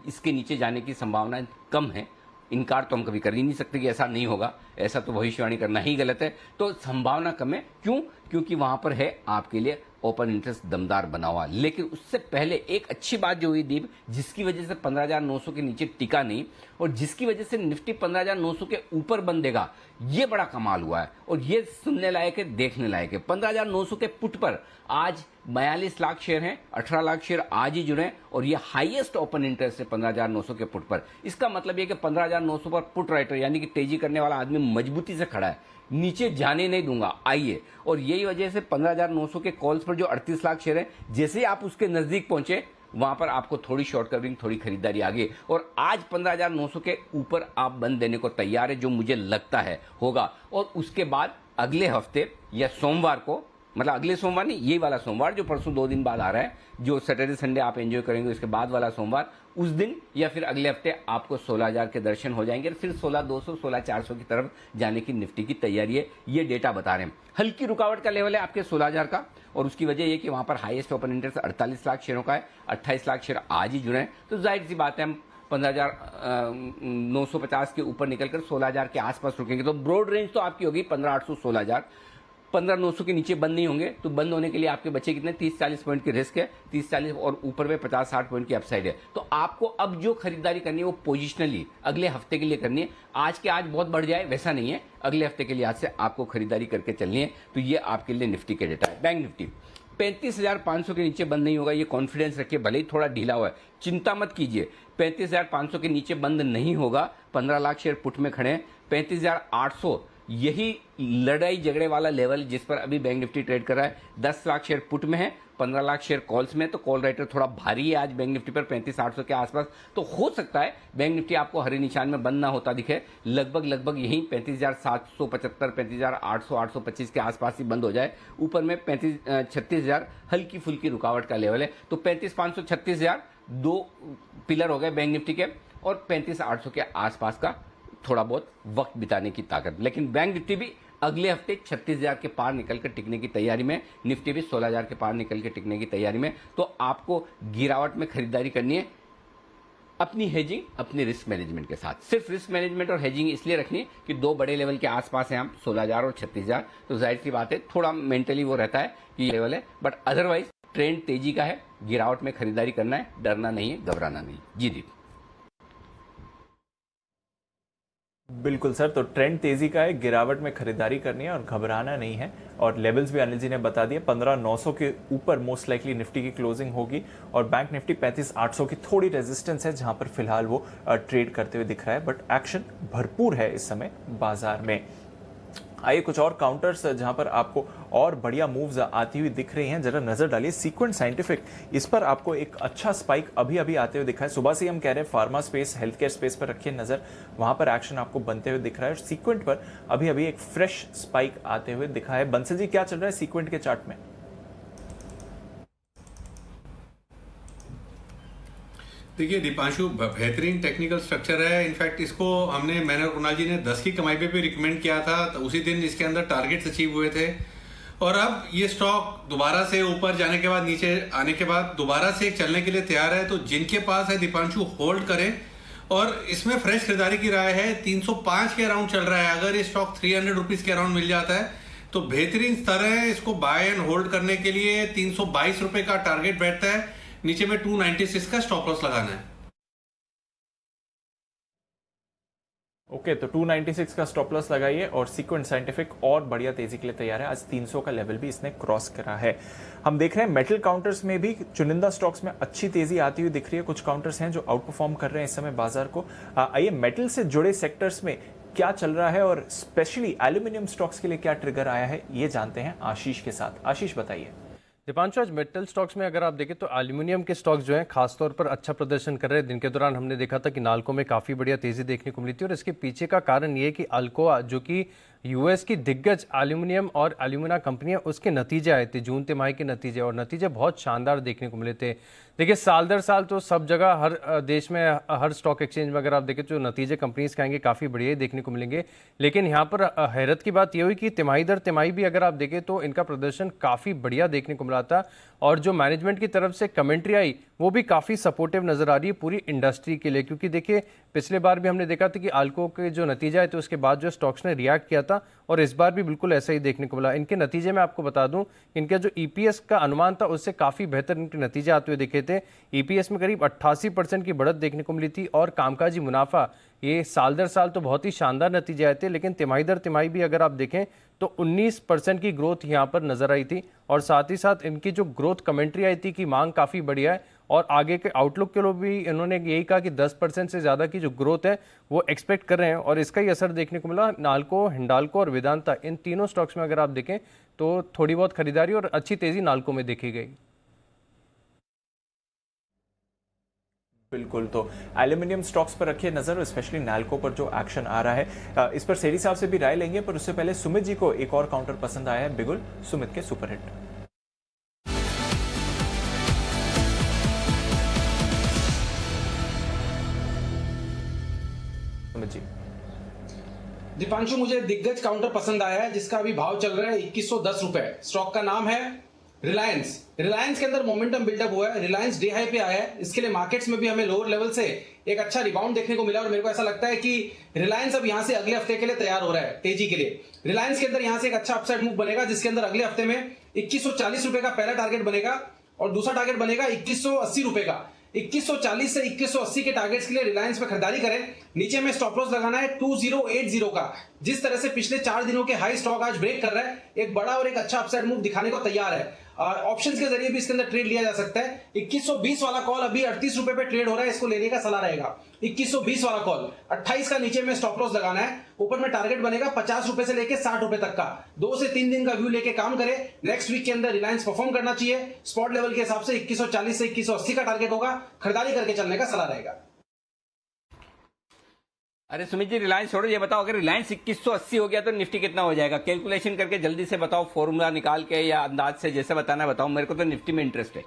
इसके नीचे जाने की संभावना कम है। इनकार तो हम कभी कर ही नहीं सकते कि ऐसा नहीं होगा, ऐसा तो भविष्यवाणी करना ही गलत है। तो संभावना कम है। क्यों? क्योंकि वहां पर है आपके लिए ओपन इंटरेस्ट दमदार बना हुआ। लेकिन उससे पहले एक अच्छी बात जो हुई दीप, जिसकी वजह से 15,900 के नीचे टिका नहीं और जिसकी वजह से निफ्टी 15,900 के ऊपर बंदेगा, ये बड़ा कमाल हुआ है और ये सुनने लायक है, देखने लायक है। 15,900 के पुट पर आज 42 लाख शेयर हैं, 18 लाख शेयर आज ही जुड़े और ये हाईएस्ट ओपन इंटरेस्ट है 15,900 के पुट पर। इसका मतलब ये कि 15,900 पर पुट राइटर यानी कि तेजी करने वाला आदमी मजबूती से खड़ा है, नीचे जाने नहीं दूंगा, आइए। और यही वजह से 15,900 के कॉल्स पर जो 38 लाख शेयर है, जैसे ही आप उसके नजदीक पहुंचे वहां पर आपको थोड़ी शॉर्ट कवरिंग, थोड़ी खरीदारी आ गई और आज 15,900 के ऊपर आप बंद देने को तैयार है, जो मुझे लगता है होगा। और उसके बाद अगले हफ्ते या सोमवार को, मतलब अगले सोमवार नहीं, ये वाला सोमवार जो परसों 2 दिन बाद आ रहा है, जो सैटरडे संडे आप एंजॉय करेंगे, उसके बाद वाला सोमवार, उस दिन या फिर अगले हफ्ते आपको 16,000 के दर्शन हो जाएंगे और फिर 16,200 16,400 की तरफ जाने की निफ्टी की तैयारी है। ये डेटा बता रहे हैं। हल्की रुकावट का लेवल है आपके 16,000 का और उसकी वजह यह कि वहां पर हाईएस्ट ओपन इंटरेस्ट 48 लाख शेयरों का है। 28 लाख शेयर आज ही जुड़े हैं, तो जाहिर सी बात है हम 15,950 के ऊपर निकलकर 16,000 के आसपास रुकेंगे। तो ब्रॉड रेंज तो आपकी होगी 15,800 16,000। 15,900 के नीचे बंद नहीं होंगे तो बंद होने के लिए आपके बचे कितने 30-40 पॉइंट की रिस्क है, 30-40 और ऊपर में 50-60 पॉइंट की अपसाइड है। तो आपको अब जो खरीदारी करनी है वो पोजिशनली अगले हफ्ते के लिए करनी है। आज के आज बहुत बढ़ जाए वैसा नहीं है, अगले हफ्ते के लिए आज से आपको खरीदारी करके चलनी है। तो ये आपके लिए निफ्टी के डेटा है। बैंक निफ्टी 35,500 के नीचे बंद नहीं होगा, ये कॉन्फिडेंस रखिए, भले ही थोड़ा ढीला हुआ है, चिंता मत कीजिए। 35,500 के नीचे बंद नहीं होगा। 15 लाख शेयर पुट में खड़े हैं। 35,800 यही लड़ाई झगड़े वाला लेवल जिस पर अभी बैंक निफ्टी ट्रेड कर रहा है। 10 लाख शेयर पुट में है, 15 लाख शेयर कॉल्स में, तो कॉल राइटर थोड़ा भारी है आज बैंक निफ्टी पर 35,800 के आसपास। तो हो सकता है बैंक निफ्टी आपको हरे निशान में बंद ना होता दिखे, लगभग यही 35,775, 35,800, 825 के आसपास ही बंद हो जाए। ऊपर में 36,000 हल्की फुल्की रुकावट का लेवल है। तो 35,500, 36,000 दो पिलर हो गए बैंक निफ्टी के, और 35,800 के आसपास का थोड़ा बहुत वक्त बिताने की ताकत। लेकिन बैंक निफ्टी भी अगले हफ्ते 36,000 के पार निकल कर टिकने की तैयारी में, निफ्टी भी 16,000 के पार निकल के टिकने की तैयारी में। तो आपको गिरावट में खरीदारी करनी है अपनी हेजिंग, अपने रिस्क मैनेजमेंट के साथ। सिर्फ रिस्क मैनेजमेंट और हेजिंग इसलिए रखनी है कि दो बड़े लेवल के आसपास हैं हम, 16,000 और 36,000। तो जाहिर सी बात है थोड़ा मेंटली वो रहता है कि ये लेवल है, बट अदरवाइज ट्रेंड तेजी का है, गिरावट में खरीदारी करना है, डरना नहीं है, घबराना नहीं। जी दीप। बिल्कुल सर, तो ट्रेंड तेजी का है, गिरावट में खरीदारी करनी है और घबराना नहीं है। और लेवल्स भी अनिल जी ने बता दिए, 15,900 के ऊपर मोस्ट लाइकली निफ्टी की क्लोजिंग होगी, और बैंक निफ्टी 35,800 की थोड़ी रेजिस्टेंस है जहां पर फिलहाल वो ट्रेड करते हुए दिख रहा है, बट एक्शन भरपूर है इस समय बाजार में। आइए कुछ और काउंटर्स जहां पर आपको और बढ़िया मूव्स आती हुई दिख रही हैं, जरा नजर डालिए। सीक्वेंट साइंटिफिक, इस पर आपको एक अच्छा स्पाइक अभी अभी आते हुए दिखा है। सुबह से हम कह रहे हैं pharma space, health care space पर रखिए नजर, वहां पर एक्शन आपको बनते हुए दिख रहा है। और सीक्वेंट पर अभी अभी एक फ्रेश स्पाइक आते हुए दिखा है। बंसल जी क्या चल रहा है सीक्वेंट के चार्ट में? देखिए दीपांशु, बेहतरीन टेक्निकल स्ट्रक्चर है। इनफैक्ट इसको मैंने और कुणाल जी ने 10 की कमाई पे भी रिकमेंड किया था, तो उसी दिन इसके अंदर टारगेट्स अचीव हुए थे। और अब ये स्टॉक दोबारा से ऊपर जाने के बाद, नीचे आने के बाद दोबारा से चलने के लिए तैयार है। तो जिनके पास है दीपांशु, होल्ड करें। और इसमें फ्रेश खरीदारी की राय है। 305 के अराउंड चल रहा है। अगर ये स्टॉक 300 रुपीज के अराउंड मिल जाता है तो बेहतरीन स्तर है इसको बाय एंड होल्ड करने के लिए। 322 रुपए का टारगेट बैठता है, नीचे में 296 का स्टॉप लॉस लगाना है। ओके, तो 296 का स्टॉप लॉस लगाइए। और सीक्वेंट साइंटिफिक और बढ़िया तेजी के लिए तैयार है। आज 300 का लेवल भी इसने क्रॉस करा है। हम देख रहे हैं मेटल काउंटर्स में भी चुनिंदा स्टॉक्स में अच्छी तेजी आती हुई दिख रही है। कुछ काउंटर्स हैं जो आउट परफॉर्म कर रहे हैं इस समय बाजार को। आइए मेटल से जुड़े सेक्टर्स में क्या चल रहा है और स्पेशली एल्यूमिनियम स्टॉक्स के लिए क्या ट्रिगर आया है, ये जानते हैं आशीष के साथ। आशीष बताइए। दीपांशु, आज मेटल स्टॉक्स में अगर आप देखें तो एल्यूमिनियम के स्टॉक्स जो हैं खासतौर पर अच्छा प्रदर्शन कर रहे हैं। दिन के दौरान हमने देखा था कि नाल्को में काफ़ी बढ़िया तेज़ी देखने को मिली थी, और इसके पीछे का कारण ये कि अल्कोआ, जो कि यूएस की दिग्गज एल्यूमिनियम और एल्यूमिना कंपनियां, उसके नतीजे आए थे, जून तिमाही के नतीजे, और नतीजे बहुत शानदार देखने को मिले थे। देखिए साल दर साल तो सब जगह, हर देश में, हर स्टॉक एक्सचेंज में अगर आप देखें तो नतीजे कंपनीज के आएंगे काफ़ी बढ़िया ही देखने को मिलेंगे। लेकिन यहाँ पर हैरत की बात यह हुई कि तिमाही दर तिमाही भी अगर आप देखें तो इनका प्रदर्शन काफ़ी बढ़िया देखने को मिला था, और जो मैनेजमेंट की तरफ से कमेंट्री आई वो भी काफ़ी सपोर्टिव नजर आ रही है पूरी इंडस्ट्री के लिए। क्योंकि देखिए पिछले बार भी हमने देखा था कि अल्को के जो नतीजा आए थे उसके बाद जो स्टॉक्स ने रिएक्ट किया था, और इस बार भी बिल्कुल ऐसा ही देखने को मिला। इनके नतीजे में आपको बता दूं, इनका जो ईपीएस का अनुमान था उससे काफ़ी बेहतर इनके नतीजे आते हुए दिखे थे। ईपीएस में करीब 88% की बढ़त देखने को मिली थी, और कामकाजी मुनाफा, ये साल दर साल तो बहुत ही शानदार नतीजे आए थे, लेकिन तिमाही दर तिमाही भी अगर आप देखें तो 19% की ग्रोथ यहाँ पर नजर आई थी। और साथ ही साथ इनकी जो ग्रोथ कमेंट्री आई थी कि मांग काफ़ी बढ़िया है, और आगे के आउटलुक के लिए भी इन्होंने यही कहा कि 10% से ज़्यादा की जो ग्रोथ है वो एक्सपेक्ट कर रहे हैं, और इसका ही असर देखने को मिला। नाल्को, हिंडाल्को और वेदांता, इन तीनों स्टॉक्स में अगर आप देखें तो थोड़ी बहुत खरीदारी और अच्छी तेज़ी नाल्को में देखी गई। बिल्कुल, तो एल्यूमिनियम स्टॉक्स पर रखिए नजर, स्पेशली नाल्को पर जो एक्शन आ रहा है। इस पर सेठी साहब से भी राय लेंगे, पर उससे पहले सुमित जी को एक और काउंटर पसंद आया है, बिगुल, सुमित के सुपरहिट। सुमित जी। दीपांशु, मुझे दिग्गज काउंटर पसंद आया है जिसका अभी भाव चल रहा है 2110 रुपए। स्टॉक का नाम है रिलायंस। रिलायंस के अंदर मोमेंटम बिल्डअप हुआ है, रिलायंस डे हाई पे आया है। इसके लिए मार्केट्स में भी हमें लोअर लेवल से एक अच्छा रिबाउंड देखने को मिला, और मेरे को ऐसा लगता है कि रिलायंस अब यहां से अगले हफ्ते के लिए तैयार हो रहा है तेजी के लिए। रिलायंस के अंदर यहां से एक अच्छा अपसाइड मूव बनेगा, जिसके अंदर अगले हफ्ते में 2140 रुपए का पहला टारगेट बनेगा और दूसरा टारगेट बनेगा 2180 रुपए का। 2140 से 2180 के टारगेट्स के लिए रिलायंस में खरीदारी करें। नीचे में स्टॉप लॉस लगाना है 2080 का। जिस तरह से पिछले 4 दिनों के हाई स्टॉक आज ब्रेक कर रहा है, एक बड़ा और एक अच्छा अपसाइड मूव दिखाने को तैयार है। ऑप्शंस के जरिए भी इसके अंदर ट्रेड लिया जा सकता है। 2120 वाला कॉल अभी 38 रुपए पे ट्रेड हो रहा है, इसको लेने का सलाह रहेगा। 2120 वाला कॉल 28 का नीचे में स्टॉप लॉस लगाना है। ऊपर में टारगेट बनेगा 50 रुपए से लेके 60 रुपए तक का। 2 से 3 दिन का व्यू लेके काम करें। नेक्स्ट वीक के अंदर रिलायंस परफॉर्म करना चाहिए। स्पॉट लेवल के हिसाब से 2140 से 2180 का टारगेट होगा, खरीदारी करके चलने का सलाह रहेगा। अरे सुमित जी, रिलायंस छोड़ो, ये बताओ अगर रिलायंस 2180 हो गया तो निफ्टी कितना हो जाएगा? कैलकुलेशन करके जल्दी से बताओ, फॉर्मूला निकाल के या अंदाज से जैसे बताना है बताओ। मेरे को तो निफ्टी में इंटरेस्ट है।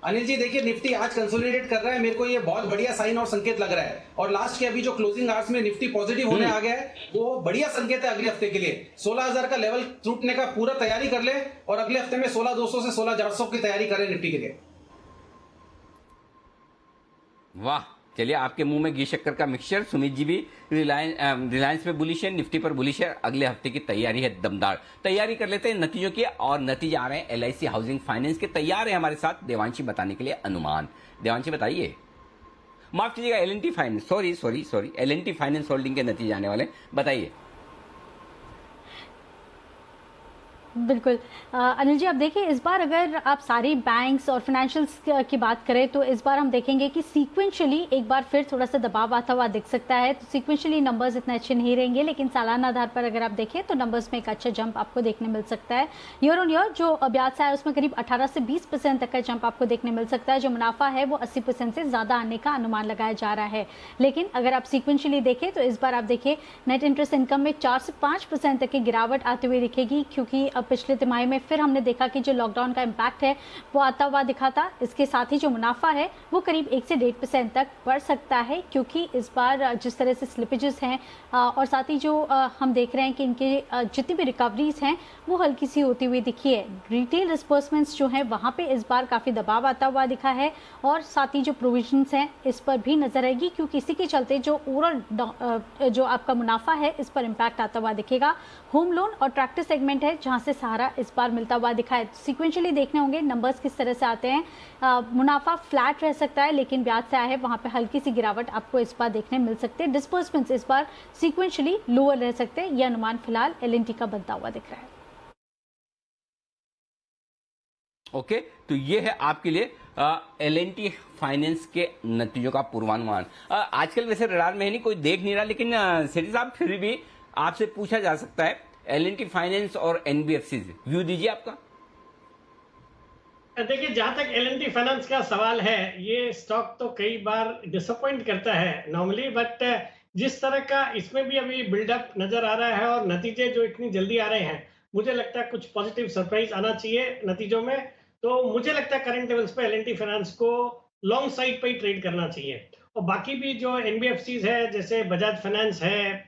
अनिल जी देखिए, निफ्टी आज कंसोलिडेट कर रहा है, मेरे को ये बहुत बढ़िया साइन और संकेत लग रहा है। और लास्ट के अभी जो क्लोजिंग आवर्स में निफ्टी पॉजिटिव होने आ गया है, वो बढ़िया संकेत है अगले हफ्ते के लिए। 16000 का लेवल टूटने का पूरा तैयारी कर ले और अगले हफ्ते में 16200 से 16400 की तैयारी करें निफ्टी के लिए। वाह, चलिए, आपके मुंह में घी शक्कर का मिक्सचर। सुमित जी भी रिलायंस में बुलिश है, निफ्टी पर बुलिश है। अगले हफ्ते की तैयारी है दमदार। तैयारी कर लेते हैं नतीजों की, और नतीजे आ रहे हैं LIC हाउसिंग फाइनेंस के। तैयार है हमारे साथ देवांशी बताने के लिए अनुमान। देवांशी बताइए। माफ कीजिएगा, L&T finance, sorry, L&T finance holding के नतीजे आने वाले, बताइए। बिल्कुल अनिल जी, आप देखिए इस बार अगर आप सारी बैंक्स और फाइनेंशियल्स की बात करें तो इस बार हम देखेंगे कि सीक्वेंशियली एक बार फिर थोड़ा सा दबाव आता हुआ दिख सकता है। तो सीक्वेंशियली नंबर्स इतने अच्छे नहीं रहेंगे, लेकिन सालाना आधार पर अगर आप देखें तो नंबर्स में एक अच्छा जंप आपको देखने मिल सकता है। ईयर ऑन ईयर जो ब्याज है उसमें करीब 18 से 20% तक का जंप आपको देखने मिल सकता है। जो मुनाफा है वो 80% से ज्यादा आने का अनुमान लगाया जा रहा है। लेकिन अगर आप सीक्वेंशियली देखें तो इस बार आप देखिए नेट इंटरेस्ट इनकम में 4 से 5% तक की गिरावट आते हुए दिखेगी, क्योंकि पिछले तिमाही में फिर हमने देखा कि जो लॉकडाउन का इम्पैक्ट है वो आता हुआ दिखा था। इसके साथ ही जो मुनाफा है वो करीब 1 से 1.5% तक बढ़ सकता है, क्योंकि इस बार जिस तरह से स्लिपेजेस हैं और साथ ही जो हम देख रहे हैं कि इनके जितनी भी रिकवरीज हैं वो हल्की सी होती हुई दिखी है। रिटेल डिस्बर्समेंट्स जो हैं वहाँ पे इस बार काफ़ी दबाव आता हुआ दिखा है, और साथ ही जो प्रोविजंस हैं इस पर भी नजर आएगी, क्योंकि इसी के चलते जो ओवरऑल जो आपका मुनाफा है इस पर इम्पैक्ट आता हुआ दिखेगा। होम लोन और ट्रैक्टर सेगमेंट है जहाँ से सहारा इस बार मिलता हुआ दिखा है। सीक्वेंशियली देखने होंगे नंबर्स किस तरह से आते हैं। मुनाफा फ्लैट रह सकता है, लेकिन ब्याज से आया है वहां पे हल्की सी गिरावट आपको इस बार देखने मिल सकते हैं। डिस्बर्समेंट्स इस बार सीक्वेंशियली लोअर रह सकते हैं। यह अनुमान फिलहाल L&T का बनता हुआ दिख रहा है। ओके, तो ये है आपके लिए L&T फाइनेंस के नतीजों का पूर्वानुमान। आजकल वैसे रडार में है नहीं, कोई देख नहीं रहा, लेकिन सेठी साहब फिर भी आपसे पूछा जा सकता है, L&T फाइनेंस और NBFC व्यू दीजिए आपका। देखिए, जहां तक L&T फाइनेंस का सवाल है, ये स्टॉक तो कई बार डिसअपॉइंट करता है नॉर्मली, बट जिस तरह का इसमें भी अभी बिल्डअप नजर आ रहा है और नतीजे जो इतनी जल्दी आ रहे हैं, मुझे लगता है कुछ पॉजिटिव सरप्राइज आना चाहिए नतीजों में। तो मुझे लगता है करंट लेवल्स पे L&T फाइनेंस को लॉन्ग साइड पे ही ट्रेड करना चाहिए। और बाकी भी जो NBFCs है, जैसे बजाज फाइनेंस है,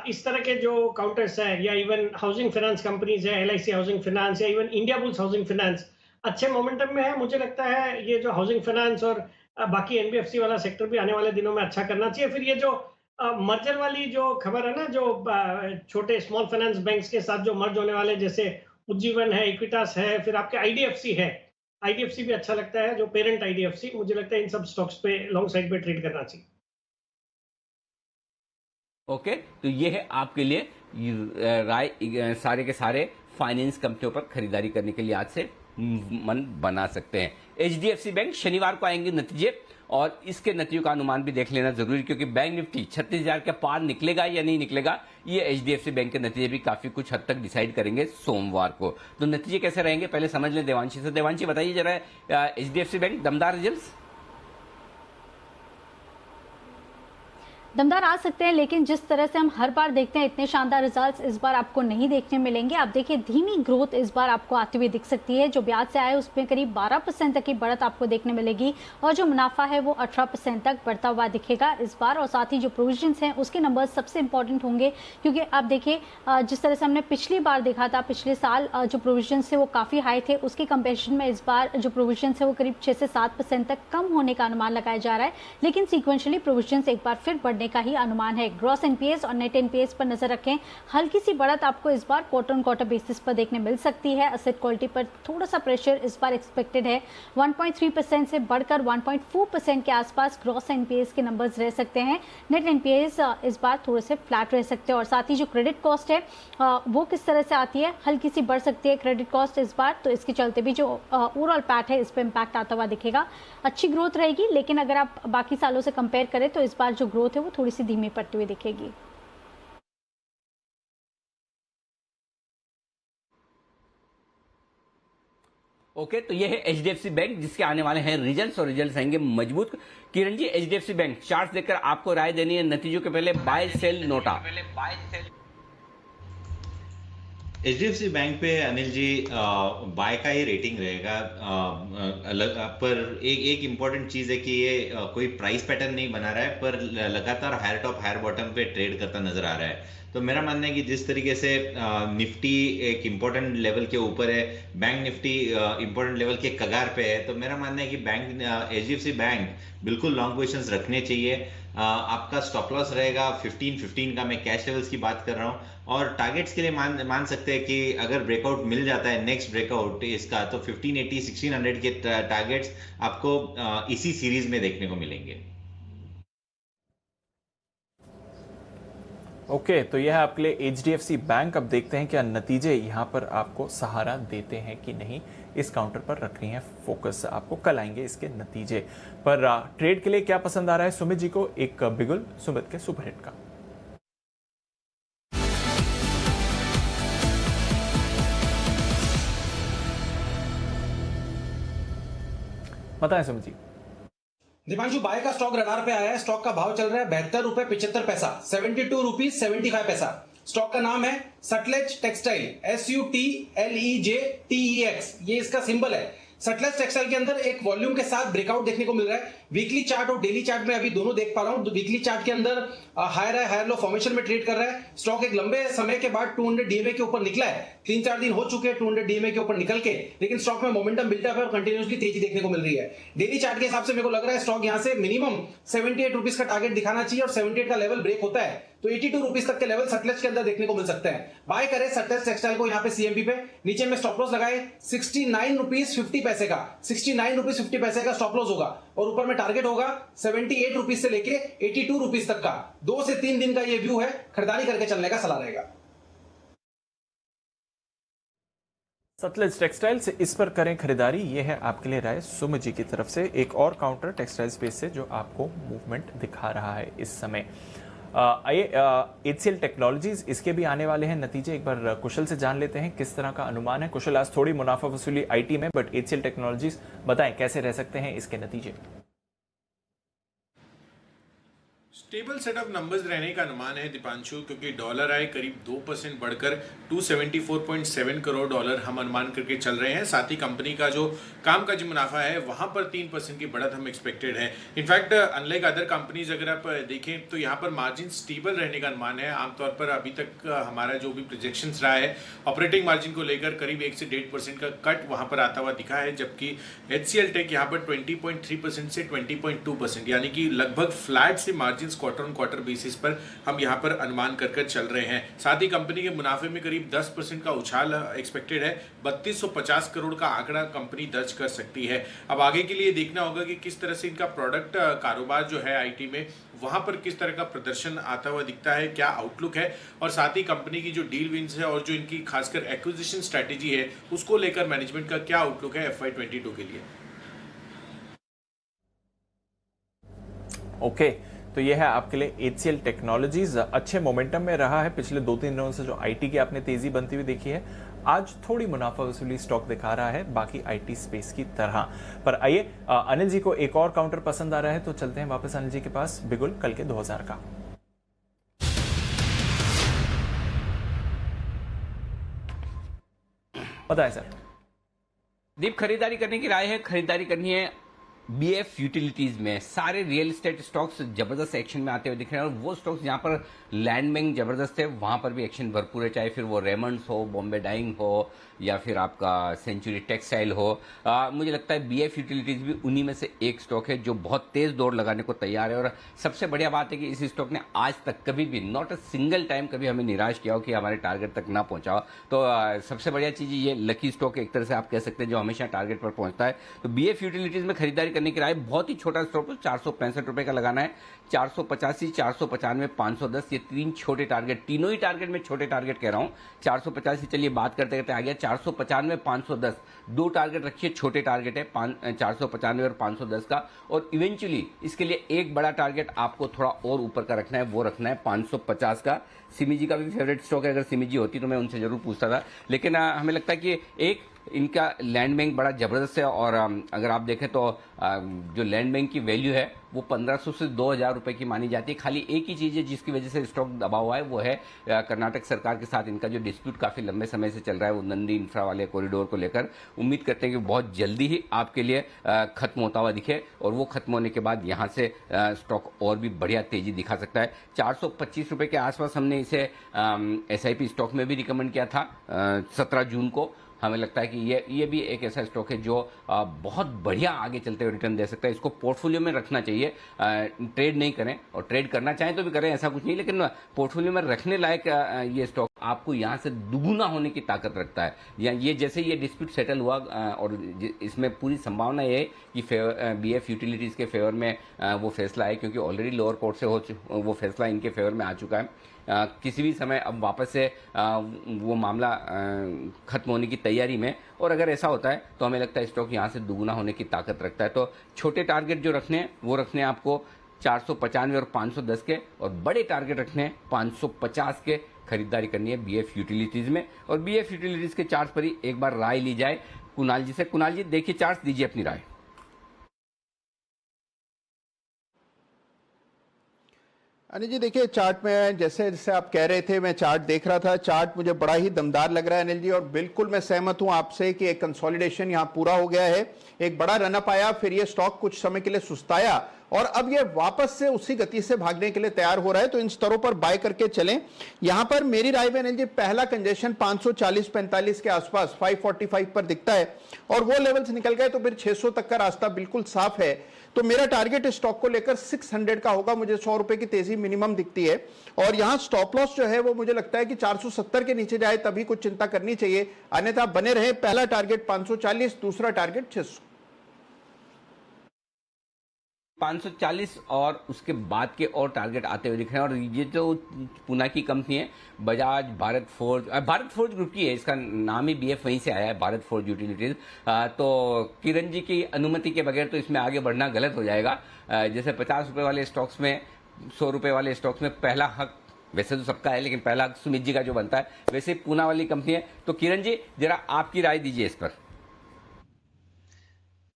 इस तरह के जो काउंटर्स है, या इवन हाउसिंग फाइनेंस कंपनीज है, LIC हाउसिंग फाइनेंस या even India bulls housing finance अच्छे मोमेंटम में है। मुझे लगता है ये जो हाउसिंग फाइनेंस और बाकी NBFC वाला सेक्टर भी आने वाले दिनों में अच्छा करना चाहिए। फिर ये जो मर्जर वाली जो खबर है ना, जो छोटे स्मॉल फाइनेंस बैंक्स के साथ जो मर्ज होने वाले, जैसे उज्जीवन है, इक्विटास है, फिर आपके IDFC है, IDFC भी अच्छा लगता है, जो पेरेंट IDFC, मुझे लगता है इन सब स्टॉक्स पे लॉन्ग साइड पे ट्रेड करना चाहिए। ओके, तो ये है आपके लिए राय। सारे के सारे फाइनेंस कंपनियों पर खरीदारी करने के लिए आज से मन बना सकते हैं। HDFC बैंक शनिवार को आएंगे नतीजे, और इसके नतीजों का अनुमान भी देख लेना जरूरी, क्योंकि बैंक निफ्टी 36,000 के पार निकलेगा या नहीं निकलेगा, ये HDFC बैंक के नतीजे भी काफी कुछ हद तक डिसाइड करेंगे सोमवार को। तो नतीजे कैसे रहेंगे पहले समझ लें देवांशी से। देवांशी बताइए जरा, HDFC बैंक दमदार रिजल्ट्स? दमदार आ सकते हैं, लेकिन जिस तरह से हम हर बार देखते हैं इतने शानदार रिजल्ट्स इस बार आपको नहीं देखने मिलेंगे। आप देखिए धीमी ग्रोथ इस बार आपको आती हुई दिख सकती है। जो ब्याज से आए उसमें करीब 12% तक की बढ़त आपको देखने मिलेगी, और जो मुनाफा है वो 18% तक बढ़ता हुआ दिखेगा इस बार। और साथ ही जो प्रोविजंस हैं उसके नंबर्स सबसे इंपॉर्टेंट होंगे, क्योंकि आप देखिए जिस तरह से हमने पिछली बार देखा था, पिछले साल जो प्रोविजंस थे वो काफ़ी हाई थे, उसके कंपेरिजन में इस बार जो प्रोविजंस है वो करीब 6 से 7% तक कम होने का अनुमान लगाया जा रहा है। लेकिन सीक्वेंशियली प्रोविजंस एक बार फिर बढ़ने का ही अनुमान है। ग्रॉस एनपीएस और नेट एनपीएस पर नजर रखें, हल्की सी बढ़त आपको इस बार क्वार्टर ऑन क्वार्टर बेसिस पर देखने मिल सकती है। एसेट क्वालिटी पर थोड़ा सा प्रेशर इस बार एक्सपेक्टेड है। 1.3% से बढ़कर 1.4% के आसपास ग्रॉस एनपीएस के नंबर्स रह सकते हैं। नेट एनपीएस इस बार थोड़े से फ्लैट रह सकते हैं और साथ ही जो क्रेडिट कॉस्ट है वो किस तरह से आती है, हल्की सी बढ़ सकती है क्रेडिट कॉस्ट इस बार, तो इसके चलते भी जो ओवरऑल पैट है इस पर इम्पैक्ट आता हुआ दिखेगा। अच्छी ग्रोथ रहेगी, लेकिन अगर आप बाकी सालों से कंपेयर करें तो इस बार जो ग्रोथ है वो थोड़ी सी धीमी पड़ती हुई दिखेगी। ओके, तो ये है एचडीएफसी बैंक जिसके आने वाले हैं रिजल्ट्स और रिजल्ट्स आएंगे मजबूत। Kiran ji, HDFC bank chart देखकर आपको राय देनी है नतीजों के पहले, buy sell NOTA. HDFC bank पे अनिल जी बाय का ही रेटिंग रहेगा, पर एक इम्पॉर्टेंट चीज है कि ये कोई प्राइस पैटर्न नहीं बना रहा है, पर लगातार हायर टॉप हायर बॉटम पे ट्रेड करता नजर आ रहा है। तो मेरा मानना है कि जिस तरीके से निफ्टी एक इम्पोर्टेंट लेवल के ऊपर है, बैंक निफ्टी इम्पोर्टेंट लेवल के कगार पे है, तो मेरा मानना है कि बैंक एचडीएफसी बैंक बिल्कुल लॉन्ग पोजीशंस रखने चाहिए। आपका स्टॉप लॉस रहेगा 15 का, मैं कैश लेवल्स की बात कर रहा हूँ, और टारगेट्स के लिए मान सकते हैं कि अगर ब्रेकआउट मिल जाता है नेक्स्ट ब्रेकआउट इसका, तो 1580 1600 के टारगेट्स आपको इसी सीरीज में देखने को मिलेंगे। ओके, तो यह है आपके लिए एचडीएफसी बैंक। अब देखते हैं क्या नतीजे यहां पर आपको सहारा देते हैं कि नहीं। इस काउंटर पर रखनी है फोकस, आपको कल आएंगे इसके नतीजे पर। ट्रेड के लिए क्या पसंद आ रहा है सुमित जी को? एक बिगुल सुमित के सुपरहिट का। बताएं सुमित जी। दीपांशु, बाय का स्टॉक रडार पे आया है। स्टॉक का भाव चल रहा है 72.75 रुपए, 72 रुपीज 75 पैसा। स्टॉक का नाम है सटलेज टेक्सटाइल, SUTLEJTEX, ये इसका सिंबल है। सटलेज टेक्सटाइल के अंदर एक वॉल्यूम के साथ ब्रेकआउट देखने को मिल रहा है। वीकली चार्ट और डेली चार्ट में अभी दोनों देख पा रहा हूं। वीकली चार्ट के अंदर हायर लो फॉर्मेशन में ट्रेड कर रहा है। स्टॉक एक लंबे समय के बाद 200 डीएमए के ऊपर निकला है। 3-4 दिन हो चुके हैं 200 डीएमए के ऊपर निकल के, लेकिन स्टॉक में मोमेंटम बिल्डअप है और कंटिन्यूसली तेजी देखने को मिल रही है। डेली चार्ट के हिसाब से मेरे को लग रहा है स्टॉक यहां से मिनिमम 78 रुपीज का टारगेट दिखाना चाहिए, और 78 का लेवल ब्रेक होता है तो 82 रुपीज तक के लेवल सटलेज के अंदर देखने को मिल सकते हैं। बाय करें सटलेज टेक्सटाइल को यहाँ पे सीएमपी पे। नीचे में स्टॉप लॉस लगाए 69 रुपीज 50 पैसे का, 69 रुपीज 50 पैसे का स्टॉप लॉस होगा, और ऊपर में टारगेट होगा 78 रुपीज से लेके 82 रुपीज तक का। 2 से 3 दिन का ये व्यू है, खरीदारी करके चलने का सलाह रहेगा। सतलज टेक्सटाइल से इस पर करें खरीदारी, ये है आपके लिए राय सुमित जी की तरफ से। एक और काउंटर टेक्सटाइल स्पेस से जो आपको मूवमेंट दिखा रहा है इस समय। आइए HCL टेक्नोलॉजीज, इसके भी आने वाले हैं नतीजे। एक बार कुशल से जान लेते हैं किस तरह का अनुमान है। कुशल, आज थोड़ी मुनाफा वसूली आईटी में, बट HCL टेक्नोलॉजीज बताएं कैसे रह सकते हैं इसके नतीजे। स्टेबल सेट ऑफ नंबर्स रहने का अनुमान है दीपांशु, क्योंकि डॉलर आए करीब 2% बढ़कर 274.7 करोड़ डॉलर हम अनुमान करके चल रहे हैं। साथ ही कंपनी का जो कामकाजी मुनाफा है वहां पर 3% की बढ़त हम एक्सपेक्टेड है। इनफैक्ट अनलाइक अदर कंपनीज अगर आप देखें तो यहाँ पर मार्जिन स्टेबल रहने का अनुमान है। आमतौर पर अभी तक हमारा जो भी प्रोजेक्शन रहा है ऑपरेटिंग मार्जिन को लेकर करीब 1 से 1.5% का कट वहां पर आता हुआ दिखा है, जबकि HCL टेक यहाँ पर 20.3% से 20.2%, यानी कि लगभग फ्लैट से margin quarter on quarter basis पर हम यहां पर अनुमान कर चल रहे हैं। साथ ही कंपनी के मुनाफे में करीब 10% का उछाल एक्सपेक्टेड है। 3250 करोड़ का आंकड़ा कंपनी दर्ज कर सकती है। अब आगे के लिए देखना होगा कि किस तरह से इनका प्रोडक्ट कारोबार जो है आईटी में वहां पर किस तरह का प्रदर्शन आता हुआ दिखता है, क्या आउटलुक है, और साथ ही कंपनी की जो डील विंस है और जो इनकी खासकर एक्विजिशन स्ट्रैटेजी है उसको लेकर मैनेजमेंट का क्या आउटलुक है FY 22 के लिए। ओके, तो यह है आपके लिए HCL टेक्नोलॉजीज। अच्छे मोमेंटम में रहा है पिछले 2-3 दिनों से। जो आईटी की आपने तेजी बनती हुई देखी है, आज थोड़ी मुनाफा वसूली स्टॉक दिखा रहा है बाकी आईटी स्पेस की तरह। पर आइए अनिल जी को एक और काउंटर पसंद आ रहा है, तो चलते हैं वापस अनिल जी के पास। बिगुल कल के 2000 का। बताएं सर। दीप, खरीदारी करने की राय है, खरीदारी करनी है बीएफ यूटिलिटीज में सारे रियल एस्टेट स्टॉक्स जबरदस्त एक्शन में आते हुए दिख रहे हैं और वो स्टॉक्स जहां पर लैंड बैंक जबरदस्त है वहां पर भी एक्शन भरपूर है, चाहे फिर वो रेमंड्स हो, बॉम्बे डाइंग हो या फिर आपका सेंचुरी टेक्सटाइल हो। मुझे लगता है बीएफ यूटिलिटीज भी उन्हीं में से एक स्टॉक है जो बहुत तेज दौड़ लगाने को तैयार है। और सबसे बढ़िया बात है कि इस स्टॉक ने आज तक कभी भी नॉट अ सिंगल टाइम कभी हमें निराश किया हो कि हमारे टारगेट तक ना पहुंचा हो। तो सबसे बढ़िया चीज ये लकी स्टॉक एक तरह से आप कह सकते हैं जो हमेशा टारगेट पर पहुंचता है। तो बीएफ यूटिलिटीज में खरीदारी करने की राय, बहुत ही छोटा स्टॉक, 465 रुपए का लगाना है। 485, 495, 510 ये तीन छोटे टारगेट, तीनों ही टारगेट में छोटे टारगेट कह रहा हूं। 485 चलिए बात करते करते आ गया, 495, 510 दो टारगेट रखिए, छोटे टारगेट है 495 और 510 का। और इवेंचुअली इसके लिए एक बड़ा टारगेट आपको थोड़ा और ऊपर का रखना है, वो रखना है 550 का। सिमीजी का भी फेवरेट स्टॉक है, अगर सिमीजी होती तो मैं उनसे जरूर पूछता था, लेकिन हमें लगता है कि एक इनका लैंड बैंक बड़ा जबरदस्त है। और अगर आप देखें तो जो लैंड बैंक की वैल्यू है वो 1500 से 2000 रुपए की मानी जाती है। खाली एक ही चीज है जिसकी वजह से स्टॉक दबा हुआ है, वो है कर्नाटक सरकार के साथ इनका जो डिस्प्यूट काफी लंबे समय से चल रहा है, वो नंदी इंफ्रा वाले कॉरिडोर को लेकर। उम्मीद करते हैं कि बहुत जल्दी ही आपके लिए खत्म होता हुआ दिखे और वो खत्म होने के बाद यहां से स्टॉक और भी बढ़िया तेजी दिखा सकता है। 425 रुपए के आसपास हमने इसे SIP स्टॉक में भी रिकमेंड किया था 17 जून को। हमें लगता है कि ये भी एक ऐसा स्टॉक है जो बहुत बढ़िया आगे चलते हुए रिटर्न दे सकता है। इसको पोर्टफोलियो में रखना चाहिए, ट्रेड नहीं करें, और ट्रेड करना चाहें तो भी करें, ऐसा कुछ नहीं, लेकिन पोर्टफोलियो में रखने लायक ये स्टॉक आपको यहाँ से दुगुना होने की ताकत रखता है। या ये जैसे ये डिस्प्यूट सेटल हुआ और इसमें पूरी संभावना ये है कि बीएफ यूटिलिटीज के फेवर में वो फैसला है, क्योंकि ऑलरेडी लोअर कोर्ट से वो फैसला इनके फेवर में आ चुका है। किसी भी समय अब वापस से वो मामला खत्म होने की तैयारी में, और अगर ऐसा होता है तो हमें लगता है स्टॉक यहाँ से दुगुना होने की ताकत रखता है। तो छोटे टारगेट जो रखने हैं वो रखने हैं आपको 495 और 510 के, और बड़े टारगेट रखने हैं 550 के। खरीदारी करनी है बीएफ यूटिलिटीज में, और बीएफ यूटिलिटीज के चार्ट पर ही एक बार राय ली जाए कुणाल जी से। कुणाल जी देखिए चार्ट, दीजिए अपनी राय। अनिल जी देखिए चार्ट में जैसे जैसे आप कह रहे थे मैं चार्ट देख रहा था, चार्ट मुझे बड़ा ही दमदार लग रहा है अनिल जी, और बिल्कुल मैं सहमत हूं आपसे कि एक कंसोलिडेशन यहां पूरा हो गया है। एक बड़ा रनअप आया, फिर ये स्टॉक कुछ समय के लिए सुस्ताया और अब ये वापस से उसी गति से भागने के लिए तैयार हो रहा है। तो इन स्तरों पर बाय करके चलें। यहां पर मेरी राय में अनिल जी पहला कंजेशन 540-45 के आसपास 545 पर दिखता है, और वो लेवल्स निकल गए तो फिर 600 तक का रास्ता बिल्कुल साफ है। तो मेरा टारगेट इस स्टॉक को लेकर 600 का होगा, मुझे 100 रुपए की तेजी मिनिमम दिखती है। और यहां स्टॉप लॉस जो है वो मुझे लगता है कि 470 के नीचे जाए तभी कुछ चिंता करनी चाहिए, अन्यथा बने रहे। पहला टारगेट 540, दूसरा टारगेट 600। 540 और उसके बाद के और टारगेट आते हुए दिख रहे हैं। और ये जो पुणे की कंपनी है बजाज भारत फोर्ज ग्रुप की है, इसका नाम ही बीएफ वहीं से आया है, भारत फोर्ज यूटिलिटीज। तो किरण जी की अनुमति के बगैर तो इसमें आगे बढ़ना गलत हो जाएगा। जैसे 50 रुपए वाले स्टॉक्स में, 100 रुपए वाले स्टॉक्स में पहला हक वैसे तो सबका है, लेकिन पहला हक सुमित जी का जो बनता है, वैसे पुणे वाली कंपनी है। तो किरण जी जरा आपकी राय दीजिए इस पर।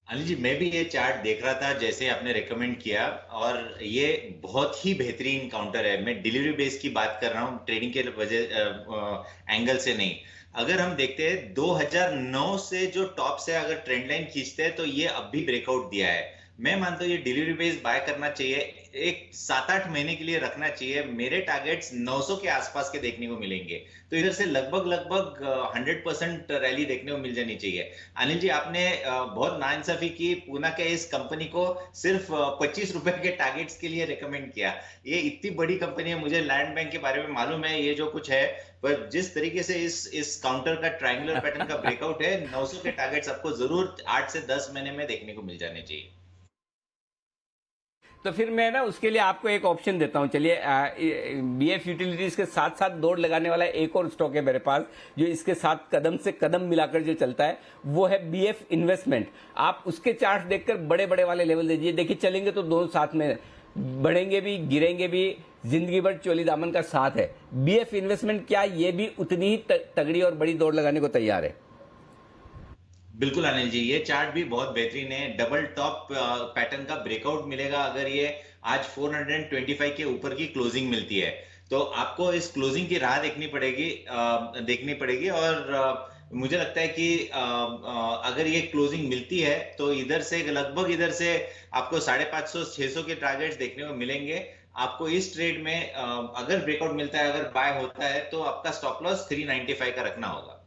अनिल जी मैं भी ये चार्ट देख रहा था जैसे आपने रेकमेंड किया, और ये बहुत ही बेहतरीन काउंटर है। मैं डिलीवरी बेस की बात कर रहा हूँ, ट्रेडिंग के वजह एंगल से नहीं। अगर हम देखते हैं 2009 से जो टॉप से अगर ट्रेंड लाइन खींचते हैं तो ये अब भी ब्रेकआउट दिया है। मैं मानता हूँ ये डिलीवरी बेस बाय करना चाहिए, एक 7-8 महीने के लिए रखना चाहिए। मेरे टारगेट्स 900 के आसपास के देखने को मिलेंगे, तो इधर से लगभग 100% रैली देखने को मिल जानी चाहिए। अनिल जी आपने बहुत नाइंसाफी की, पुणे के इस कंपनी को सिर्फ 25 रुपए के टारगेट्स के लिए रिकमेंड किया। ये इतनी बड़ी कंपनी है, मुझे लैंड बैंक के बारे में मालूम है ये जो कुछ है, पर जिस तरीके से इस काउंटर का ट्रायंगुलर पैटर्न का ब्रेकआउट है, 900 के टारगेट्स आपको जरूर 8 से 10 महीने में देखने को मिल जाने चाहिए। तो फिर मैं ना उसके लिए आपको एक ऑप्शन देता हूं। चलिए बीएफ यूटिलिटीज के साथ साथ दौड़ लगाने वाला एक और स्टॉक है मेरे पास, जो इसके साथ कदम से कदम मिलाकर जो चलता है, वो है बीएफ इन्वेस्टमेंट। आप उसके चार्ट देखकर बड़े बड़े वाले लेवल दीजिए। देखिए चलेंगे तो दोनों साथ में, बढ़ेंगे भी गिरेंगे भी, जिंदगी भर चोली दामन का साथ है। बीएफ इन्वेस्टमेंट क्या ये भी उतनी ही तगड़ी और बड़ी दौड़ लगाने को तैयार है? बिल्कुल अनिल जी, ये चार्ट भी बहुत बेहतरीन है। डबल टॉप पैटर्न का ब्रेकआउट मिलेगा अगर ये आज 425 के ऊपर की क्लोजिंग मिलती है, तो आपको इस क्लोजिंग की राह देखनी पड़ेगी और मुझे लगता है कि अगर ये क्लोजिंग मिलती है तो इधर से लगभग आपको 550-600 के टारगेट्स देखने को मिलेंगे। आपको इस ट्रेड में अगर ब्रेकआउट मिलता है, अगर बाय होता है, तो आपका स्टॉप लॉस 395 का रखना होगा।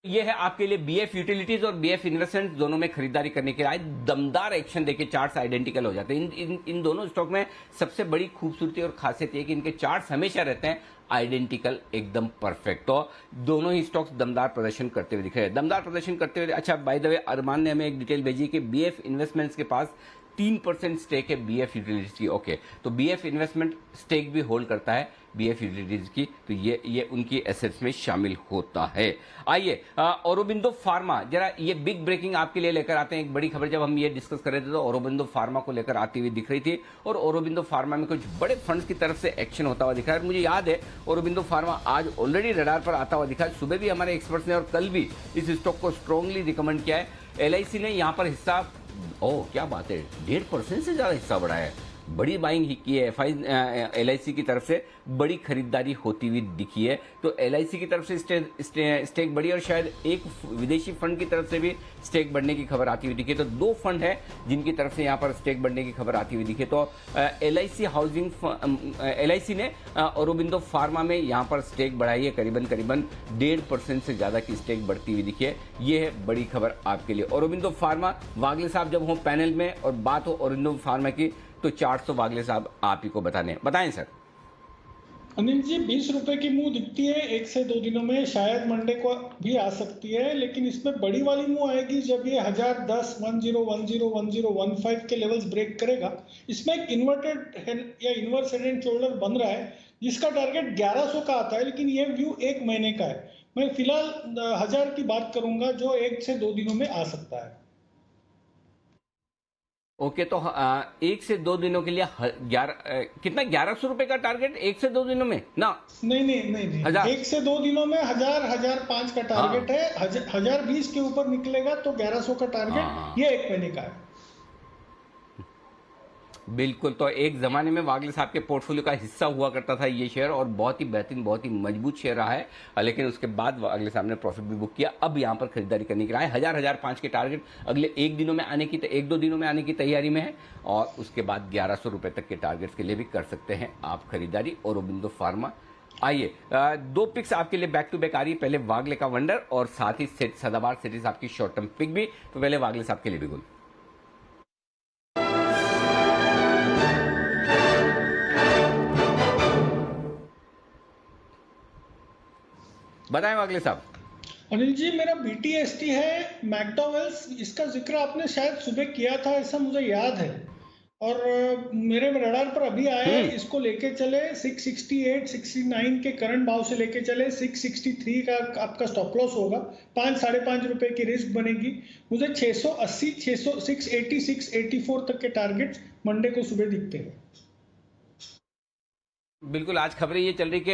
ये है आपके लिए बीएफ यूटिलिटीज और बीएफ इन्वेस्टमेंट दोनों में खरीदारी करने के लिए दमदार एक्शन देके चार्ट्स आइडेंटिकल हो जाते हैं। इन दोनों स्टॉक में सबसे बड़ी खूबसूरती और खासियत ये कि इनके चार्ट्स हमेशा रहते हैं आइडेंटिकल, एकदम परफेक्ट। तो दोनों ही स्टॉक्स दमदार प्रदर्शन करते हुए दिख रहे हैं, दमदार प्रदर्शन करते हुए। अच्छा, बाय द वे अरमान ने हमें एक डिटेल भेजी कि बीएफ इन्वेस्टमेंट्स के पास 3% स्टेक है बीएफ यूटिलिटीज की। ओके, तो बीएफ इन्वेस्टमेंट स्टेक भी होल्ड करता है बीएफ यूटिलिटीज की, तो ये उनकी एसेट्स में शामिल होता है। आइए औरोबिंदो फार्मा, जरा ये बिग ब्रेकिंग आपके लिए लेकर आते हैं। एक बड़ी खबर जब हम ये डिस्कस कर रहे थे तो औरोबिंदो फार्मा को लेकर आती हुई दिख रही थी, और औरोबिंदो फार्मा में कुछ बड़े फंड्स की तरफ से एक्शन होता हुआ दिख रहा है। मुझे याद है औरोबिंदो फार्मा आज ऑलरेडी रडार पर आता हुआ दिखा है। सुबह भी हमारे एक्सपर्ट्स ने और कल भी इस स्टॉक को स्ट्रांगली रिकमेंड किया है। एलआईसी ने यहाँ पर हिस्सा, क्या बात है, 1.5% से ज्यादा हिस्सा बढ़ाया है। बड़ी बाइंग की है एलआईसी की तरफ से, बड़ी खरीदारी होती हुई दिखी है। तो एलआईसी की तरफ से स्टेक बढ़ी, और शायद एक विदेशी फंड की तरफ से भी स्टेक बढ़ने की खबर आती हुई दिखी। तो 2 फंड है जिनकी तरफ से यहाँ पर स्टेक बढ़ने की खबर आती हुई दिखी। तो एलआईसी ने औरोबिंदो फार्मा में यहाँ पर स्टेक बढ़ाई है, करीबन 1.5% से ज्यादा की स्टेक बढ़ती हुई दिखी है। ये है बड़ी खबर आपके लिए। औरोबिंदो फार्मा, वागले साहब जब हो पैनल में और बात हो औरोबिंदो फार्मा की, तो 400 वागले साहब आप ही को बताएं सर। अनिल जी, 20 रुपए की मुंह दिखती है 1 से 2 दिनों में, शायद मंडे को भी आ सकती है, लेकिन इसमें बड़ी वाली मुंह आएगी जब ये 1010, 1010, 1015 के लेवल्स ब्रेक करेगा। इसमें एक इन्वर्टेड या इन्वर्स हेड एंड शोल्डर बन रहा है जिसका टारगेट 1100 का आता है, लेकिन ये व्यू 1 महीने का है। मैं फिलहाल 1000 की बात करूंगा जो 1 से 2 दिनों में आ सकता है। ओके, तो 1 से 2 दिनों के लिए 1100 रुपए का टारगेट 1 से 2 दिनों में ना? नहीं, 1 से 2 दिनों में 1005 का टारगेट है। 1020 के ऊपर निकलेगा तो 1100 का टारगेट, ये 1 महीने का है। बिल्कुल, तो एक जमाने में वागले साहब के पोर्टफोलियो का हिस्सा हुआ करता था ये शेयर, और बहुत ही बेहतरीन, बहुत ही मजबूत शेयर रहा है। लेकिन उसके बाद वागले साहब ने प्रॉफिट भी बुक किया। अब यहां पर खरीदारी करने के लिए 1000-1005 के टारगेट अगले 1-2 दिनों में आने की तैयारी में है, और उसके बाद 1100 रुपए तक के टारगेट्स के लिए भी कर सकते हैं आप खरीदारी औरोबिंदो फार्मा। आइए 2 पिक्स आपके लिए बैक टू बैक आ रही है। पहले वागले का वंडर और साथ ही सदाबहार सिटीज आपकी शॉर्ट टर्म पिक भी। तो पहले वागले साहब के लिए भी गुल। बताएं वागले साहब। अनिल जी, मेरा BTST है मैकडॉवेल्स, इसका जिक्र आपने शायद सुबह किया था ऐसा मुझे याद है, और मेरे रडार पर अभी आया है। इसको लेके चले 668, 69 के करंट भाव से लेके चले 663 का आपका स्टॉप लॉस होगा। 5-5.5 रुपए की रिस्क बनेगी। मुझे 680, 680, 684 तक के टारगेट मंडे को सुबह दिखते हैं। बिल्कुल, आज खबरें ये चल रही कि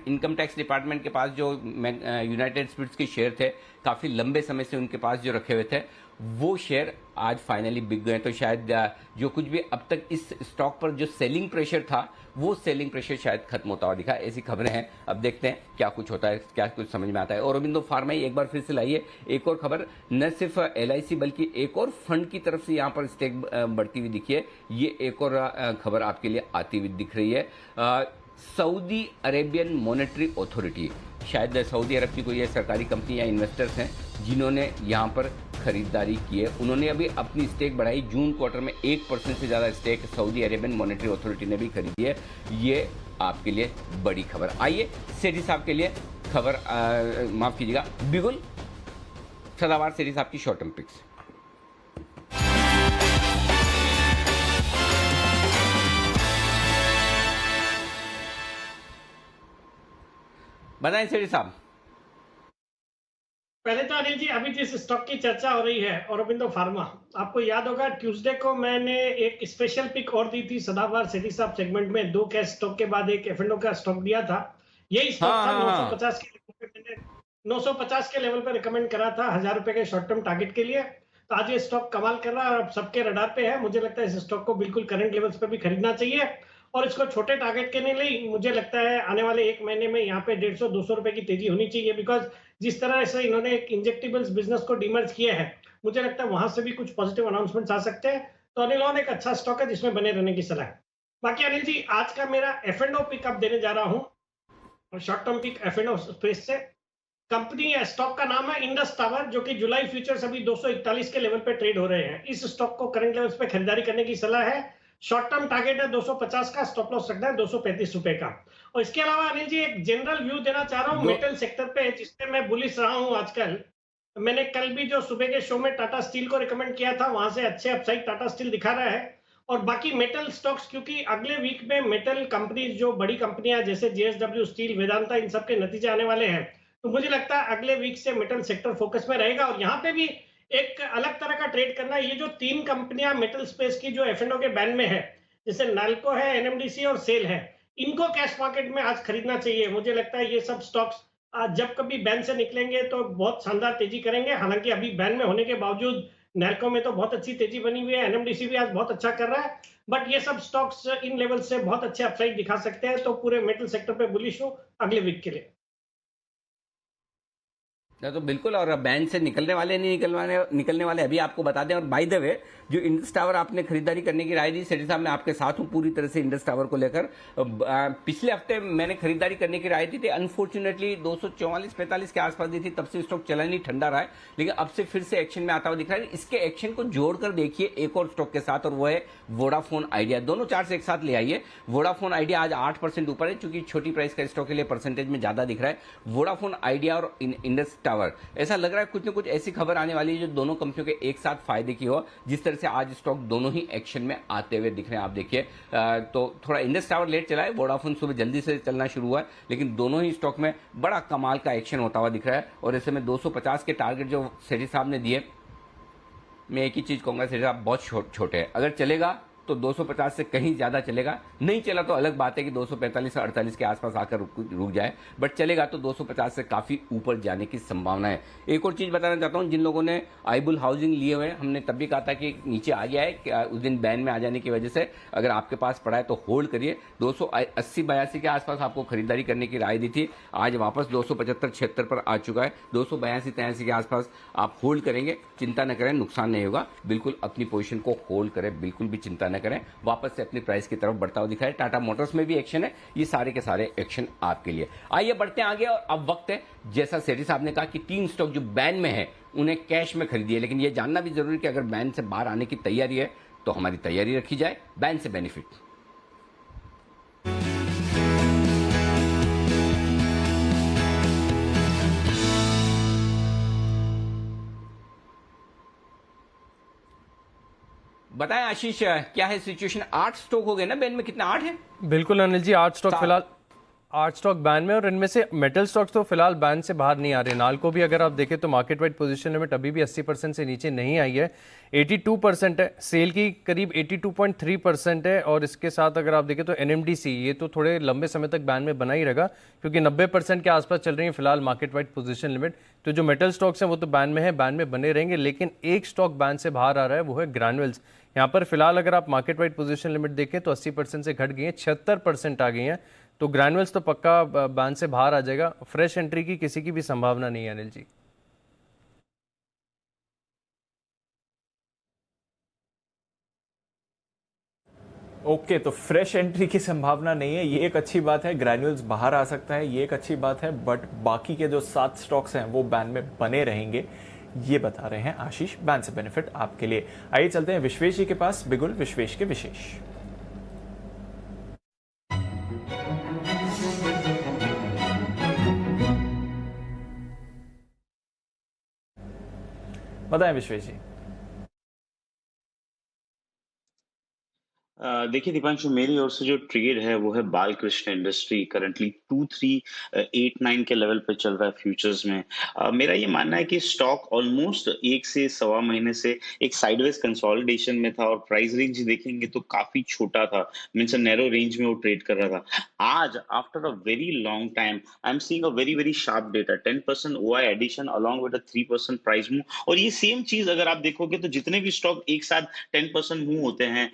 इनकम टैक्स डिपार्टमेंट के पास जो यूनाइटेड स्पिरिट्स के शेयर थे, काफी लंबे समय से उनके पास जो रखे हुए थे, वो शेयर आज फाइनली बिक गए। तो शायद जो कुछ भी अब तक इस स्टॉक पर जो सेलिंग प्रेशर था, वो सेलिंग प्रेशर शायद खत्म होता हुआ दिखा। ऐसी खबरें हैं, अब देखते हैं क्या कुछ होता है, क्या कुछ समझ में आता है। औरोबिंदो फार्मा एक बार फिर से लाइए एक और खबर, न सिर्फ एलआईसी बल्कि एक और फंड की तरफ से यहाँ पर स्टेक बढ़ती हुई दिखी है। ये एक और खबर आपके लिए आती हुई दिख रही है। सऊदी अरेबियन मॉनेटरी अथॉरिटी, शायद सऊदी अरब की कोई ये सरकारी कंपनी या इन्वेस्टर्स हैं जिन्होंने यहाँ पर खरीदारी की है। उन्होंने अभी अपनी स्टेक बढ़ाई। जून क्वार्टर में 1% से ज़्यादा stake Saudi Arabian Monetary Authority ने भी खरीदी है। ये आपके लिए बड़ी खबर। आइए सेठी साहब के लिए खबर, माफ़ कीजिएगा, बिगुल सदाबहार सेठी साहब की शॉर्ट टर्म पिक्स। बताएं सेठी साहब। पहले तो अनिल जी, अभी जिस स्टॉक की चर्चा हो रही है औरोबिंदो फार्मा, आपको याद होगा ट्यूसडे को मैंने एक स्पेशल पिक और दी थी सदाबहार सिटी साहब सेगमेंट में। 2 कैश स्टॉक के बाद एक F&O का स्टॉक दिया था। यही स्टॉक था 950 के लेवल पर रिकमेंड करा था 1000 रुपए के शॉर्ट टर्म टारगेट के लिए। तो आज ये स्टॉक कमाल कर रहा है और अब सबके रडार पे है। मुझे लगता है इस स्टॉक को बिल्कुल करंट लेवल्स पे भी खरीदना चाहिए। और इसको छोटे टारगेट के लिए मुझे लगता है आने वाले 1 महीने में यहाँ पे 150-200 रुपए की तेजी होनी चाहिए, बिकॉज जिस तरह से इन्होंने एक इंजेक्टेबल्स बिजनेस को डीमर्ज किया है, मुझे लगता है वहां से भी कुछ पॉजिटिव अनाउंसमेंट्स आ सकते हैं। तो अनिल ऑन एक अच्छा स्टॉक है जिसमें बने रहने की सलाह है। बाकी अनिल जी, आज का मेरा F&O पिकअप देने जा रहा हूँ, short term pick F&O space से। कंपनी स्टॉक का नाम है इंडस टावर, जो कि जुलाई फ्यूचर्स अभी 241 के लेवल पे ट्रेड हो रहे हैं। इस स्टॉक को करंट लेवल्स पे खरीदारी करने की सलाह है। शॉर्ट टर्म टारगेट है 250 का, स्टॉप लॉस रखना है 235 रुपए का। और इसके अलावा अनिल जी एक जनरल व्यू देना चाह रहा हूँ मेटल सेक्टर पे, जिसपे मैं बुलिश रहा हूँ आजकल। मैंने कल भी जो सुबह के शो में टाटा स्टील को रिकमेंड किया था, वहां से अच्छे अपसाइड टाटा स्टील दिखा रहा है। और बाकी मेटल स्टॉक्स, क्योंकि अगले वीक में मेटल कंपनीज जो बड़ी कंपनियां जैसे JSW स्टील, वेदांता, इन सब के नतीजे आने वाले हैं, तो मुझे लगता है अगले वीक से मेटल सेक्टर फोकस में रहेगा। और यहाँ पे भी एक अलग तरह का ट्रेड करना है। ये जो 3 कंपनियां मेटल स्पेस की जो F&O के बैन में है, जैसे नाल्को है, NMDC और सेल है, इनको कैश मार्केट में आज खरीदना चाहिए। मुझे लगता है ये सब स्टॉक्स जब कभी बैन से निकलेंगे तो बहुत शानदार तेजी करेंगे। हालांकि अभी बैन में होने के बावजूद नाल्को में तो बहुत अच्छी तेजी बनी हुई है, NMDC भी आज बहुत अच्छा कर रहा है, बट ये सब स्टॉक्स इन लेवल से बहुत अच्छे अपसाइड दिखा सकते हैं। तो पूरे मेटल सेक्टर पे बुलिश हूं अगले वीक के लिए। तो बिल्कुल, और बैन से निकलने वाले नहीं निकलने वाले अभी आपको बता दें। और बाय द वे, जो इंडस टावर आपने खरीदारी करने की राय दी, सेठी साहब, मैं आपके साथ हूं पूरी तरह से इंडस टावर को लेकर। पिछले हफ्ते मैंने खरीदारी करने की राय दी थी, अनफॉर्चुनेटली 244-45 के आसपास दी थी, तब से स्टॉक चला नहीं, ठंडा रहा है, लेकिन अब से फिर से एक्शन में आता हुआ दिख रहा है। इसके एक्शन को जोड़कर देखिए एक और स्टॉक के साथ, और वो है वोडाफोन आइडिया। दोनों चार्ट्स एक साथ ले आइए। वोडाफोन आइडिया आज 8% ऊपर है, चूंकि छोटी प्राइस का स्टॉक के लिए परसेंटेज में ज्यादा दिख रहा है। वोडाफोन आइडिया और इंडस टावर, ऐसा लग रहा है कुछ न कुछ ऐसी खबर आने वाली है जो दोनों कंपनियों के एक साथ फायदे की हो। जिस तरह से आज स्टॉक दोनों ही एक्शन में आते हुए दिख रहे हैं, आप देखिए। तो थोड़ा इंडस टावर लेट चला है, वोडाफोन सुबह जल्दी से चलना शुरू हुआ है, लेकिन दोनों ही स्टॉक में बड़ा कमाल का एक्शन होता हुआ दिख रहा है। और ऐसे में 250 के टारगेट जो सेठी साहब ने दिए, मैं एक ही चीज कहूंगा, सेठी साहब बहुत छोटे हैं। अगर चलेगा तो 250 से कहीं ज्यादा चलेगा, नहीं चला तो अलग बात है कि 245 से 48 के आसपास आकर रुक जाए, बट चलेगा तो 250 से काफी ऊपर जाने की संभावना है। एक और चीज बताना चाहता हूं, जिन लोगों ने आईबुल हाउसिंग लिए हुए हैं, हमने तब भी कहा था कि नीचे आ गया है उस दिन बैन में आ जाने की वजह से, अगर आपके पास पड़ा है तो होल्ड करिए। 280-82 के आसपास आपको खरीदारी करने की राय दी थी, आज वापस 275-76 पर आ चुका है। 282-83 के आसपास आप होल्ड करेंगे, चिंता न करें, नुकसान नहीं होगा। बिल्कुल अपनी पोजीशन को होल्ड करें, बिल्कुल भी चिंता न करें, वापस से अपनी प्राइस की तरफ बढ़ता हुआ दिखा है। टाटा मोटर्स में भी एक्शन है, ये सारे के सारे एक्शन आपके लिए। आइए बढ़ते हैं आगे, और अब वक्त है, जैसा सेठी साहब ने कहा, कि 3 स्टॉक जो बैन में है उन्हें कैश में खरीदिए, लेकिन यह जानना भी जरूरी है कि अगर बैन से बाहर आने की तैयारी है तो हमारी तैयारी रखी जाए, बैन से बेनिफिट। बताएं आशीष, क्या है सिचुएशन? 8 स्टॉक हो गए ना बैन में, कितना 8 है? बिल्कुल अनिल जी, 8 स्टॉक फिलहाल 8 स्टॉक बैन में, और इनमें से मेटल स्टॉक्स तो फिलहाल बैन से बाहर नहीं आ रहे। नाल्को भी अगर आप देखें तो मार्केट वाइड पोजीशन लिमिट अभी भी 80% से नीचे नहीं आई है, 82% है। सेल की करीब 82.3% है। और इसके साथ अगर आप देखें तो NMDC, ये तो थोड़े लंबे समय तक बैन में बना ही रहेगा, क्योंकि 90% के आसपास चल रही है फिलहाल मार्केट वाइड पोजीशन लिमिट। तो जो मेटल स्टॉक्स हैं वो तो बैन में है, बैन में बने रहेंगे, लेकिन एक स्टॉक बैन से बाहर आ रहा है, वो है ग्रैन्युअल्स। यहाँ पर फिलहाल अगर आप मार्केट वाइड पोजीशन लिमिट देखें तो 80% से घट गई है, 76% आ गई है। तो ग्रैन्युअल्स तो पक्का बैन से बाहर आ जाएगा, फ्रेश एंट्री की किसी की भी संभावना नहीं है अनिल जी। ओके, तो फ्रेश एंट्री की संभावना नहीं है, ये एक अच्छी बात है। ग्रैन्युअल्स बाहर आ सकता है, ये एक अच्छी बात है, बट बाकी के जो 7 स्टॉक्स हैं वो बैन में बने रहेंगे, ये बता रहे हैं आशीष। बैन से बेनिफिट आपके लिए। आइए चलते हैं विश्वेश जी के पास, बिगुल विश्वेश के विशेष। बताएं विश्वेश जी। देखिए दीपांशु, मेरी ओर से जो ट्रेड है वो है बालकृष्ण इंडस्ट्री, करंटली 2389 के लेवल पे चल रहा है फ्यूचर्स में। मेरा ये मानना है कि स्टॉक ऑलमोस्ट 1 से सवा महीने से एक साइडवेज कंसोलिडेशन में था, और प्राइस रेंज देखेंगे तो काफी छोटा था, मींस नैरो रेंज में वो ट्रेड कर रहा था। आज after a very long time I am seeing a very very sharp data, 10% OI addition along with a 3% price move. और ये सेम चीज अगर आप देखोगे तो जितने भी स्टॉक एक साथ 10% मूव होते हैं,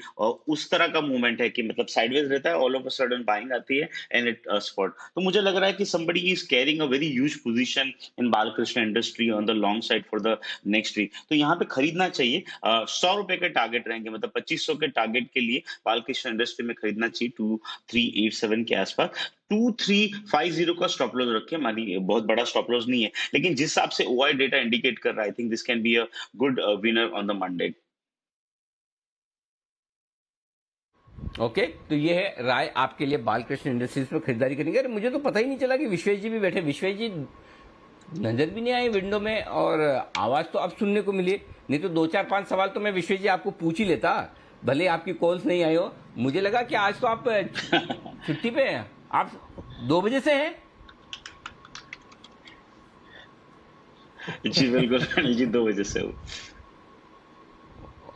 उस तरह का मूवमेंट है कि मतलब साइडवेज रहता है, all of a sudden buying आती है एंड इट स्पॉट। तो मुझे लग रहा है कि somebody is carrying a very huge position in Balkrishna industry on the long side for the next week. तो यहाँ पे खरीदना चाहिए। 100 रुपए के टारगेट रहेंगे, मतलब 2500 के टारगेट के लिए बालकृष्ण इंडस्ट्री में खरीदना चाहिए 2387 के आसपास। 2350 का स्टॉप लॉस रखिए, मानी बहुत बड़ा स्टॉप लॉस नहीं है, लेकिन जिस हिसाब से ओआई डेटा इंडिकेट कर रहा है, I think this can be a good winner on the Monday. Okay, तो ये है राय आपके लिए बालकृष्ण इंडस्ट्रीज में खरीदारी करनी है। मुझे तो पता ही नहीं चला कि विश्वेश जी भी बैठे। विश्वेश जी नजर भी नहीं आए विंडो में, और आवाज तो अब सुनने को मिली, नहीं तो 2-4-5 सवाल तो मैं विश्वेश जी आपको पूछ ही लेता, भले आपकी कॉल्स नहीं आई हो। मुझे लगा कि आज तो आप छुट्टी पे हैं, आप 2 बजे से हैं। जी बिल्कुल अनिल जी, 2 बजे से हूँ।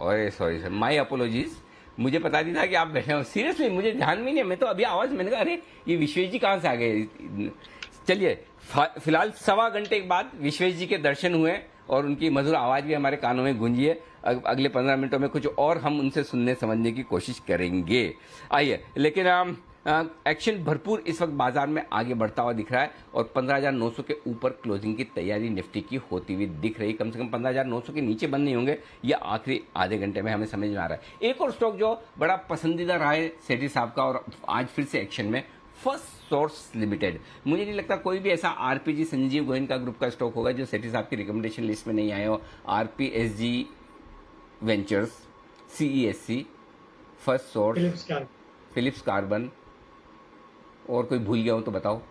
अरे सॉरी सर, माय अपोलॉजीज, मुझे पता नहीं था कि आप बैठे हो। सीरियसली मुझे ध्यान में नहीं है, मैं तो अभी आवाज, मैंने कहा अरे ये विश्वेश जी कहाँ से आ गए। चलिए, फिलहाल 1.25 घंटे के बाद विश्वेश जी के दर्शन हुए और उनकी मधुर आवाज भी हमारे कानों में गूंजी है। अगले 15 मिनटों में कुछ और हम उनसे सुनने समझने की कोशिश करेंगे। आइए, लेकिन एक्शन भरपूर इस वक्त बाजार में आगे बढ़ता हुआ दिख रहा है और 15,900 के ऊपर क्लोजिंग की तैयारी निफ्टी की होती हुई दिख रही। कम से कम 15,900 के नीचे बंद नहीं होंगे, यह आखिरी आधे घंटे में हमें समझ में आ रहा है। एक और स्टॉक जो बड़ा पसंदीदा रहा है सेठी साहब का और आज फिर से एक्शन में, फर्स्ट सोर्स लिमिटेड। मुझे नहीं लगता कोई भी ऐसा आरपीजी संजीव गोयनका ग्रुप का स्टॉक होगा जो सेठी साहब की रिकमेंडेशन लिस्ट में नहीं आए हो। आरपीएसजी वेंचर्स, सीईएससी, फर्स्ट सोर्स, फिलिप्स कार्बन, और कोई भूल गया हो तो बताओ।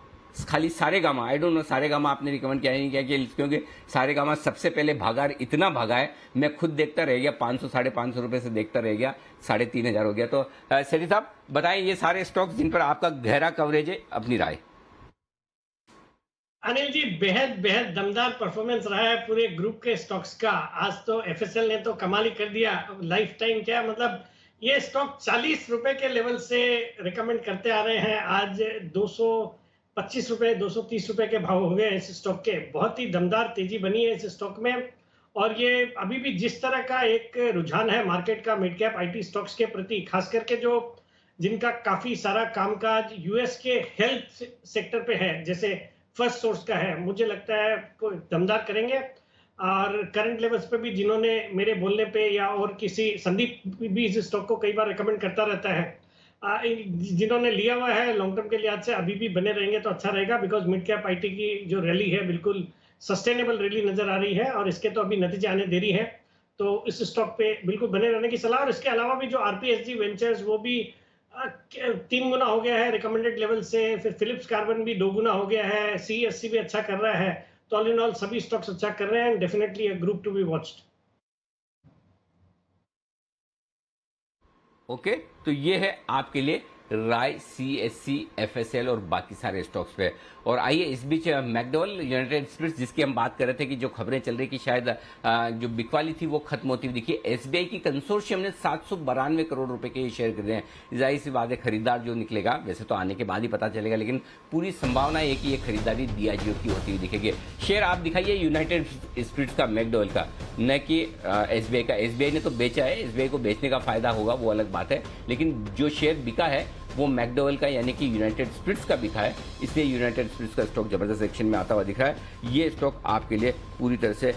खाली Saregama, I don't know Saregama आपने रिकमेंड किया नहीं किया, क्योंकि सारेगामा सबसे पहले भागा, इतना भागा है मैं खुद देखता रह गया, 500-550 रुपए से देखता रह गया, 3,500 हो गया। तो सेठी साहब बताएं ये सारे स्टॉक्स जिन पर आपका गहरा कवरेज है, अपनी राय। अनिल जी, बेहद दमदार परफॉर्मेंस रहा है पूरे ग्रुप के स्टॉक्स का। आज तो एफएसएल ने तो कमाल ही कर दिया। लाइफ टाइम क्या मतलब, ये स्टॉक 40 रुपए के लेवल से रिकमेंड करते आ रहे हैं, आज 225 रुपए 230 रुपए के भाव हो गए इस स्टॉक के। बहुत ही दमदार तेजी बनी है इस स्टॉक में, और ये अभी भी जिस तरह का एक रुझान है मार्केट का मिड कैप आईटी स्टॉक्स के प्रति, खास करके जो जिनका काफी सारा कामकाज यूएस के हेल्थ सेक्टर पे है, जैसे फर्स्ट सोर्स का है, मुझे लगता है कोई दमदार करेंगे। और करंट लेवल्स पे भी जिन्होंने मेरे बोलने पे या और किसी, संदीप भी इस स्टॉक को कई बार रिकमेंड करता रहता है, जिन्होंने लिया हुआ है लॉन्ग टर्म के लिहाज से अभी भी बने रहेंगे तो अच्छा रहेगा, बिकॉज मिड कैप आईटी की जो रैली है बिल्कुल सस्टेनेबल रैली नजर आ रही है और इसके तो अभी नतीजे आने देरी है। तो इस स्टॉक पे बिल्कुल बने रहने की सलाह। और इसके अलावा भी जो आरपीएसजी वेंचर्स, वो भी 3 गुना हो गया है रिकमेंडेड लेवल से, फिर फिलिप्स कार्बन भी 2 गुना हो गया है, सीएससी भी अच्छा कर रहा है। तो ऑल इन ऑल सभी स्टॉक्स अच्छा कर रहे हैं, definitely a group to be watched. Okay, तो ये है आपके लिए राय सीएससी, एफएसएल और बाकी सारे स्टॉक्स पे। और आइए इस बीच मैकडॉवेल यूनाइटेड स्पिरिट्स, जिसकी हम बात कर रहे थे कि जो खबरें चल रही कि शायद जो बिकवाली थी वो खत्म होती हुई दिखी। एसबीआई की कंसोर्शियम ने 792 करोड़ रुपए के शेयर खरीदे हैं। जाहिर सी बात है खरीदार जो निकलेगा, वैसे तो आने के बाद ही पता चलेगा, लेकिन पूरी संभावना है कि ये खरीदारी डियाजियो की होती हुई दिखेगी। शेयर आप दिखाइए यूनाइटेड स्पिरिट्स का, मैकडॉवेल का, न कि एसबीआई का। एसबीआई ने तो बेचा है, एसबीआई को बेचने का फायदा होगा वो अलग बात है, लेकिन जो शेयर बिका है वो मैकडॉवेल का यानी कि यूनाइटेड स्पिरिट्स का बिका है, इसलिए यूनाइटेड स्पिरिट्स का स्टॉक जबरदस्त एक्शन में आता हुआ दिख रहा है। ये स्टॉक आपके लिए पूरी तरह से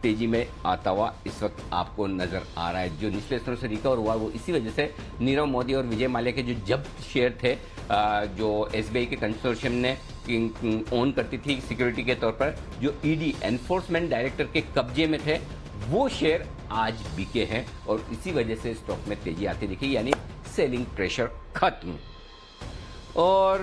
तेजी में आता हुआ इस वक्त आपको नजर आ रहा है। जो निचले स्तरों से रिकवर हुआ वो इसी वजह से नीरव मोदी और विजय माल्या के जो जब्त शेयर थे, जो एसबीआई के कंसोर्शियम ने ओन करती थी सिक्योरिटी के तौर पर, जो ईडी एनफोर्समेंट डायरेक्टर के कब्जे में थे, वो शेयर आज बिके हैं और इसी वजह से स्टॉक में तेजी आती दिखी, यानी सेलिंग प्रेशर खत्म। और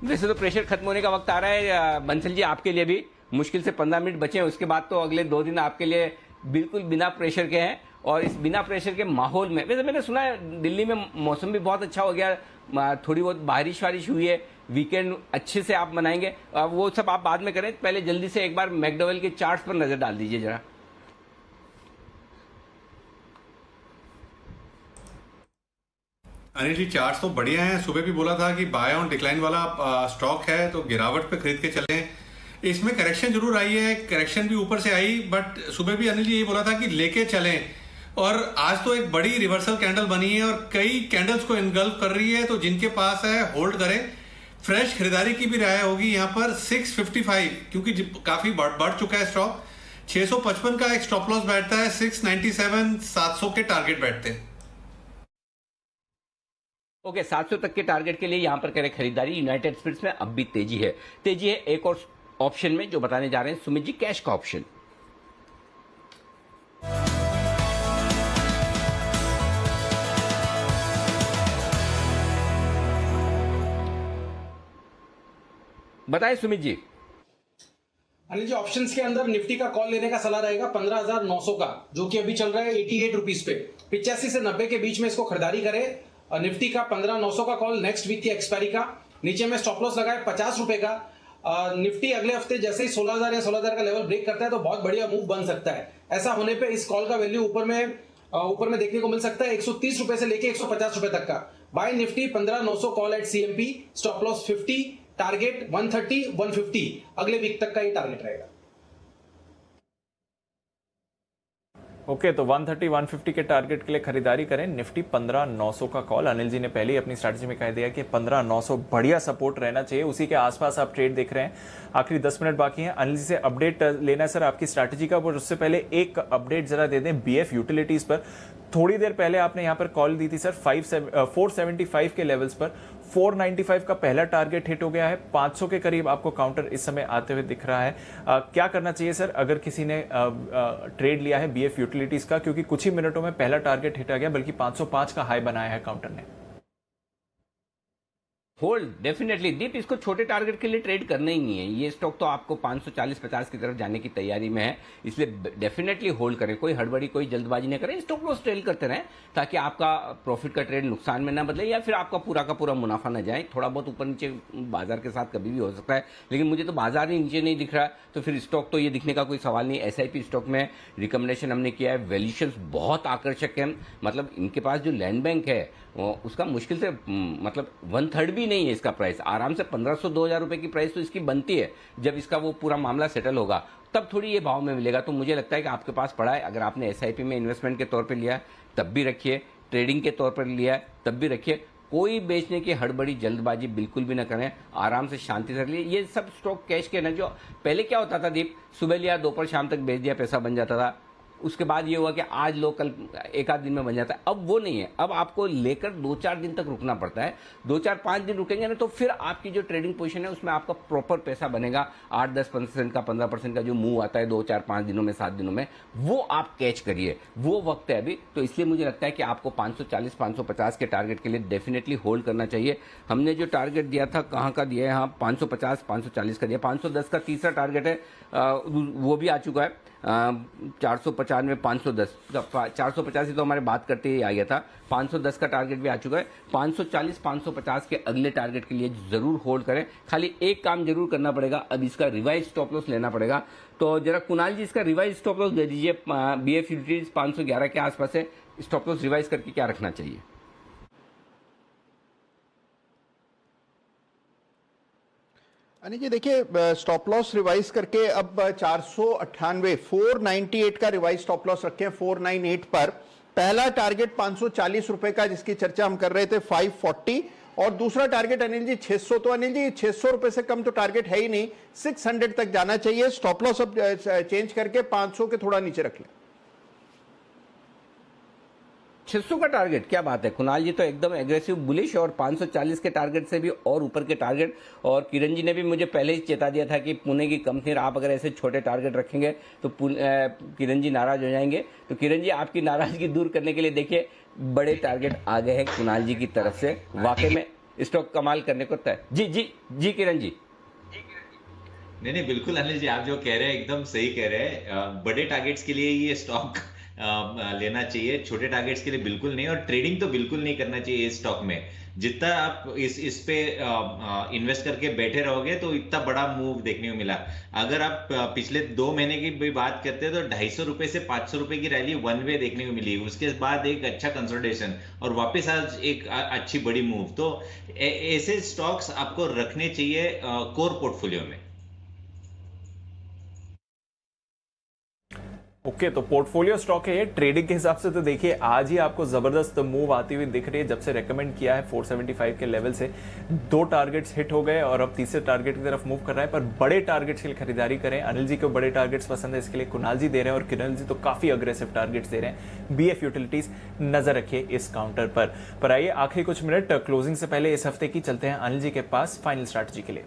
वैसे तो प्रेशर खत्म होने का वक्त आ रहा है बंसल जी, आपके लिए भी मुश्किल से 15 मिनट बचे हैं, उसके बाद तो अगले 2 दिन आपके लिए बिल्कुल बिना प्रेशर के हैं। और इस बिना प्रेशर के माहौल में, वैसे मैंने सुना है दिल्ली में मौसम भी बहुत अच्छा हो गया, थोड़ी बहुत बारिश वारिश हुई है, वीकेंड अच्छे से आप मनाएंगे, वो सब आप बाद में करें, पहले जल्दी से एक बार मैकडॉवेल के चार्ट्स पर नजर डाल दीजिए जरा। अनिल जी, चार्ट्स तो बढ़िया हैं। सुबह भी बोला था कि बाय ऑन डिक्लाइन वाला स्टॉक है, तो गिरावट पे खरीद के चलें। इसमें करेक्शन जरूर आई है, करेक्शन भी ऊपर से आई, बट सुबह भी अनिल जी यही बोला था कि लेके चलें। और आज तो एक बड़ी रिवर्सल कैंडल बनी है और कई कैंडल्स को इनगल्फ कर रही है, तो जिनके पास है होल्ड करें। फ्रेश खरीदारी की भी राय होगी यहाँ पर 655, क्योंकि काफी बढ़ चुका है स्टॉक। 655 का एक स्टॉप लॉस बैठता है, 697 700 के टारगेट बैठते हैं। ओके, 700 तक के टारगेट के लिए यहां पर करें खरीदारी। यूनाइटेड स्पिरिट्स में अब भी तेजी है। एक और ऑप्शन में जो बताने जा रहे हैं सुमित जी, कैश का ऑप्शन। बताएं सुमित जी। अनिल जी, ऑप्शंस के अंदर निफ्टी का कॉल लेने का सलाह रहेगा 15,900 का, जो कि अभी चल रहा है 88 रुपीज पे। 85 से 90 के बीच में इसको खरीदारी करें। निफ्टी का 15,900 का कॉल नेक्स्ट वीक की एक्सपायरी का। नीचे में स्टॉप लॉस लगाए 50 रुपए का। निफ्टी अगले हफ्ते जैसे ही 16,000 या 16,000 का लेवल ब्रेक करता है तो बहुत बढ़िया मूव बन सकता है। ऐसा होने पे इस कॉल का वैल्यू ऊपर में देखने को मिल सकता है 130 रुपए से लेके 150 रुपए तक का। Buy Nifty 15,900 call at CMP, stop loss 50, target 130 150। अगले वीक तक का ये टारगेट रहेगा। ओके, तो 130 150 के टारगेट के लिए खरीदारी करें। निफ्टी 15,900 का कॉल। अनिल जी ने पहले ही अपनी स्ट्रैटेजी में कह दिया कि 15,900 बढ़िया सपोर्ट रहना चाहिए, उसी के आसपास आप ट्रेड देख रहे हैं। आखिरी 10 मिनट बाकी हैं। अनिल जी से अपडेट लेना है सर आपकी स्ट्रैटेजी का, और उससे पहले एक अपडेट जरा दे दें बीएफ यूटिलिटीज पर। थोड़ी देर पहले आपने यहां पर कॉल दी थी सर 475 के लेवल्स पर। 495 का पहला टारगेट हिट हो गया है। 500 के करीब आपको काउंटर इस समय आते हुए दिख रहा है। क्या करना चाहिए सर अगर किसी ने ट्रेड लिया है बीएफ यूटिलिटीज का, क्योंकि कुछ ही मिनटों में पहला टारगेट हिट आ गया, बल्कि 505 का हाई बनाया है काउंटर ने। होल्ड डेफिनेटली दीप, इसको छोटे टारगेट के लिए ट्रेड करना ही नहीं है। ये स्टॉक तो आपको 540-50 की तरफ जाने की तैयारी में है, इसलिए डेफिनेटली होल्ड करें। कोई हड़बड़ी, कोई जल्दबाजी नहीं करें। स्टॉप लॉस ट्रेल करते रहें ताकि आपका प्रॉफिट का ट्रेड नुकसान में ना बदले या फिर आपका पूरा का पूरा मुनाफा ना जाए। थोड़ा बहुत ऊपर नीचे बाजार के साथ कभी भी हो सकता है, लेकिन मुझे तो बाजार ही नीचे नहीं दिख रहा है, तो फिर स्टॉक तो ये दिखने का कोई सवाल नहीं। एसआईपी स्टॉक में रिकमेंडेशन हमने किया है। वैल्यूएशंस बहुत आकर्षक है, मतलब इनके पास जो लैंड बैंक है उसका मुश्किल से मतलब 1/3 भी नहीं है इसका प्राइस। आराम से 1500-2000 रुपए की प्राइस तो इसकी बनती है। जब इसका वो पूरा मामला सेटल होगा तब थोड़ी ये भाव में मिलेगा। तो मुझे लगता है कि आपके पास पड़ा है। अगर आपने एसआईपी में इन्वेस्टमेंट के तौर पे लिया है तब भी रखिए, ट्रेडिंग के तौर पर लिया है तब भी रखिए। कोई बेचने की हड़बड़ी जल्दबाजी बिल्कुल भी ना करें, आराम से शांति से लिए। ये सब स्टॉक कैश के ना, जो पहले क्या होता था दीप, सुबह लिया दोपहर शाम तक बेच दिया, पैसा बन जाता था। उसके बाद ये हुआ कि आज लो कल एक आध दिन में बन जाता है। अब वो नहीं है, अब आपको लेकर 2-4 दिन तक रुकना पड़ता है। 2-4-5 दिन रुकेंगे ना तो फिर आपकी जो ट्रेडिंग पोजीशन है उसमें आपका प्रॉपर पैसा बनेगा। 8-10% का 15% का जो मूव आता है 2-4-5 दिनों में 7 दिनों में, वो आप कैच करिए। वो वक्त है अभी। तो इसलिए मुझे लगता है कि आपको 540-550 के टारगेट के लिए डेफिनेटली होल्ड करना चाहिए। हमने जो टारगेट दिया था कहाँ का दिया है, हाँ 550-540 का दिया। 510 का तीसरा टारगेट है, वो भी आ चुका है। 495 510 485 तो हमारे बात करते ही आ गया था। 510 का टारगेट भी आ चुका है। 540-550 के अगले टारगेट के लिए जरूर होल्ड करें। खाली एक काम जरूर करना पड़ेगा, अब इसका रिवाइज स्टॉप लॉस लेना पड़ेगा। तो जरा कुणाल जी इसका रिवाइज स्टॉप लॉस दे दीजिए। बीएफ यूटिलिटीज 511 के आसपास है, स्टॉप लॉस रिवाइज करके क्या रखना चाहिए? अनिल जी देखिए, स्टॉप लॉस रिवाइज करके अब 498 498 का रिवाइज स्टॉप लॉस रखे हैं 498 पर। पहला टारगेट 540 रुपए का जिसकी चर्चा हम कर रहे थे 540, और दूसरा टारगेट अनिल जी 600। तो अनिल जी 600 रुपए से कम तो टारगेट है ही नहीं, 600 तक जाना चाहिए। स्टॉप लॉस अब चेंज करके 500 के थोड़ा नीचे रख लें। 600 का टारगेट, क्या बात है कुणाल जी, तो एकदम एग्रेसिव बुलिश। और 540 के टारगेट से भी और ऊपर के टारगेट। और किरण जी ने भी मुझे पहले ही चेता दिया था कि पुणे की कंपनी, आप अगर ऐसे छोटे टारगेट रखेंगे तो किरण जी नाराज हो जाएंगे। तो किरण जी आपकी नाराजगी दूर करने के लिए देखिए बड़े टारगेट आ गए हैं कुणाल जी की तरफ से। वाकई में स्टॉक कमाल करने को तय। जी किरण जी। नहीं बिल्कुल अनिल जी, आप जो कह रहे हैं एकदम सही कह रहे हैं। बड़े टारगेट्स के लिए ये स्टॉक लेना चाहिए, छोटे टारगेट्स के लिए बिल्कुल नहीं। और ट्रेडिंग तो बिल्कुल नहीं करना चाहिए इस स्टॉक में। जितना आप इस पे इन्वेस्ट करके बैठे रहोगे तो इतना बड़ा मूव देखने को मिला। अगर आप पिछले 2 महीने की भी बात करते हैं तो 250 रुपए से 500 रुपए की रैली वन वे देखने को मिली। उसके बाद एक अच्छा कंसोलिडेशन और वापस आज एक अच्छी बड़ी मूव। तो ऐसे स्टॉक्स आपको रखने चाहिए कोर पोर्टफोलियो में। ओके, तो पोर्टफोलियो स्टॉक है ये। ट्रेडिंग के हिसाब से तो देखिए आज ही आपको जबरदस्त मूव आती हुई दिख रही है। जब से रेकमेंड किया है 475 के लेवल से 2 टारगेट्स हिट हो गए और अब तीसरे टारगेट की तरफ मूव कर रहा है। पर बड़े टारगेट्स के लिए खरीदारी करें। अनिल जी को बड़े टारगेट्स पसंद है, इसके लिए कुणाल जी दे रहे हैं और किरण जी तो काफी अग्रेसिव टारगेट्स दे रहे हैं। बीएफ यूटिलिटीज नजर रखिए इस काउंटर पर आइए आखिरी कुछ मिनट क्लोजिंग से पहले इस हफ्ते की चलते हैं अनिल जी के पास फाइनल स्ट्रैटेजी के लिए।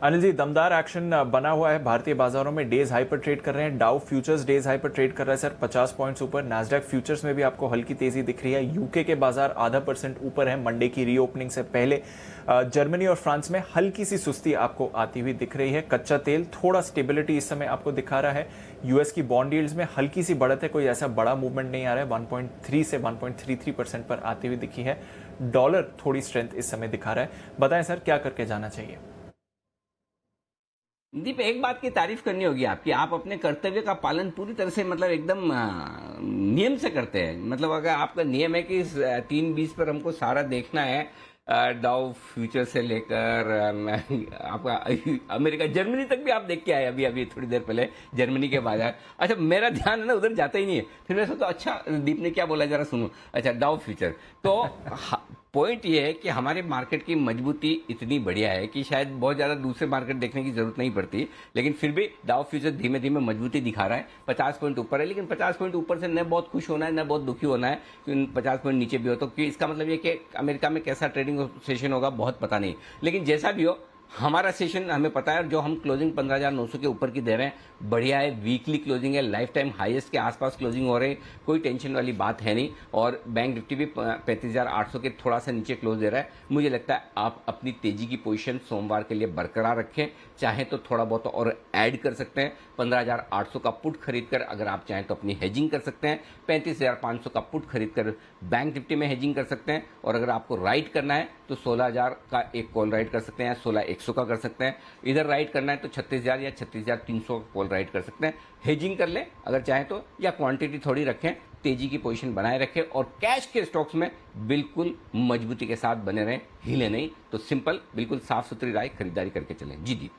अनिल जी, दमदार एक्शन बना हुआ है भारतीय बाजारों में। डेज हाई पर ट्रेड कर रहे हैं। डाउ फ्यूचर्स डेज हाई पर ट्रेड कर रहा है सर 50 पॉइंट्स ऊपर। नैस्डैक फ्यूचर्स में भी आपको हल्की तेजी दिख रही है। यूके के बाजार ½ % ऊपर है मंडे की रीओपनिंग से पहले। जर्मनी और फ्रांस में हल्की सी सुस्ती आपको आती हुई दिख रही है। कच्चा तेल थोड़ा स्टेबिलिटी इस समय आपको दिखा रहा है। यूएस की बॉन्ड यील्ड्स में हल्की सी बढ़त है, कोई ऐसा बड़ा मूवमेंट नहीं आ रहा है। 1.3 से 1.33% पर आती हुई दिखी है। डॉलर थोड़ी स्ट्रेंथ इस समय दिखा रहा है। बताएं सर क्या करके जाना चाहिए? दीप, एक बात की तारीफ करनी होगी आपकी। आप अपने कर्तव्य का पालन पूरी तरह से मतलब एकदम नियम से करते हैं। मतलब अगर आपका नियम है कि 3:20 पर हमको सारा देखना है, डाउ फ्यूचर से लेकर आपका अमेरिका, जर्मनी तक भी आप देख के आए अभी थोड़ी देर पहले जर्मनी के बाजार। अच्छा, मेरा ध्यान है ना उधर जाता ही नहीं है। फिर मैं सोचा अच्छा दीप ने क्या बोला जरा सुनो। अच्छा, डाउ फ्यूचर तो पॉइंट ये है कि हमारे मार्केट की मजबूती इतनी बढ़िया है कि शायद बहुत ज्यादा दूसरे मार्केट देखने की जरूरत नहीं पड़ती। लेकिन फिर भी डाउ फ्यूचर धीमे धीमे मजबूती दिखा रहा है। 50 पॉइंट ऊपर है, लेकिन 50 पॉइंट ऊपर से न बहुत खुश होना है न बहुत दुखी होना है कि 50 पॉइंट नीचे भी हो। तो इसका मतलब ये कि अमेरिका में कैसा ट्रेडिंग सेशन होगा बहुत पता नहीं। लेकिन जैसा भी हो, हमारा सेशन हमें पता है। जो हम क्लोजिंग 15,900 के ऊपर की दे रहे हैं बढ़िया है। वीकली क्लोजिंग है, लाइफ टाइम हाईएस्ट के आसपास क्लोजिंग हो रही है, कोई टेंशन वाली बात है नहीं। और बैंक निफ्टी भी 35,800 के थोड़ा सा नीचे क्लोज दे रहा है। मुझे लगता है आप अपनी तेजी की पोजीशन सोमवार के लिए बरकरार रखें। चाहे तो थोड़ा बहुत और ऐड कर सकते हैं। 15,800 का पुट खरीद कर अगर आप चाहें तो अपनी हेजिंग कर सकते हैं। 35,500 का पुट खरीद कर बैंक निफ्टी में हेजिंग कर सकते हैं। और अगर आपको राइट करना है तो 16,000 का एक कॉल राइट कर सकते हैं, 16,100 का कर सकते हैं। इधर राइट करना है तो 36,000 या 36,300 का कॉल राइट कर सकते हैं। हेजिंग कर लें अगर चाहें तो, या क्वांटिटी थोड़ी रखें, तेजी की पोजीशन बनाए रखें और कैश के स्टॉक्स में बिल्कुल मजबूती के साथ बने रहें, हिले नहीं। तो सिंपल, बिल्कुल साफ सुथरी राय, खरीदारी करके चलें। जी दी।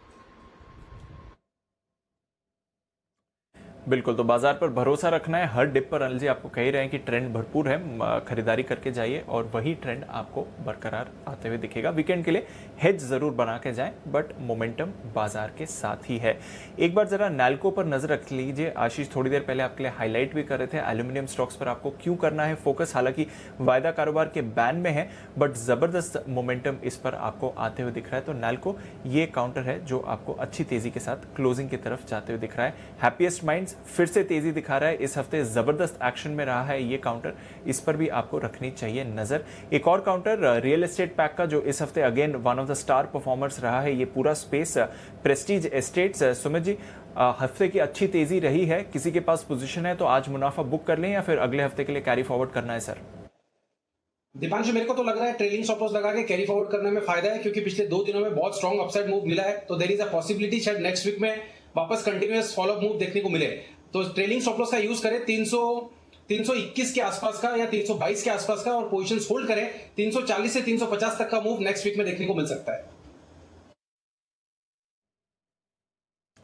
बिल्कुल, तो बाजार पर भरोसा रखना है। हर डिप पर अनिल जी आपको कह ही रहे हैं कि ट्रेंड भरपूर है, खरीदारी करके जाइए और वही ट्रेंड आपको बरकरार आते हुए दिखेगा। वीकेंड के लिए हेज जरूर बना के जाएं, बट मोमेंटम बाजार के साथ ही है। एक बार जरा नैल्को पर नजर रख लीजिए। आशीष थोड़ी देर पहले आपके लिए हाईलाइट भी कर रहे थे एल्यूमिनियम स्टॉक्स पर आपको क्यों करना है फोकस। हालांकि वायदा कारोबार के बैन में है, बट जबरदस्त मोमेंटम इस पर आपको आते हुए दिख रहा है। तो नैल्को ये काउंटर है जो आपको अच्छी तेजी के साथ क्लोजिंग की तरफ जाते हुए दिख रहा है। हैप्पीएस्ट माइंड्स फिर से तेजी दिखा रहा है इस हफ्ते, जबरदस्त एक्शन में रहा है ये काउंटर, इस पर भी आपको रखनी चाहिए नजर। एक और काउंटर रियल एस्टेट पैक का जो इस हफ्ते again one of the star performers रहा है, ये पूरा space Prestige estates. Sumit ji, हफ्ते की अच्छी तेजी रही है, किसी के पास पोजीशन है तो आज मुनाफा बुक कर लें या फिर अगले हफ्ते के लिए कैरी फॉरवर्ड करना है सर? दीपांशु, मेरे को तो लग रहा है ट्रेलिंग स्टॉप लॉस लगा के कैरी फॉरवर्ड करने में फायदा है, क्योंकि पिछले 2 दिनों में बहुत स्ट्रॉन्ग अपसाइड मूव मिला है। तो देयर इज अ पॉसिबिलिटी शायद नेक्स्ट वीक में वापस कंटिन्यूअस फॉलोअप मूव देखने को मिले। तो ट्रेलिंग स्टॉप लॉस का यूज करें 321 के आसपास का या 322 के आसपास का, और पोजीशंस होल्ड करें। 340 से 350 तक का मूव नेक्स्ट वीक में देखने को मिल सकता है।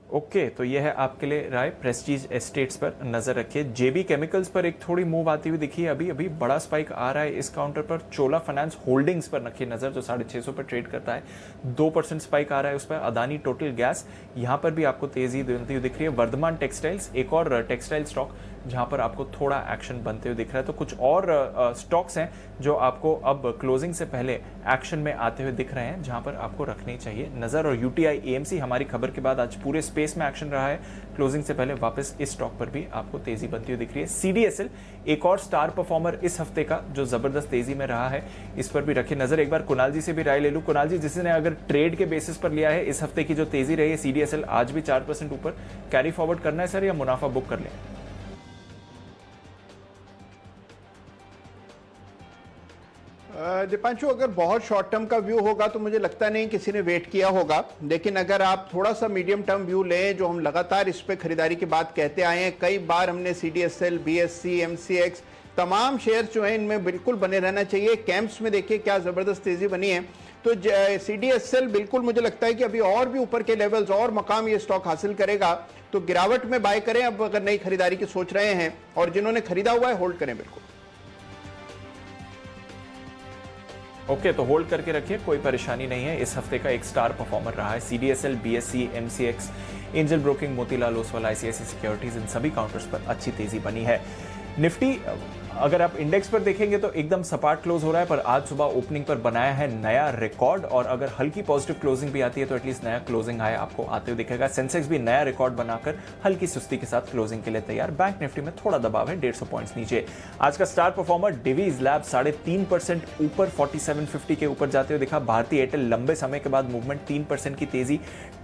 ओके, तो यह है आपके लिए राय। प्रेस्टीज एस्टेट्स पर नजर रखिए। जेबी केमिकल्स पर एक थोड़ी मूव आती हुई दिखी है, अभी बड़ा स्पाइक आ रहा है इस काउंटर पर। चोला फाइनेंस होल्डिंग्स पर रखिए नजर, जो 650 पर ट्रेड करता है, 2% स्पाइक आ रहा है उस पर। अदानी टोटल गैस, यहां पर भी आपको तेजी बनती हुई दिख रही है। वर्धमान टेक्सटाइल्स, एक और टेक्सटाइल स्टॉक जहां पर आपको थोड़ा एक्शन बनते हुए दिख रहा है। तो कुछ और स्टॉक्स हैं जो आपको अब क्लोजिंग से पहले एक्शन में आते हुए दिख रहे हैं, जहां पर आपको रखनी चाहिए नजर। और यूटीआई एएमसी हमारी खबर के बाद आज पूरे स्पेस में एक्शन रहा है, क्लोजिंग से पहले वापस इस स्टॉक पर भी आपको तेजी बनती हुई दिख रही है। सीडीएसएल एक और स्टार परफॉर्मर इस हफ्ते का जो जबरदस्त तेजी में रहा है, इस पर भी रखिए नजर। एक बार कुणाल जी से भी राय ले लूं। कुणाल जी, जिसने अगर ट्रेड के बेसिस पर लिया है, इस हफ्ते की जो तेजी रही है सीडीएसएल आज भी 4% ऊपर, कैरी फॉरवर्ड करना है सर या मुनाफा बुक कर लें? दीपांशु, अगर बहुत शॉर्ट टर्म का व्यू होगा तो मुझे लगता नहीं किसी ने वेट किया होगा। लेकिन अगर आप थोड़ा सा मीडियम टर्म व्यू लें, जो हम लगातार इस पे खरीदारी की बात कहते आए हैं, कई बार हमने सीडीएसएल, बीएससी, एमसीएक्स तमाम शेयर जो है इनमें बिल्कुल बने रहना चाहिए। कैंप्स में देखिए क्या जबरदस्त तेजी बनी है। तो CDSL बिल्कुल मुझे लगता है कि अभी और भी ऊपर के लेवल्स और मकाम ये स्टॉक हासिल करेगा, तो गिरावट में बाय करें अब अगर नई खरीदारी की सोच रहे हैं, और जिन्होंने खरीदा हुआ है होल्ड करें बिल्कुल। ओके, तो होल्ड करके रखिए, कोई परेशानी नहीं है। इस हफ्ते का एक स्टार परफॉर्मर रहा है CDSL, BSE, MCX, Angel Broking, Motilal Oswal, ICICI Securities, इन सभी काउंटर्स पर अच्छी तेजी बनी है। निफ्टी अगर आप इंडेक्स पर देखेंगे तो एकदम सपाट क्लोज हो रहा है, पर आज सुबह ओपनिंग पर बनाया है नया रिकॉर्ड, और अगर हल्की पॉजिटिव क्लोजिंग भी आती है तो एटलीस्ट नया क्लोजिंग हाई आपको आते हुए दिखेगा। सेंसेक्स भी नया रिकॉर्ड बनाकर हल्की सुस्ती के साथ क्लोजिंग के लिए तैयार। बैंक निफ्टी में थोड़ा दबाव है, 150 पॉइंट्स नीचे। आज का स्टार परफॉर्मर डिवीज लैब 3.5% ऊपर 4750 के ऊपर जाते हुए दिखा। भारतीय एयरटेल लंबे समय के बाद मूवमेंट, 3% की तेजी।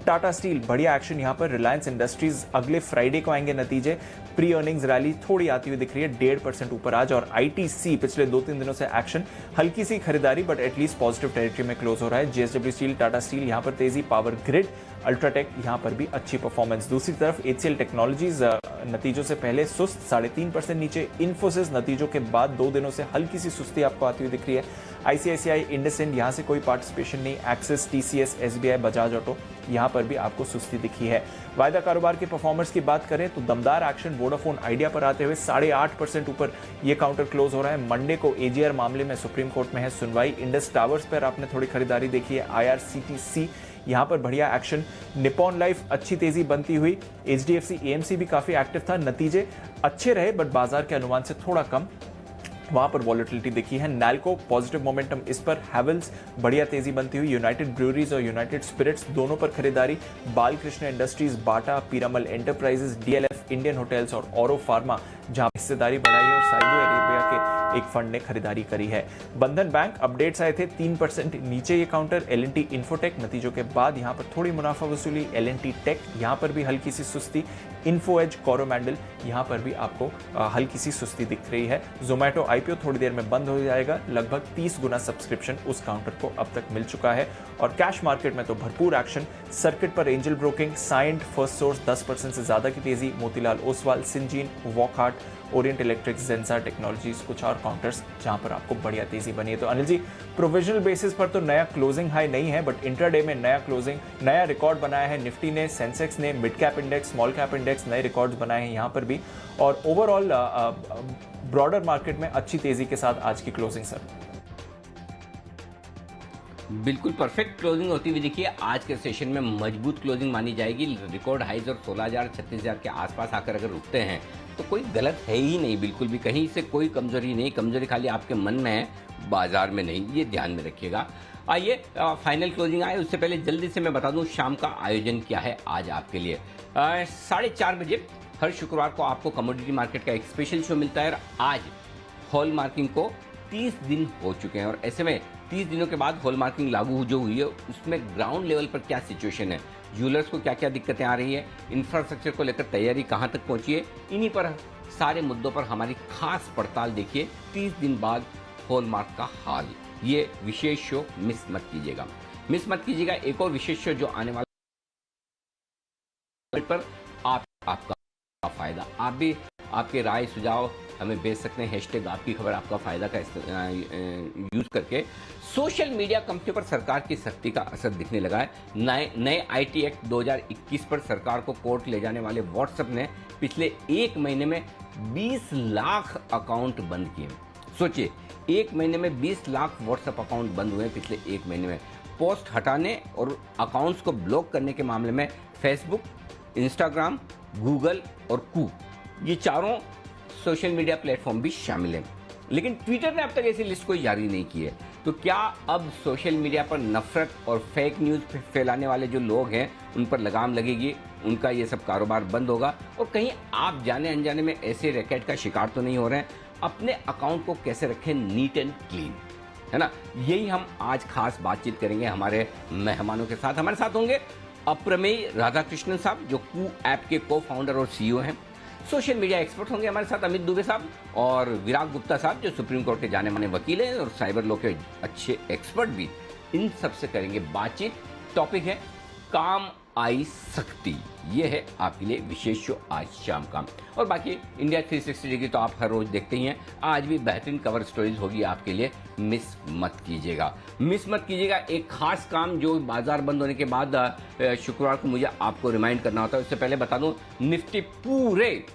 टाटा स्टील बढ़िया एक्शन यहां पर। रिलायंस इंडस्ट्रीज अगले फ्राइडे को आएंगे नतीजे, प्री अर्निंग्स रैली थोड़ी आती हुई दिख रही है, 1.5% ऊपर आज। और ITC पिछले 2-3 दिनों से एक्शन, हल्की सी खरीदारी बट एटलीस्ट पॉजिटिव टेरिटरी में क्लोज हो रहा है। JSW स्टील, टाटा स्टील यहां पर तेजी, पावर ग्रिड, अल्ट्राटेक यहां पर भी अच्छी परफॉर्मेंस। दूसरी तरफ HCL टेक्नोलॉजीज नतीजों से पहले सुस्त, 3.5% नीचे। इन्फोसिस नतीजों के बाद 2 दिनों से हल्की सी सुस्ती आपको आती हुई दिख रही है। ICICI, इंडसइंड यहां से कोई पार्टिसिपेशन नहीं। Axis, TCS, SBI, Bajaj auto यहां पर भी आपको सुस्ती दिखी है। वायदा कारोबार के परफॉर्मर्स की बात करें तो दमदार एक्शन वोडाफोन आइडिया पर आते हुए 8.5% ऊपर ये काउंटर क्लोज हो रहा है। मंडे को AGR मामले में सुप्रीम कोर्ट में है सुनवाई। इंडस टावर्स पर आपने थोड़ी खरीदारी देखी है। IRCTC यहां पर बढ़िया एक्शन। निप्पॉन लाइफ अच्छी तेजी बनती हुई। HDFC AMC भी काफी एक्टिव था, नतीजे अच्छे रहे बट बाजार के अनुमान से थोड़ा कम, वहां पर वॉलेटिलिटी देखी है। नैल्को पॉजिटिव मोमेंटम इस पर। हैवेल्स बढ़िया तेजी बनती हुई। यूनाइटेड ब्रूअरीज और यूनाइटेड स्पिरिट्स दोनों पर खरीदारी। बालकृष्ण इंडस्ट्रीज, बाटा, पीरामल एंटरप्राइजेस, DLF, इंडियन होटल्स और औरो फार्मा जहां हिस्सेदारी बढ़ाई है, और सऊदी अरेबिया के एक फंड ने खरीदारी करी है। बंधन बैंक अपडेट्स आए थे, 3% नीचे ये काउंटर। L&T इन्फोटेक नतीजों के बाद यहां पर थोड़ी मुनाफा वसूली। L&T टेक यहां पर भी हल्की सी सुस्ती। इन्फो एज, कोरोमैंडल यहां पर भी आपको हल्की सी सुस्ती दिख रही है। जोमैटो IPO थोड़ी देर में बंद हो जाएगा। लगभग 30 गुना सब्सक्रिप्शन उस काउंटर को अब तक मिल चुका है। और कैश मार्केट में तो भरपूर एक्शन। सर्किट पर एंजल ब्रोकिंग, साइंड, फर्स्ट सोर्स 10% से ज्यादा की तेजी। मोतीलाल ओसवाल, सिंजीन, वॉकहार्ट, ओरिएंट इलेक्ट्रिक, जेंसा टेक्नोलॉजीज कुछ और काउंटर्स जहां पर आपको बढ़िया तेजी बनी है। तो अनिल जी, प्रोविजनल बेसिस पर तो नया क्लोजिंग हाई नहीं है, बट इंट्राडे में नया क्लोजिंग, नया रिकॉर्ड बनाया है निफ्टी ने, सेंसेक्स ने, mid cap index, small cap index नए रिकॉर्ड्स बनाए हैं यहां पर भी। और ओवरऑल ब्रॉडर मार्केट में अच्छी तेजी के साथ आज की क्लोजिंग सर। बिल्कुल परफेक्ट क्लोजिंग होती हुई देखिए। आज के सेशन में मजबूत क्लोजिंग मानी जाएगी। रिकॉर्ड हाइज और 16,000 36,000 के आसपास आकर अगर रुकते हैं तो कोई गलत है ही नहीं, बिल्कुल भी कहीं से कोई कमजोरी नहीं। कमजोरी खाली आपके मन में है, बाजार में नहीं, ये ध्यान में रखिएगा। आइए फाइनल क्लोजिंग आए उससे पहले जल्दी से मैं बता दूं शाम का आयोजन क्या है आज आपके लिए। 4:30 बजे हर शुक्रवार को आपको कमोडिटी मार्केट का एक स्पेशल शो मिलता है। और आज हॉल मार्किंग को 30 दिन हो चुके हैं, और ऐसे में 30 दिनों के बाद हॉल मार्किंग लागू जो हुई है उसमें ग्राउंड लेवल पर क्या सिचुएशन है, ज्वेलर्स को क्या क्या दिक्कतें आ रही है, इंफ्रास्ट्रक्चर को लेकर तैयारी कहां तक पहुंची है, इन्हीं पर सारे मुद्दों पर हमारी खास पड़ताल देखिए। 30 दिन बाद हॉलमार्क का हाल, ये विशेष शो मिस मत कीजिएगा, मिस मत कीजिएगा। एक और विशेष शो जो आने वाला पर आपका फायदा, आप भी आपके राय सुझाव हमें भेज सकते हैं। हैशटैग आपकी खबर आपका फायदा का यूज करके। सोशल मीडिया कंपनी पर सरकार की सख्ती का असर दिखने लगा है। नए IT एक्ट 2021 पर सरकार को कोर्ट ले जाने वाले व्हाट्सएप ने पिछले 1 महीने में 20 लाख अकाउंट बंद किए। सोचिए, 1 महीने में 20 लाख व्हाट्सएप अकाउंट बंद हुए पिछले 1 महीने में। पोस्ट हटाने और अकाउंट्स को ब्लॉक करने के मामले में फेसबुक, इंस्टाग्राम, गूगल और कू, ये चारों सोशल मीडिया प्लेटफॉर्म भी शामिल हैं। लेकिन ट्विटर ने अब तक ऐसी लिस्ट कोई जारी नहीं की है। तो क्या अब सोशल मीडिया पर नफरत और फेक न्यूज़ फैलाने वाले जो लोग हैं उन पर लगाम लगेगी, उनका ये सब कारोबार बंद होगा? और कहीं आप जाने अनजाने में ऐसे रैकेट का शिकार तो नहीं हो रहे हैं? अपने अकाउंट को कैसे रखें नीट एंड क्लीन, है ना? यही हम आज खास बातचीत करेंगे हमारे मेहमानों के साथ। हमारे साथ होंगे अप्रमेय राधाकृष्णन साहब जो कू ऐप के को फाउंडर और CEO हैं। सोशल मीडिया एक्सपर्ट होंगे हमारे साथ अमित दुबे साहब, और विराग गुप्ता साहब जो सुप्रीम कोर्ट के जाने माने वकील हैं और साइबर लॉ के अच्छे एक्सपर्ट भी। इन सबसे करेंगे बातचीत। टॉपिक है काम आई सकती। ये है आपके लिए विशेष शो आज शाम का। और बाकी इंडिया 360 डिग्री तो आप हर रोज देखते ही हैं, आज भी बेहतरीन कवर स्टोरीज होगी आपके लिए, मिस मत कीजिएगा। मिस मत कीजिएगा एक खास काम जो बाजार बंद होने के बाद शुक्रवार को मुझे आपको रिमाइंड करना होता है। उससे पहले बता दूं, निफ्टी पूरे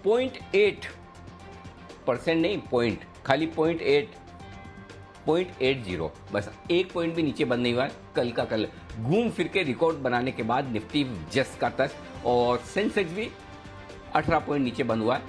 0.8% नहीं, पॉइंट खाली 0.80 बस 1 पॉइंट भी नीचे बंद नहीं हुआ है। कल का कल घूम फिर के रिकॉर्ड बनाने के बाद निफ्टी जस का तस, और सेंसेक्स भी 18 पॉइंट नीचे बंद हुआ है।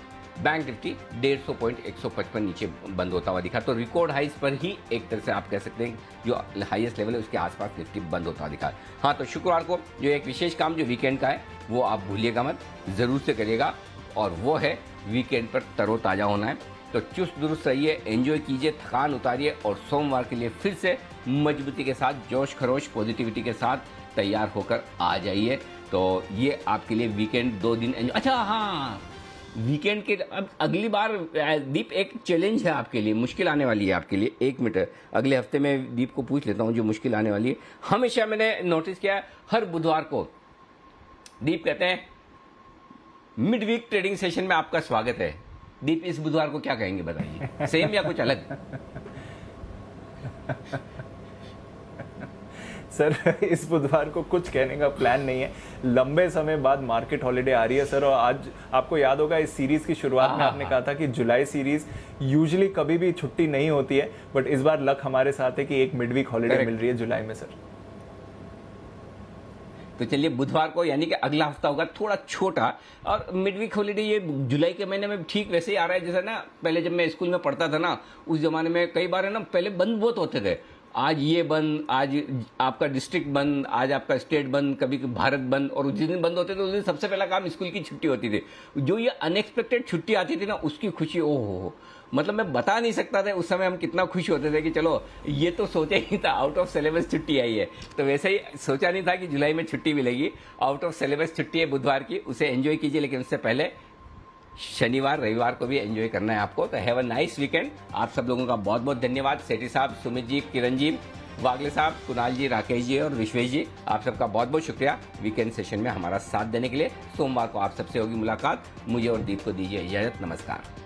बैंक निफ्टी 150 पॉइंट 155 नीचे बंद होता हुआ दिखा। तो रिकॉर्ड हाइस पर ही एक तरह से आप कह सकते हैं जो हाईएस्ट लेवल है उसके आसपास निफ्टी बंद होता हुआ दिखा। हाँ, तो शुक्रवार को जो एक विशेष काम जो वीकेंड का है वो आप भूलिएगा मत, जरूर से करिएगा, और वो है वीकेंड पर तरोताज़ा होना है। तो चुस्त दुरुस्त रहिए, एंजॉय कीजिए, थकान उतारिए, और सोमवार के लिए फिर से मजबूती के साथ, जोश खरोश, पॉजिटिविटी के साथ तैयार होकर आ जाइए। तो ये आपके लिए वीकेंड 2 दिन एंजॉय। अच्छा हाँ, वीकेंड के अब अगली बार दीप एक चैलेंज है आपके लिए, मुश्किल आने वाली है आपके लिए। 1 मिनट, अगले हफ्ते में दीप को पूछ लेता हूँ जो मुश्किल आने वाली है। हमेशा मैंने नोटिस किया है हर बुधवार को दीप कहते हैं मिड वीक ट्रेडिंग सेशन में आपका स्वागत है। दीप इस बुधवार को क्या कहेंगे बताइए, सेम या कुछ अलग? सर इस बुधवार को कुछ कहने का प्लान नहीं है, लंबे समय बाद मार्केट हॉलिडे आ रही है सर। और आज आपको याद होगा इस सीरीज की शुरुआत में आपने कहा था कि जुलाई सीरीज यूजुअली कभी भी छुट्टी नहीं होती है, बट इस बार लक हमारे साथ है कि एक मिड वीक हॉलिडे मिल रही है जुलाई में सर। तो चलिए बुधवार को, यानी कि अगला हफ्ता होगा थोड़ा छोटा, और मिड वीक हॉलीडे ये जुलाई के महीने में ठीक वैसे ही आ रहा है जैसा ना पहले जब मैं स्कूल में पढ़ता था ना, उस जमाने में कई बार है ना पहले बंद बहुत होते थे। आज ये बंद, आज आपका डिस्ट्रिक्ट बंद, आज आपका स्टेट बंद, कभी भारत बंद, और जिस दिन बंद होते थे उस दिन सबसे पहला काम स्कूल की छुट्टी होती थी। जो ये अनएक्सपेक्टेड छुट्टी आती थी ना, उसकी खुशी ओहो, मतलब मैं बता नहीं सकता था उस समय हम कितना खुश होते थे कि चलो ये तो सोचा ही था आउट ऑफ सिलेबस छुट्टी आई है। तो वैसे ही सोचा नहीं था कि जुलाई में छुट्टी मिलेगी, आउट ऑफ सिलेबस छुट्टी है बुधवार की, उसे एंजॉय कीजिए। लेकिन उससे पहले शनिवार रविवार को भी एंजॉय करना है आपको। तो हैव अ नाइस वीकेंड। आप सब लोगों का बहुत बहुत धन्यवाद। सेठी साहब, सुमित जी, किरण जी, वागले साहब, कुणाल जी, राकेश जी और विश्वेश जी, आप सबका बहुत बहुत शुक्रिया वीकेंड सेशन में हमारा साथ देने के लिए। सोमवार को आप सबसे होगी मुलाकात। मुझे और दीप को दीजिए इजाजत। नमस्कार।